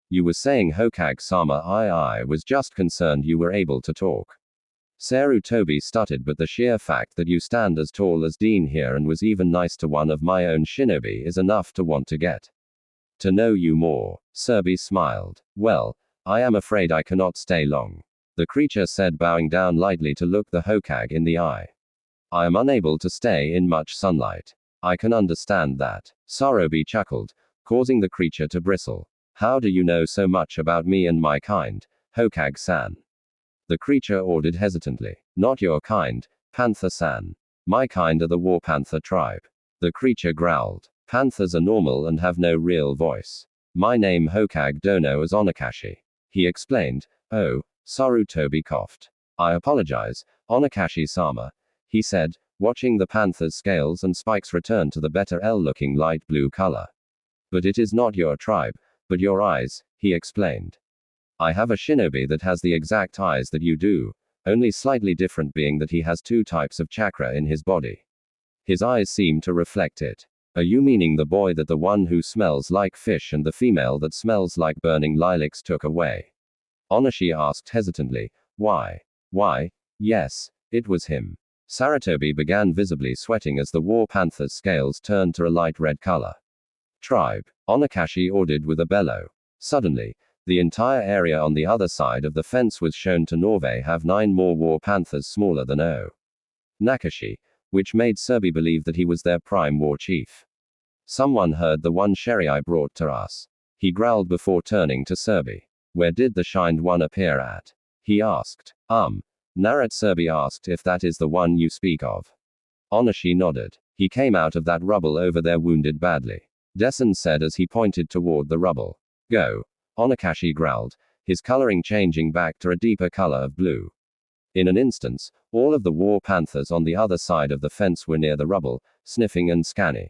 You were saying Hokage-sama, I was just concerned you were able to talk. Sarutobi stuttered, but the sheer fact that you stand as tall as Dean here and was even nice to one of my own shinobi is enough to want to get to know you more. Serby smiled. Well, I am afraid I cannot stay long, the creature said, bowing down lightly to look the Hokage in the eye. I am unable to stay in much sunlight. I can understand that. Sarutobi chuckled, causing the creature to bristle. How do you know so much about me and my kind, Hokage-san? The creature ordered hesitantly. Not your kind, Panther-san. My kind are the War Panther tribe. The creature growled. Panthers are normal and have no real voice. My name Hokage Dono is Onakashi, he explained. Oh, Sarutobi coughed. I apologize, Onakashi-sama, he said, watching the panther's scales and spikes return to the better L-looking light blue color. But it is not your tribe, but your eyes, he explained. I have a shinobi that has the exact eyes that you do, only slightly different being that he has two types of chakra in his body. His eyes seem to reflect it. Are you meaning the boy that the one who smells like fish and the female that smells like burning lilacs took away? Onashi asked hesitantly. Why? Why, yes, it was him. Sarutobi began visibly sweating as the War Panther's scales turned to a light red color. Tribe, Onakashi ordered with a bellow. Suddenly, the entire area on the other side of the fence was shown to Norve have 9 more War Panthers smaller than O. Nakashi, which made Serby believe that he was their prime war chief. Someone heard the one sherry I brought to us, he growled before turning to Serby. Where did the shined one appear at? He asked. Narat. Serby asked if that is the one you speak of. Onashi nodded. He came out of that rubble over there wounded badly, Dessen said as he pointed toward the rubble. Go. Onakashi growled, his coloring changing back to a deeper color of blue. In an instant, all of the War Panthers on the other side of the fence were near the rubble, sniffing and scanning.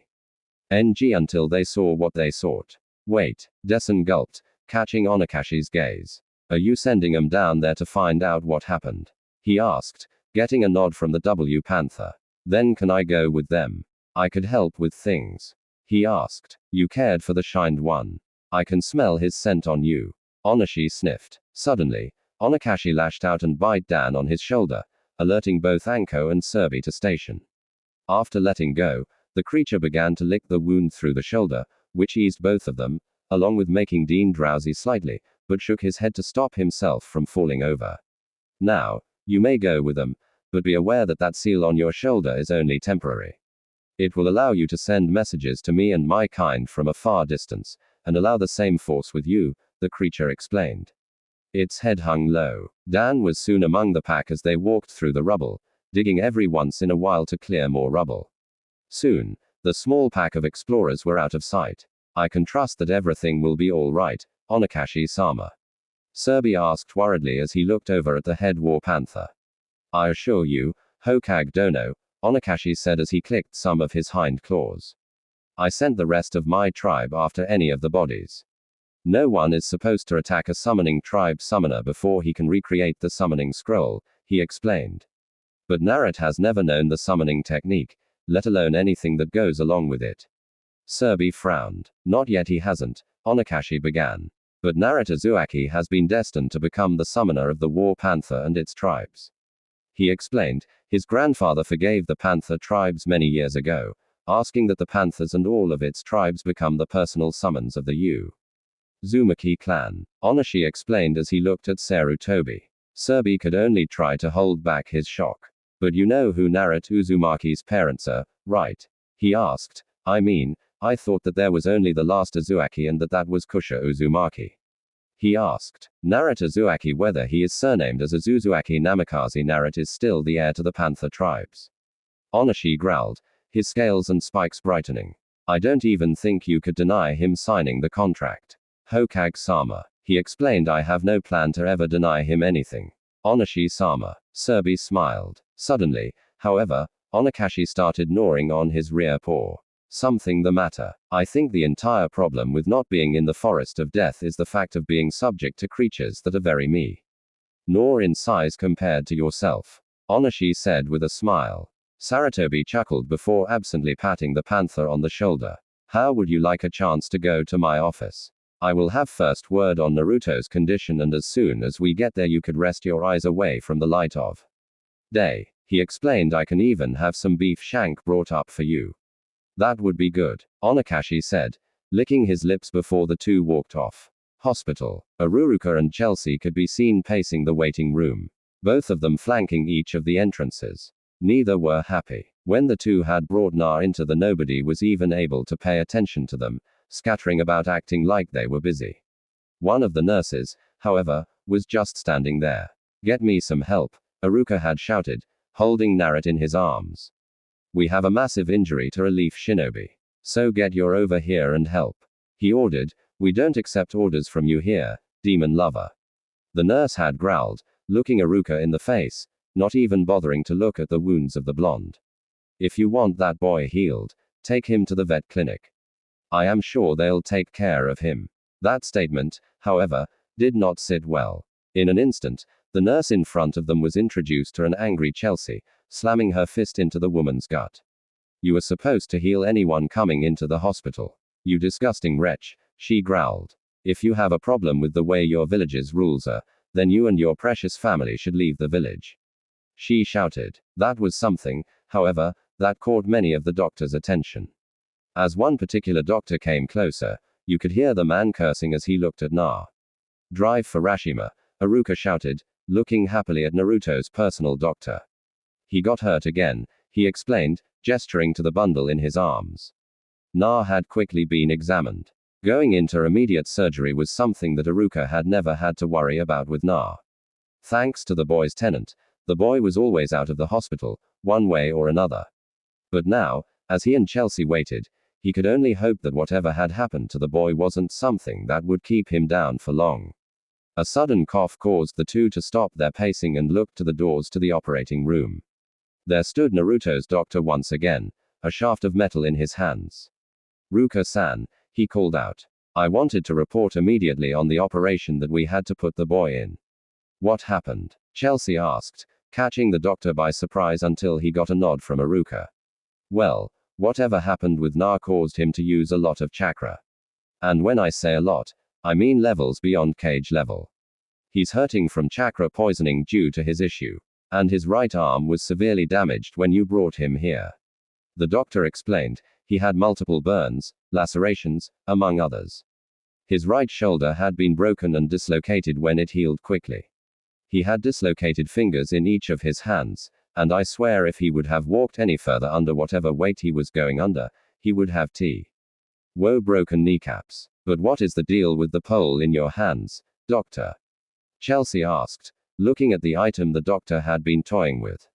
Until they saw what they sought. Wait, Dessen gulped, catching Onakashi's gaze. Are you sending them down there to find out what happened? He asked, getting a nod from the W Panther. Then can I go with them? I could help with things. He asked. You cared for the shined one. I can smell his scent on you. Onashi sniffed. Suddenly, Onakashi lashed out and bit Dan on his shoulder, alerting both Anko and Serby to station. After letting go, the creature began to lick the wound through the shoulder, which eased both of them, along with making Dean drowsy slightly, but shook his head to stop himself from falling over. Now, you may go with them, but be aware that seal on your shoulder is only temporary. It will allow you to send messages to me and my kind from a far distance, and allow the same force with you, the creature explained. Its head hung low. Dan was soon among the pack as they walked through the rubble, digging every once in a while to clear more rubble. Soon, the small pack of explorers were out of sight. I can trust that everything will be all right, Onakashi-sama. Serby asked worriedly as he looked over at the head War Panther. I assure you, Hokage Dono, Onakashi said as he clicked some of his hind claws. I sent the rest of my tribe after any of the bodies. No one is supposed to attack a summoning tribe summoner before he can recreate the summoning scroll, he explained. But Narat has never known the summoning technique, let alone anything that goes along with it. Serby frowned. Not yet he hasn't, Onakashi began. But Narat Uzumaki has been destined to become the summoner of the War Panther and its tribes. He explained, his grandfather forgave the Panther tribes many years ago, asking that the Panthers and all of its tribes become the personal summons of the Uzumaki clan. Onashi explained as he looked at Sarutobi. Serby could only try to hold back his shock. But you know who Narat Uzumaki's parents are, right? He asked. I thought that there was only the last Uzumaki and that was Kusha Uzumaki. He asked. Narat Uzumaki, whether he is surnamed as Uzumaki Namikaze Narat, is still the heir to the Panther tribes. Onashi growled, his scales and spikes brightening. I don't even think you could deny him signing the contract. Hokage-sama. He explained, I have no plan to ever deny him anything. Onashi-sama. Serbi smiled. Suddenly, however, Onakashi started gnawing on his rear paw. Something the matter. I think the entire problem with not being in the forest of death is the fact of being subject to creatures that are very me. Nor in size compared to yourself. Onashi said with a smile. Saratobi chuckled before absently patting the panther on the shoulder. How would you like a chance to go to my office? I will have first word on Naruto's condition, and as soon as we get there you could rest your eyes away from the light of day. He explained, I can even have some beef shank brought up for you. That would be good, Onakashi said, licking his lips before the two walked off. Hospital. Aruruka and Chelsea could be seen pacing the waiting room, both of them flanking each of the entrances. Neither were happy. When the two had brought Na into the, nobody was even able to pay attention to them, scattering about acting like they were busy. One of the nurses, however, was just standing there. Get me some help, Aruka had shouted, holding Naruto in his arms. We have a massive injury to relief shinobi. So get your over here and help. He ordered. We don't accept orders from you here, demon lover. The nurse had growled, looking Aruka in the face, not even bothering to look at the wounds of the blonde. If you want that boy healed, take him to the vet clinic. I am sure they'll take care of him. That statement, however, did not sit well. In an instant, the nurse in front of them was introduced to an angry Chelsea, slamming her fist into the woman's gut. You are supposed to heal anyone coming into the hospital. You disgusting wretch, she growled. If you have a problem with the way your village's rules are, then you and your precious family should leave the village. She shouted. That was something, however, that caught many of the doctor's attention. As one particular doctor came closer, you could hear the man cursing as he looked at Na. Drive for Rashima, Aruka shouted, looking happily at Naruto's personal doctor. He got hurt again, he explained, gesturing to the bundle in his arms. Na had quickly been examined. Going into immediate surgery was something that Aruka had never had to worry about with Na. Thanks to the boy's tenant, the boy was always out of the hospital, one way or another. But now, as he and Chelsea waited, he could only hope that whatever had happened to the boy wasn't something that would keep him down for long. A sudden cough caused the two to stop their pacing and look to the doors to the operating room. There stood Naruto's doctor once again, a shaft of metal in his hands. Ruka-san, he called out. I wanted to report immediately on the operation that we had to put the boy in. What happened? Chelsea asked, catching the doctor by surprise until he got a nod from Aruka. Well, whatever happened with Na caused him to use a lot of chakra. And when I say a lot, I mean levels beyond cage level. He's hurting from chakra poisoning due to his issue. And his right arm was severely damaged when you brought him here. The doctor explained, he had multiple burns, lacerations, among others. His right shoulder had been broken and dislocated when it healed quickly. He had dislocated fingers in each of his hands, and I swear if he would have walked any further under whatever weight he was going under, he would have broken kneecaps. But what is the deal with the pole in your hands, doctor? Chelsea asked, looking at the item the doctor had been toying with.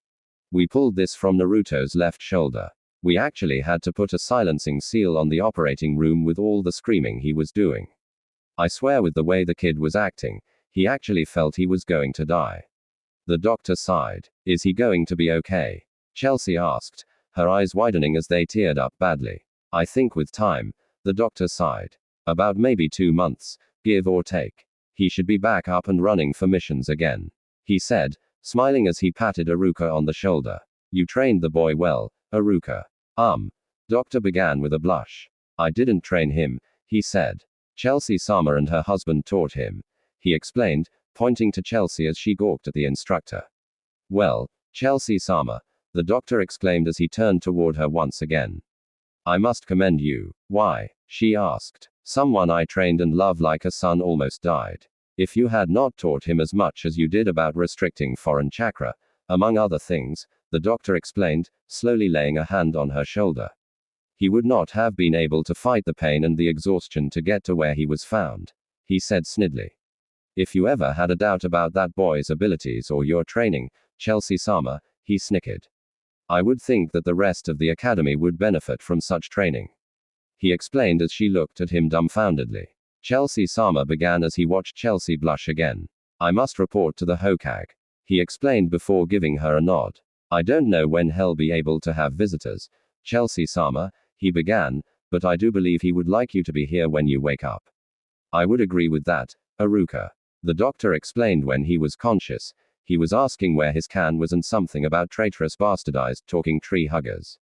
We pulled this from Naruto's left shoulder. We actually had to put a silencing seal on the operating room with all the screaming he was doing. I swear with the way the kid was acting, he actually felt he was going to die. The doctor sighed. Is he going to be okay? Chelsea asked, her eyes widening as they teared up badly. I think with time, the doctor sighed. About maybe 2 months, give or take. He should be back up and running for missions again. He said, smiling as he patted Aruka on the shoulder. You trained the boy well, Aruka. Doctor began with a blush. I didn't train him, he said. Chelsea-sama and her husband taught him. He explained, pointing to Chelsea as she gawked at the instructor. Well, Chelsea-sama, the doctor exclaimed as he turned toward her once again. I must commend you. Why? She asked. Someone I trained and loved like a son almost died. If you had not taught him as much as you did about restricting foreign chakra, among other things, the doctor explained, slowly laying a hand on her shoulder, he would not have been able to fight the pain and the exhaustion to get to where he was found. He said snidely. If you ever had a doubt about that boy's abilities or your training, Chelsea-sama, he snickered. I would think that the rest of the academy would benefit from such training. He explained as she looked at him dumbfoundedly. Chelsea-sama began as he watched Chelsea blush again. I must report to the Hokage, he explained before giving her a nod. I don't know when he'll be able to have visitors, Chelsea-sama, he began, but I do believe he would like you to be here when you wake up. I would agree with that, Aruka. The doctor explained when he was conscious. He was asking where his can was and something about traitorous bastardized talking tree huggers.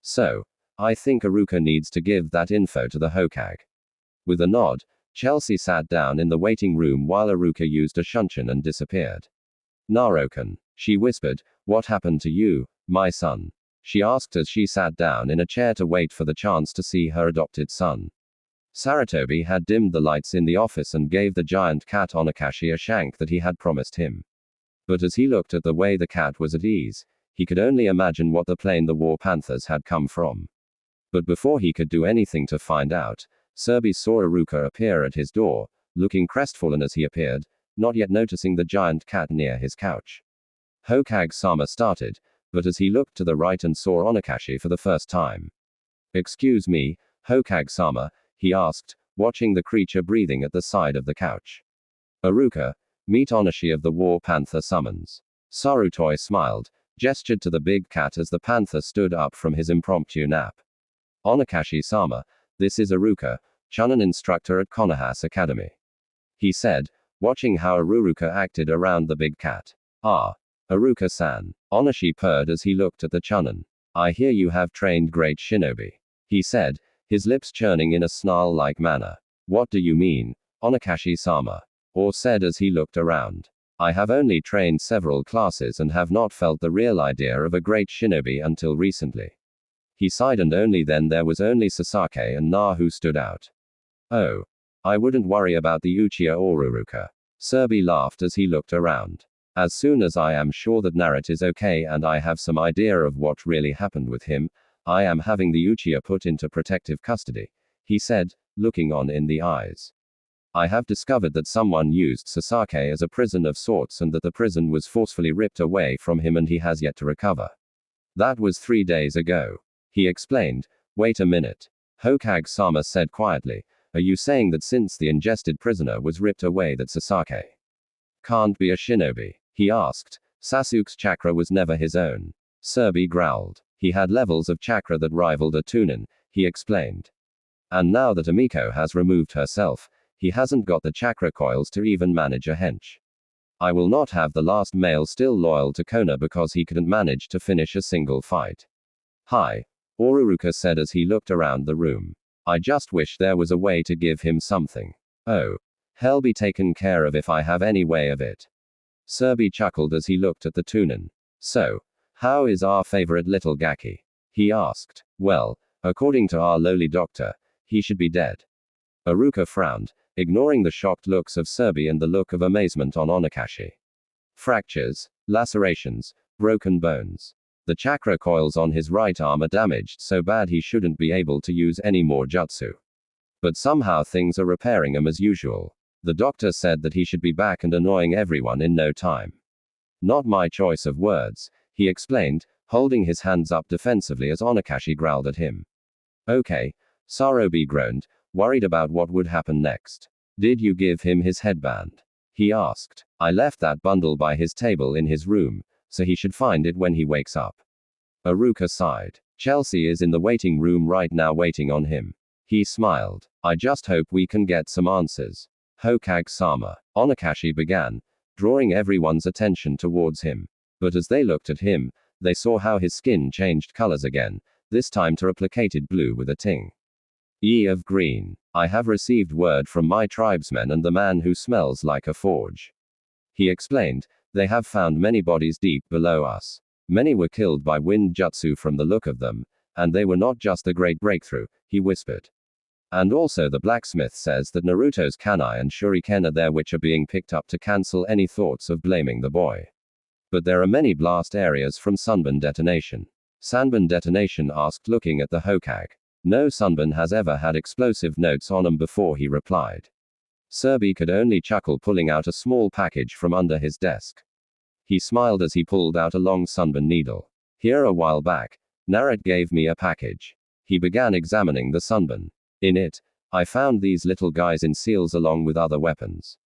So, I think Aruka needs to give that info to the Hokage. With a nod, Chelsea sat down in the waiting room while Aruka used a shunshin and disappeared. Naruto, she whispered, what happened to you, my son? She asked as she sat down in a chair to wait for the chance to see her adopted son. Saratobi had dimmed the lights in the office and gave the giant cat Onakashi a shank that he had promised him. But as he looked at the way the cat was at ease, he could only imagine what the plane the war panthers had come from. But before he could do anything to find out, Serbi saw Aruka appear at his door, looking crestfallen as he appeared, not yet noticing the giant cat near his couch. Hokage-sama started, but as he looked to the right and saw Onakashi for the first time. Excuse me, Hokage-sama, he asked, watching the creature breathing at the side of the couch. Aruka, meet Onashi of the War Panther summons. Sarutoi smiled, gestured to the big cat as the panther stood up from his impromptu nap. Onakashi-sama, this is Aruka, Chunin instructor at Konohas Academy. He said, watching how Aruka acted around the big cat. Ah. Aruka-san. Onashi purred as he looked at the Chunin. I hear you have trained great shinobi. He said, his lips churning in a snarl-like manner. What do you mean, Onakashi-sama? Or said as he looked around. I have only trained several classes and have not felt the real idea of a great shinobi until recently. He sighed and only then there was only Sasaki and Na who stood out. Oh. I wouldn't worry about the Uchiha or Uruka. Serbi laughed as he looked around. As soon as I am sure that Naruto is okay and I have some idea of what really happened with him, I am having the Uchiha put into protective custody, he said, looking on in the eyes. I have discovered that someone used Sasaki as a prison of sorts and that the prison was forcefully ripped away from him and he has yet to recover. That was 3 days ago. He explained. Wait a minute. Hokage-sama said quietly. Are you saying that since the ingested prisoner was ripped away that Sasaki can't be a shinobi? He asked. Sasuke's chakra was never his own. Serbi growled. He had levels of chakra that rivaled a Tunin, he explained. And now that Amiko has removed herself, he hasn't got the chakra coils to even manage a hench. I will not have the last male still loyal to Kona because he couldn't manage to finish a single fight. Hi. Uruka said as he looked around the room. I just wish there was a way to give him something. Oh. Hell be taken care of if I have any way of it. Serbi chuckled as he looked at the Tunin. So, how is our favorite little Gaki? He asked. Well, according to our lowly doctor, he should be dead. Aruka frowned, ignoring the shocked looks of Serbi and the look of amazement on Onakashi. Fractures, lacerations, broken bones. The chakra coils on his right arm are damaged so bad he shouldn't be able to use any more jutsu. But somehow things are repairing him as usual. The doctor said that he should be back and annoying everyone in no time. Not my choice of words, he explained, holding his hands up defensively as Onakashi growled at him. Okay, Sarobi groaned, worried about what would happen next. Did you give him his headband? He asked. I left that bundle by his table in his room, so he should find it when he wakes up. Aruka sighed. Chelsea is in the waiting room right now waiting on him. He smiled. I just hope we can get some answers. Hokage-sama. Onakashi began, drawing everyone's attention towards him. But as they looked at him, they saw how his skin changed colors again, this time to replicated blue with a ting of green. I have received word from my tribesmen and the man who smells like a forge. He explained, they have found many bodies deep below us. Many were killed by wind jutsu from the look of them, and they were not just the great breakthrough, he whispered. And also the blacksmith says that Naruto's kanai and shuriken are there which are being picked up to cancel any thoughts of blaming the boy. But there are many blast areas from Sunburn detonation. Sanburn detonation asked looking at the Hokage. No, Sunburn has ever had explosive notes on him before, he replied. Serbi could only chuckle, pulling out a small package from under his desk. He smiled as he pulled out a long Sunburn needle. Here a while back, Naruto gave me a package. He began examining the Sunburn. In it, I found these little guys in seals along with other weapons.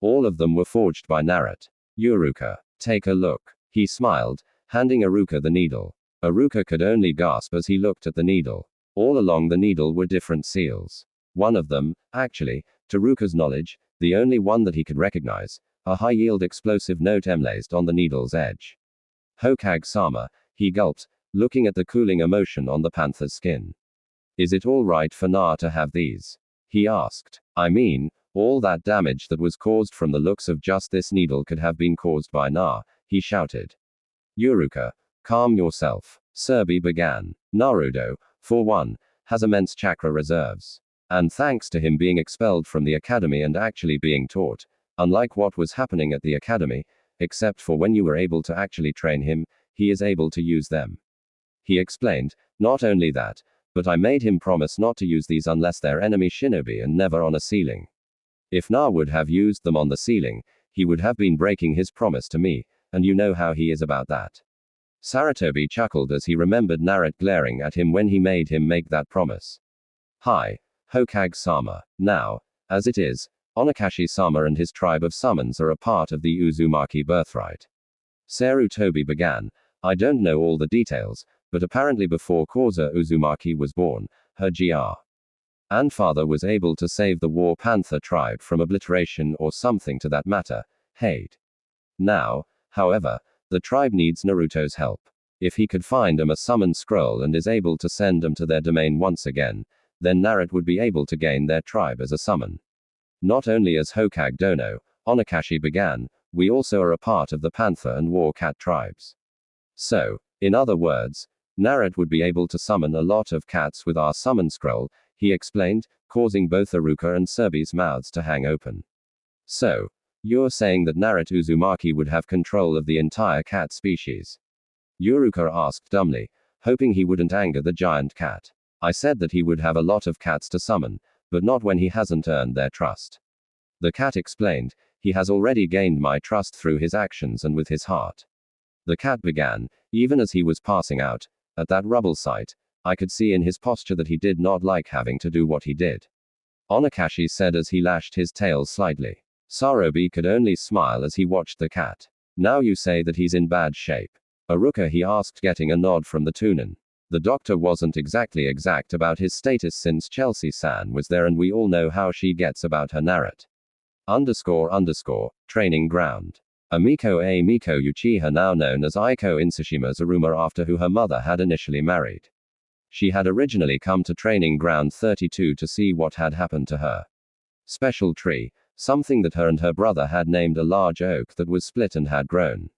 All of them were forged by Naruto. Yuruka, take a look. He smiled, handing Aruka the needle. Aruka could only gasp as he looked at the needle. All along the needle were different seals. One of them, actually, to Ruka's knowledge, the only one that he could recognize, a high-yield explosive note emblazed on the needle's edge. Hokage-sama, he gulped, looking at the cooling emotion on the panther's skin. Is it all right for Na to have these? He asked. I mean, all that damage that was caused from the looks of just this needle could have been caused by Na, he shouted. Yuruka, calm yourself. Surby began. Naruto, for one, has immense chakra reserves. And thanks to him being expelled from the academy and actually being taught, unlike what was happening at the academy, except for when you were able to actually train him, he is able to use them. He explained, not only that, but I made him promise not to use these unless they're enemy shinobi and never on a ceiling. If Na would have used them on the ceiling, he would have been breaking his promise to me, and you know how he is about that. Saratobi chuckled as he remembered Naruto glaring at him when he made him make that promise. Hi, Hokage-sama. Now, as it is, Onakashi-sama and his tribe of summons are a part of the Uzumaki birthright. Sarutobi began, I don't know all the details, but apparently before Koza Uzumaki was born, her grandfather was able to save the War Panther tribe from obliteration or something to that matter, hate. Now, however, the tribe needs Naruto's help. If he could find a summon scroll and is able to send them to their domain once again, then Naruto would be able to gain their tribe as a summon. Not only as Hokage Dono, Onakashi began, we also are a part of the Panther and War Cat tribes. So, in other words, Naruto would be able to summon a lot of cats with our summon scroll, he explained, causing both Aruka and Surby's mouths to hang open. So, you're saying that Naruto Uzumaki would have control of the entire cat species? Yuruka asked dumbly, hoping he wouldn't anger the giant cat. I said that he would have a lot of cats to summon, but not when he hasn't earned their trust. The cat explained, he has already gained my trust through his actions and with his heart. The cat began, even as he was passing out, at that rubble site, I could see in his posture that he did not like having to do what he did. Onakashi said as he lashed his tail slightly. Sarobi could only smile as he watched the cat. Now you say that he's in bad shape. Aruka, he asked, getting a nod from the Tunin. The doctor wasn't exactly exact about his status since Chelsea-san was there and we all know how she gets about her Naruto. Training ground. Amiko Uchiha, now known as Aiko in Tsushima's Aruma after who her mother had initially married. She had originally come to Training Ground 32 to see what had happened to her special tree, something that her and her brother had named a large oak that was split and had grown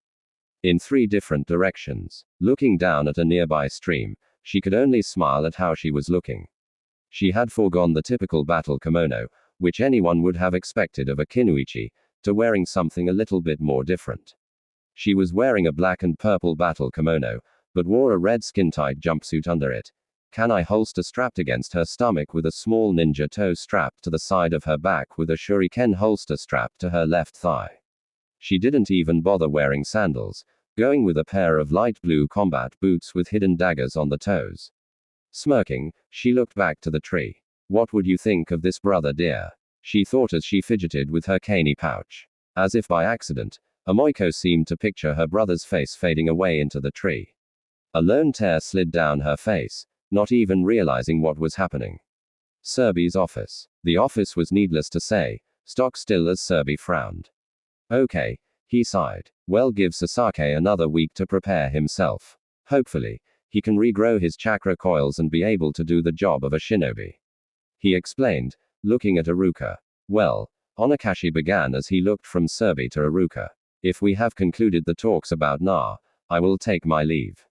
in 3 different directions. Looking down at a nearby stream, she could only smile at how she was looking. She had foregone the typical battle kimono, which anyone would have expected of a kinuichi, to wearing something a little bit more different. She was wearing a black and purple battle kimono, but wore a red skin-tight jumpsuit under it. Kanai holster strapped against her stomach with a small ninja toe strapped to the side of her back with a shuriken holster strapped to her left thigh. She didn't even bother wearing sandals, going with a pair of light blue combat boots with hidden daggers on the toes. Smirking, she looked back to the tree. What would you think of this, brother dear? She thought as she fidgeted with her caney pouch. As if by accident, Amoiko seemed to picture her brother's face fading away into the tree. A lone tear slid down her face, not even realizing what was happening. Surby's office. The office was, needless to say, stock still as Surby frowned. Okay, he sighed. Well, give Sasaki another week to prepare himself. Hopefully, he can regrow his chakra coils and be able to do the job of a shinobi. He explained, looking at Aruka. Well, Onakashi began as he looked from Surby to Aruka. If we have concluded the talks about Na, I will take my leave.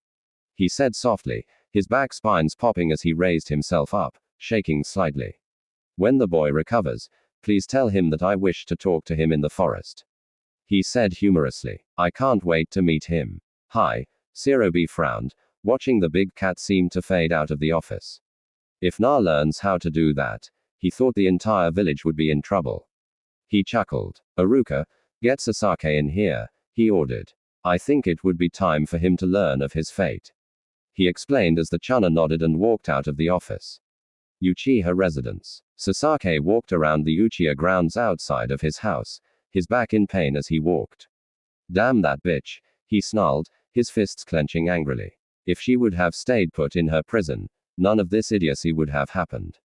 He said softly, his back spines popping as he raised himself up, shaking slightly. When the boy recovers, please tell him that I wish to talk to him in the forest. He said humorously. I can't wait to meet him. Hi, Sarobi frowned, watching the big cat seem to fade out of the office. If Na learns how to do that, he thought the entire village would be in trouble. He chuckled. Aruka, get Sasaki in here, he ordered. I think it would be time for him to learn of his fate. He explained as the Chana nodded and walked out of the office. Uchiha residence. Sasaki walked around the Uchiha grounds outside of his house, his back in pain as he walked. Damn that bitch, he snarled, his fists clenching angrily. If she would have stayed put in her prison, none of this idiocy would have happened.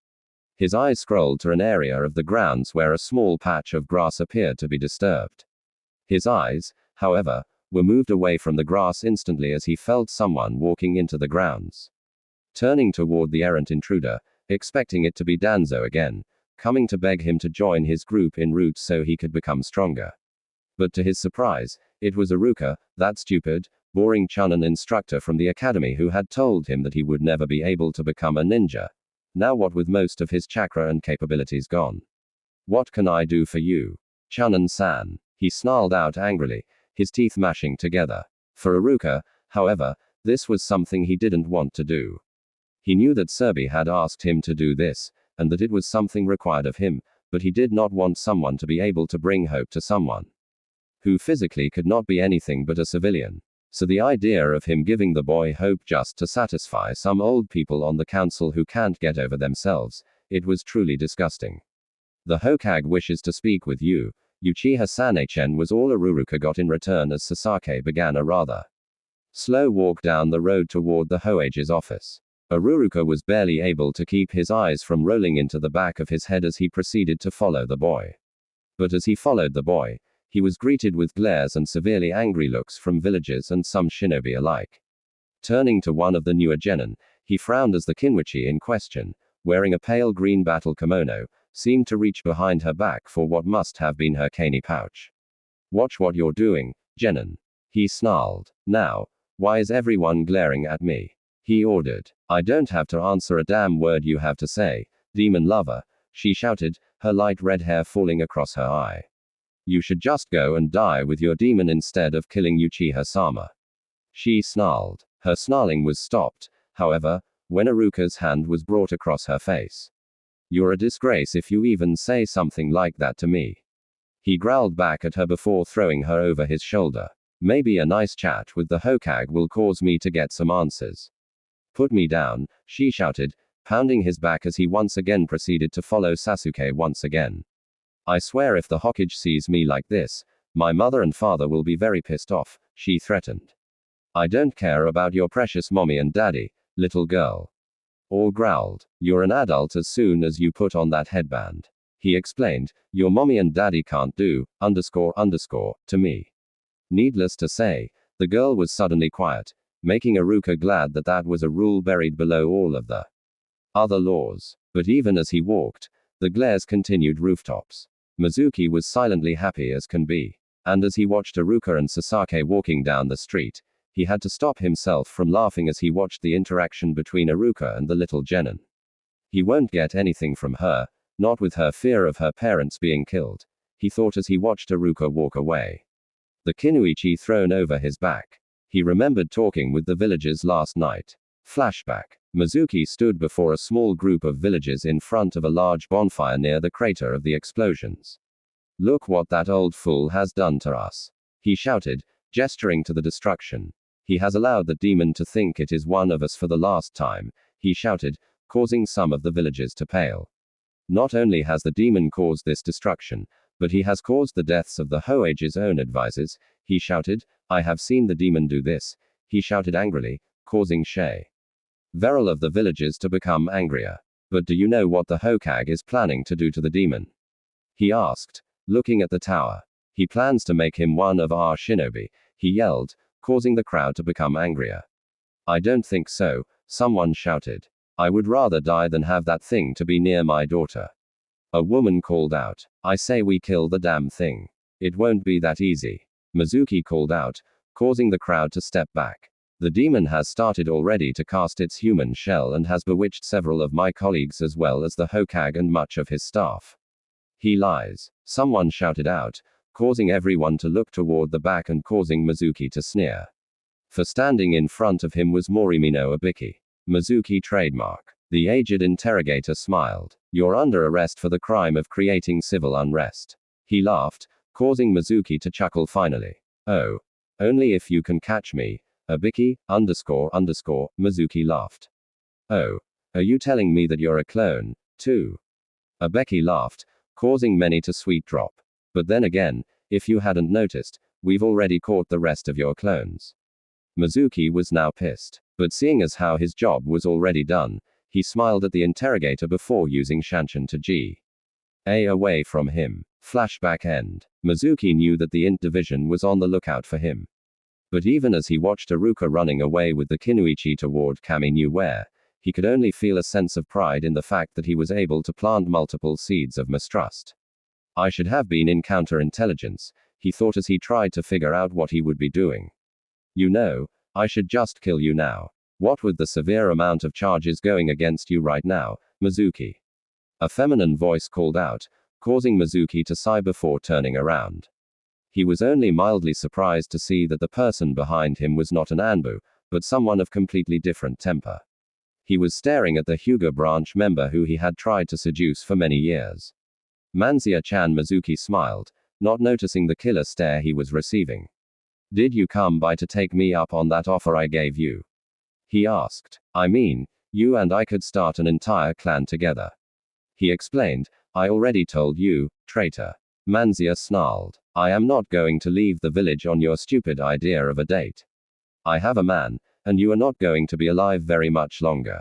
His eyes scrolled to an area of the grounds where a small patch of grass appeared to be disturbed. His eyes, however, were moved away from the grass instantly as he felt someone walking into the grounds. Turning toward the errant intruder, expecting it to be Danzo again, coming to beg him to join his group en route so he could become stronger. But to his surprise, it was Iruka, that stupid, boring Chunin instructor from the academy who had told him that he would never be able to become a ninja. Now what with most of his chakra and capabilities gone? What can I do for you? Chunin-san, he snarled out angrily, his teeth mashing together. For Iruka, however, this was something he didn't want to do. He knew that Serbi had asked him to do this, and that it was something required of him, but he did not want someone to be able to bring hope to someone who physically could not be anything but a civilian. So the idea of him giving the boy hope just to satisfy some old people on the council who can't get over themselves, it was truly disgusting. The Hokage wishes to speak with you, Uchiha-san was all Iruka got in return as Sasaki began a rather slow walk down the road toward the Hokage's office. Iruka was barely able to keep his eyes from rolling into the back of his head as he proceeded to follow the boy. But as he followed the boy, he was greeted with glares and severely angry looks from villagers and some shinobi alike. Turning to one of the newer genin, he frowned as the Kinwichi in question, wearing a pale green battle kimono, seemed to reach behind her back for what must have been her caney pouch. Watch what you're doing, genin. He snarled. Now, why is everyone glaring at me? He ordered. I don't have to answer a damn word you have to say, demon lover, she shouted, her light red hair falling across her eye. You should just go and die with your demon instead of killing Uchiha-sama. She snarled. Her snarling was stopped, however, when Iruka's hand was brought across her face. You're a disgrace if you even say something like that to me. He growled back at her before throwing her over his shoulder. Maybe a nice chat with the Hokage will cause me to get some answers. Put me down, she shouted, pounding his back as he once again proceeded to follow Sasuke once again. I swear if the Hokage sees me like this, my mother and father will be very pissed off, she threatened. I don't care about your precious mommy and daddy, little girl. All growled. You're an adult as soon as you put on that headband. He explained, your mommy and daddy can't do, to me. Needless to say, the girl was suddenly quiet, making Iruka glad that that was a rule buried below all of the other laws. But even as he walked, the glares continued rooftops. Mizuki was silently happy as can be. And as he watched Iruka and Sasaki walking down the street, he had to stop himself from laughing as he watched the interaction between Iruka and the little genin. He won't get anything from her, not with her fear of her parents being killed, he thought as he watched Iruka walk away. The Kinuichi thrown over his back. He remembered talking with the villagers last night. Flashback. Mizuki stood before a small group of villagers in front of a large bonfire near the crater of the explosions. Look what that old fool has done to us. He shouted, gesturing to the destruction. He has allowed the demon to think it is one of us for the last time, he shouted, causing some of the villagers to pale. Not only has the demon caused this destruction, but he has caused the deaths of the Hokage's own advisors, he shouted. I have seen the demon do this, he shouted angrily, causing several of the villagers to become angrier. But do you know what the Hokage is planning to do to the demon? He asked, looking at the tower. He plans to make him one of our shinobi, he yelled, causing the crowd to become angrier. I don't think so, someone shouted. I would rather die than have that thing to be near my daughter. A woman called out. I say we kill the damn thing. It won't be that easy. Mizuki called out, causing the crowd to step back. The demon has started already to cast its human shell and has bewitched several of my colleagues as well as the Hokage and much of his staff. He lies. Someone shouted out, causing everyone to look toward the back and causing Mizuki to sneer. For standing in front of him was Morimino Ibiki. Mizuki trademark. The aged interrogator smiled. You're under arrest for the crime of creating civil unrest. He laughed, causing Mizuki to chuckle finally. Oh. Only if you can catch me. Ibiki, __, Mizuki laughed. Oh. Are you telling me that you're a clone, too? Becky laughed, causing many to sweet drop. But then again, if you hadn't noticed, we've already caught the rest of your clones. Mizuki was now pissed. But seeing as how his job was already done, he smiled at the interrogator before using Shanshan to G.A. away from him. Flashback end. Mizuki knew that the Int division was on the lookout for him. But even as he watched Aruka running away with the Kinuichi toward Kami knew where, he could only feel a sense of pride in the fact that he was able to plant multiple seeds of mistrust. I should have been in counterintelligence, he thought as he tried to figure out what he would be doing. You know, I should just kill you now. What with the severe amount of charges going against you right now, Mizuki? A feminine voice called out, causing Mizuki to sigh before turning around. He was only mildly surprised to see that the person behind him was not an Anbu, but someone of completely different temper. He was staring at the Hyuga branch member who he had tried to seduce for many years. Manzia-chan. Mizuki smiled, not noticing the killer stare he was receiving. Did you come by to take me up on that offer I gave you? He asked. I mean, you and I could start an entire clan together. He explained, I already told you, traitor. Manzia snarled. I am not going to leave the village on your stupid idea of a date. I have a man, and you are not going to be alive very much longer.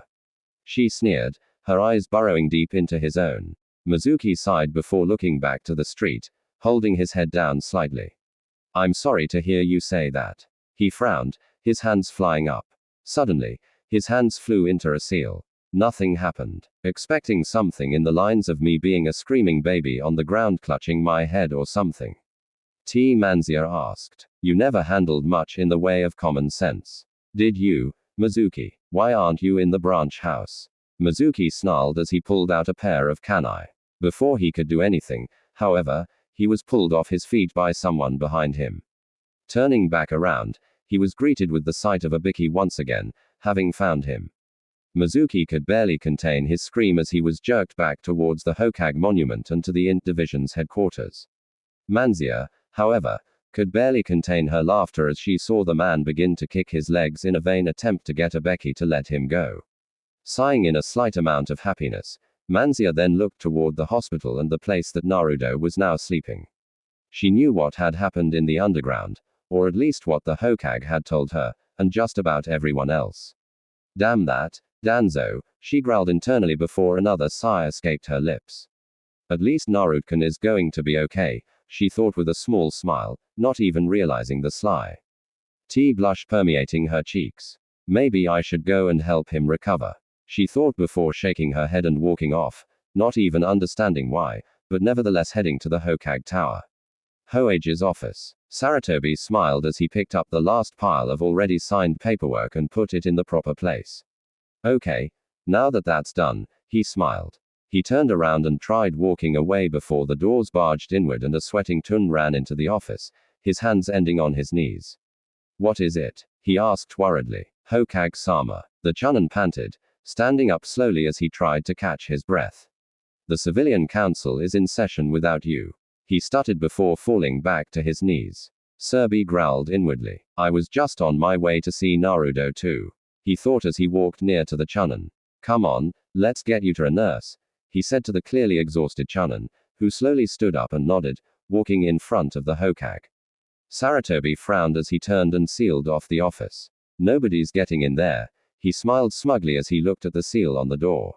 She sneered, her eyes burrowing deep into his own. Mizuki sighed before looking back to the street, holding his head down slightly. I'm sorry to hear you say that. He frowned, his hands flying up. Suddenly, his hands flew into a seal. Nothing happened. Expecting something in the lines of me being a screaming baby on the ground clutching my head or something. Manzia asked. You never handled much in the way of common sense. Did you, Mizuki? Why aren't you in the branch house? Mizuki snarled as he pulled out a pair of kanai. Before he could do anything, however, he was pulled off his feet by someone behind him. Turning back around, he was greeted with the sight of Abiki once again, having found him. Mizuki could barely contain his scream as he was jerked back towards the Hokage monument and to the Int division's headquarters. Manzia, however, could barely contain her laughter as she saw the man begin to kick his legs in a vain attempt to get Abeki to let him go. Sighing in a slight amount of happiness, Manzia then looked toward the hospital and the place that Naruto was now sleeping. She knew what had happened in the underground, or at least what the Hokage had told her, and just about everyone else. Damn that, Danzo, she growled internally before another sigh escaped her lips. At least Naruto-kun is going to be okay, she thought with a small smile, not even realizing the sly blush permeating her cheeks. Maybe I should go and help him recover, she thought before shaking her head and walking off, not even understanding why, but nevertheless heading to the Hokage Tower. Hoage's office. Saratobi smiled as he picked up the last pile of already signed paperwork and put it in the proper place. Okay, now that that's done, he smiled. He turned around and tried walking away before the doors barged inward and a sweating Tun ran into the office, his hands ending on his knees. What is it? He asked worriedly. Hokage-sama. The Chunin panted, standing up slowly as he tried to catch his breath. The civilian council is in session without you. He stuttered before falling back to his knees. Serbi growled inwardly. I was just on my way to see Naruto too. He thought as he walked near to the Chunin. Come on, let's get you to a nurse, he said to the clearly exhausted Chunin, who slowly stood up and nodded, walking in front of the Hokage. Saratobi frowned as he turned and sealed off the office. Nobody's getting in there, he smiled smugly as he looked at the seal on the door.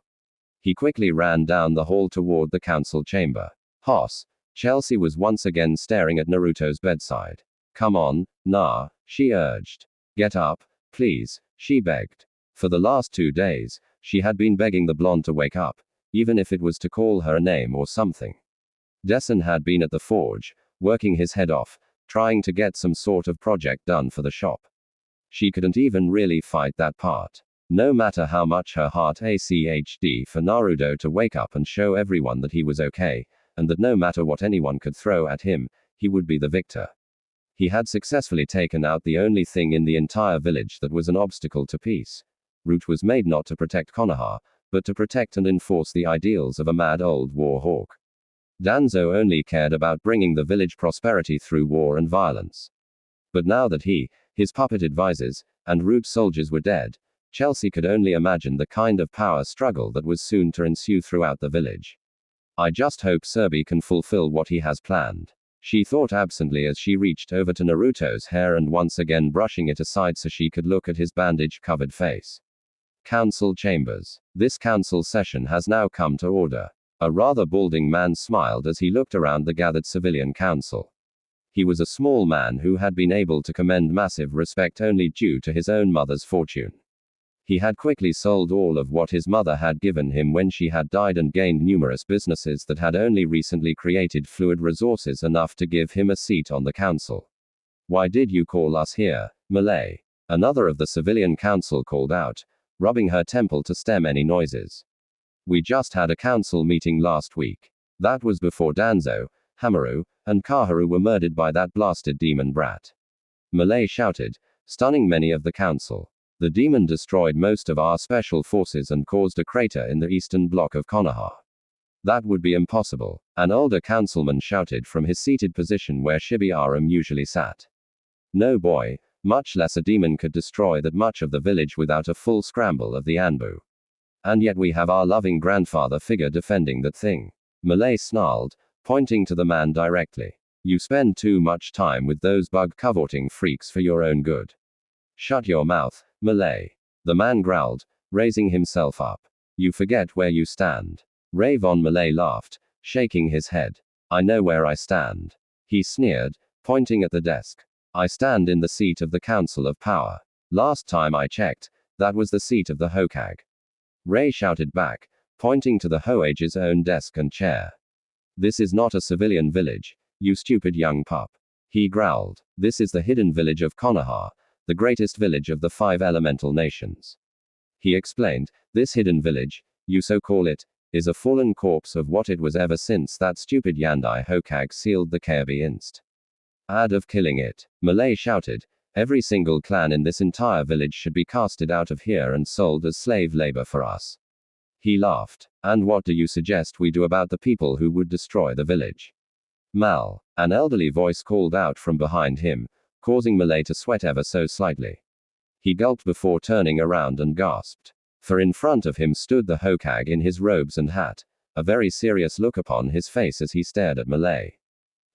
He quickly ran down the hall toward the council chamber. Hoss, Chelsea was once again staring at Naruto's bedside. Come on, nah, she urged. Get up, please, she begged. For the last 2 days, she had been begging the blonde to wake up, even if it was to call her a name or something. Dessen had been at the forge, working his head off, trying to get some sort of project done for the shop. She couldn't even really fight that part. No matter how much her heart ached for Naruto to wake up and show everyone that he was okay, and that no matter what anyone could throw at him, he would be the victor. He had successfully taken out the only thing in the entire village that was an obstacle to peace. Root was made not to protect Konoha, but to protect and enforce the ideals of a mad old war hawk. Danzo only cared about bringing the village prosperity through war and violence. But now that he, his puppet advisors, and Root's soldiers were dead, Chelsea could only imagine the kind of power struggle that was soon to ensue throughout the village. I just hope Serbi can fulfill what he has planned, she thought absently as she reached over to Naruto's hair and once again brushing it aside so she could look at his bandage-covered face. Council chambers. This council session has now come to order. A rather balding man smiled as he looked around the gathered civilian council. He was a small man who had been able to command massive respect only due to his own mother's fortune. He had quickly sold all of what his mother had given him when she had died and gained numerous businesses that had only recently created fluid resources enough to give him a seat on the council. Why did you call us here, Malay? Another of the civilian council called out, rubbing her temple to stem any noises. We just had a council meeting last week. That was before Danzo, Hamaru, and Kaharu were murdered by that blasted demon brat. Malay shouted, stunning many of the council. The demon destroyed most of our special forces and caused a crater in the eastern block of Konoha. That would be impossible, an older councilman shouted from his seated position where Shibiaram usually sat. No boy, much less a demon could destroy that much of the village without a full scramble of the Anbu. And yet we have our loving grandfather figure defending that thing. Malay snarled, pointing to the man directly. You spend too much time with those bug-cavorting freaks for your own good. Shut your mouth, Malay. The man growled, raising himself up. You forget where you stand. Ravon Malay laughed, shaking his head. I know where I stand. He sneered, pointing at the desk. I stand in the seat of the Council of Power. Last time I checked, that was the seat of the Hokage. Ray shouted back, pointing to the Hoage's own desk and chair. This is not a civilian village, you stupid young pup. He growled. This is the hidden village of Konoha, the greatest village of the 5 elemental nations. He explained, this hidden village, you so call it, is a fallen corpse of what it was ever since that stupid Yandai Hokage sealed the Kyuubi Inst. Ad of killing it. Malay shouted, every single clan in this entire village should be casted out of here and sold as slave labor for us. He laughed. And what do you suggest we do about the people who would destroy the village? Mal. An elderly voice called out from behind him, causing Malay to sweat ever so slightly. He gulped before turning around and gasped. For in front of him stood the Hokage in his robes and hat, a very serious look upon his face as he stared at Malay.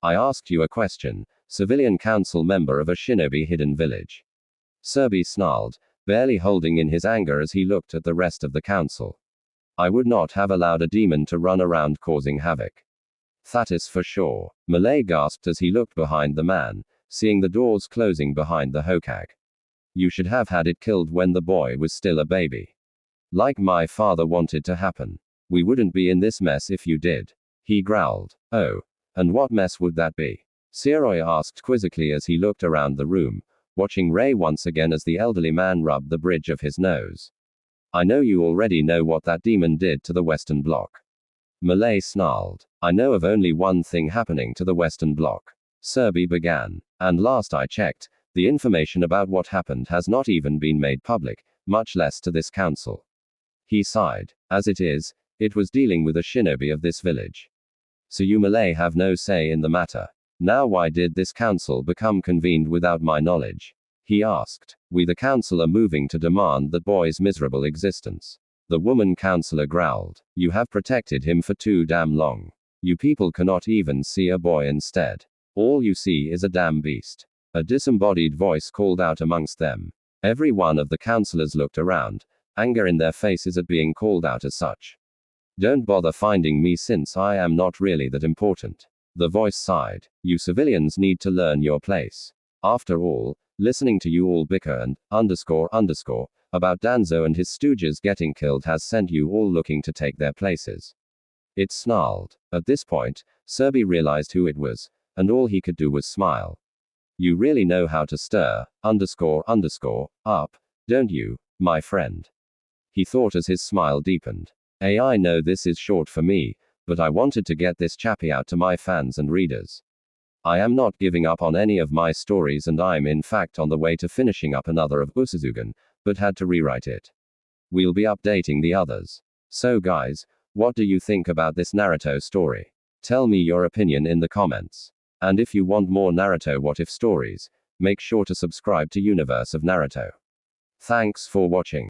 I asked you a question, civilian council member of a shinobi hidden village. Serbi snarled, barely holding in his anger as he looked at the rest of the council. I would not have allowed a demon to run around causing havoc. That is for sure. Malay gasped as he looked behind the man, seeing the doors closing behind the Hokage. You should have had it killed when the boy was still a baby. Like my father wanted to happen. We wouldn't be in this mess if you did. He growled. Oh. And what mess would that be? Seiroi asked quizzically as he looked around the room, watching Ray once again as the elderly man rubbed the bridge of his nose. I know you already know what that demon did to the Western Bloc. Malay snarled. I know of only one thing happening to the Western Bloc. Serbi began. And last I checked, the information about what happened has not even been made public, much less to this council. He sighed. As it is, it was dealing with a shinobi of this village. So you Malay have no say in the matter. Now why did this council become convened without my knowledge? He asked. We the council are moving to demand that boy's miserable existence. The woman councillor growled. You have protected him for too damn long. You people cannot even see a boy instead. All you see is a damn beast. A disembodied voice called out amongst them. Every one of the councillors looked around, anger in their faces at being called out as such. Don't bother finding me since I am not really that important. The voice sighed. You civilians need to learn your place. After all, listening to you all bicker and about Danzo and his stooges getting killed has sent you all looking to take their places. It snarled. At this point, Serbi realized who it was, and all he could do was smile. You really know how to stir, up, don't you, my friend? He thought as his smile deepened. I know this is short for me, but I wanted to get this chappy out to my fans and readers. I am not giving up on any of my stories and I'm in fact on the way to finishing up another of Usuzugan, but had to rewrite it. We'll be updating the others. So guys, what do you think about this Naruto story? Tell me your opinion in the comments. And if you want more Naruto what if stories, make sure to subscribe to Universe of Naruto. Thanks for watching.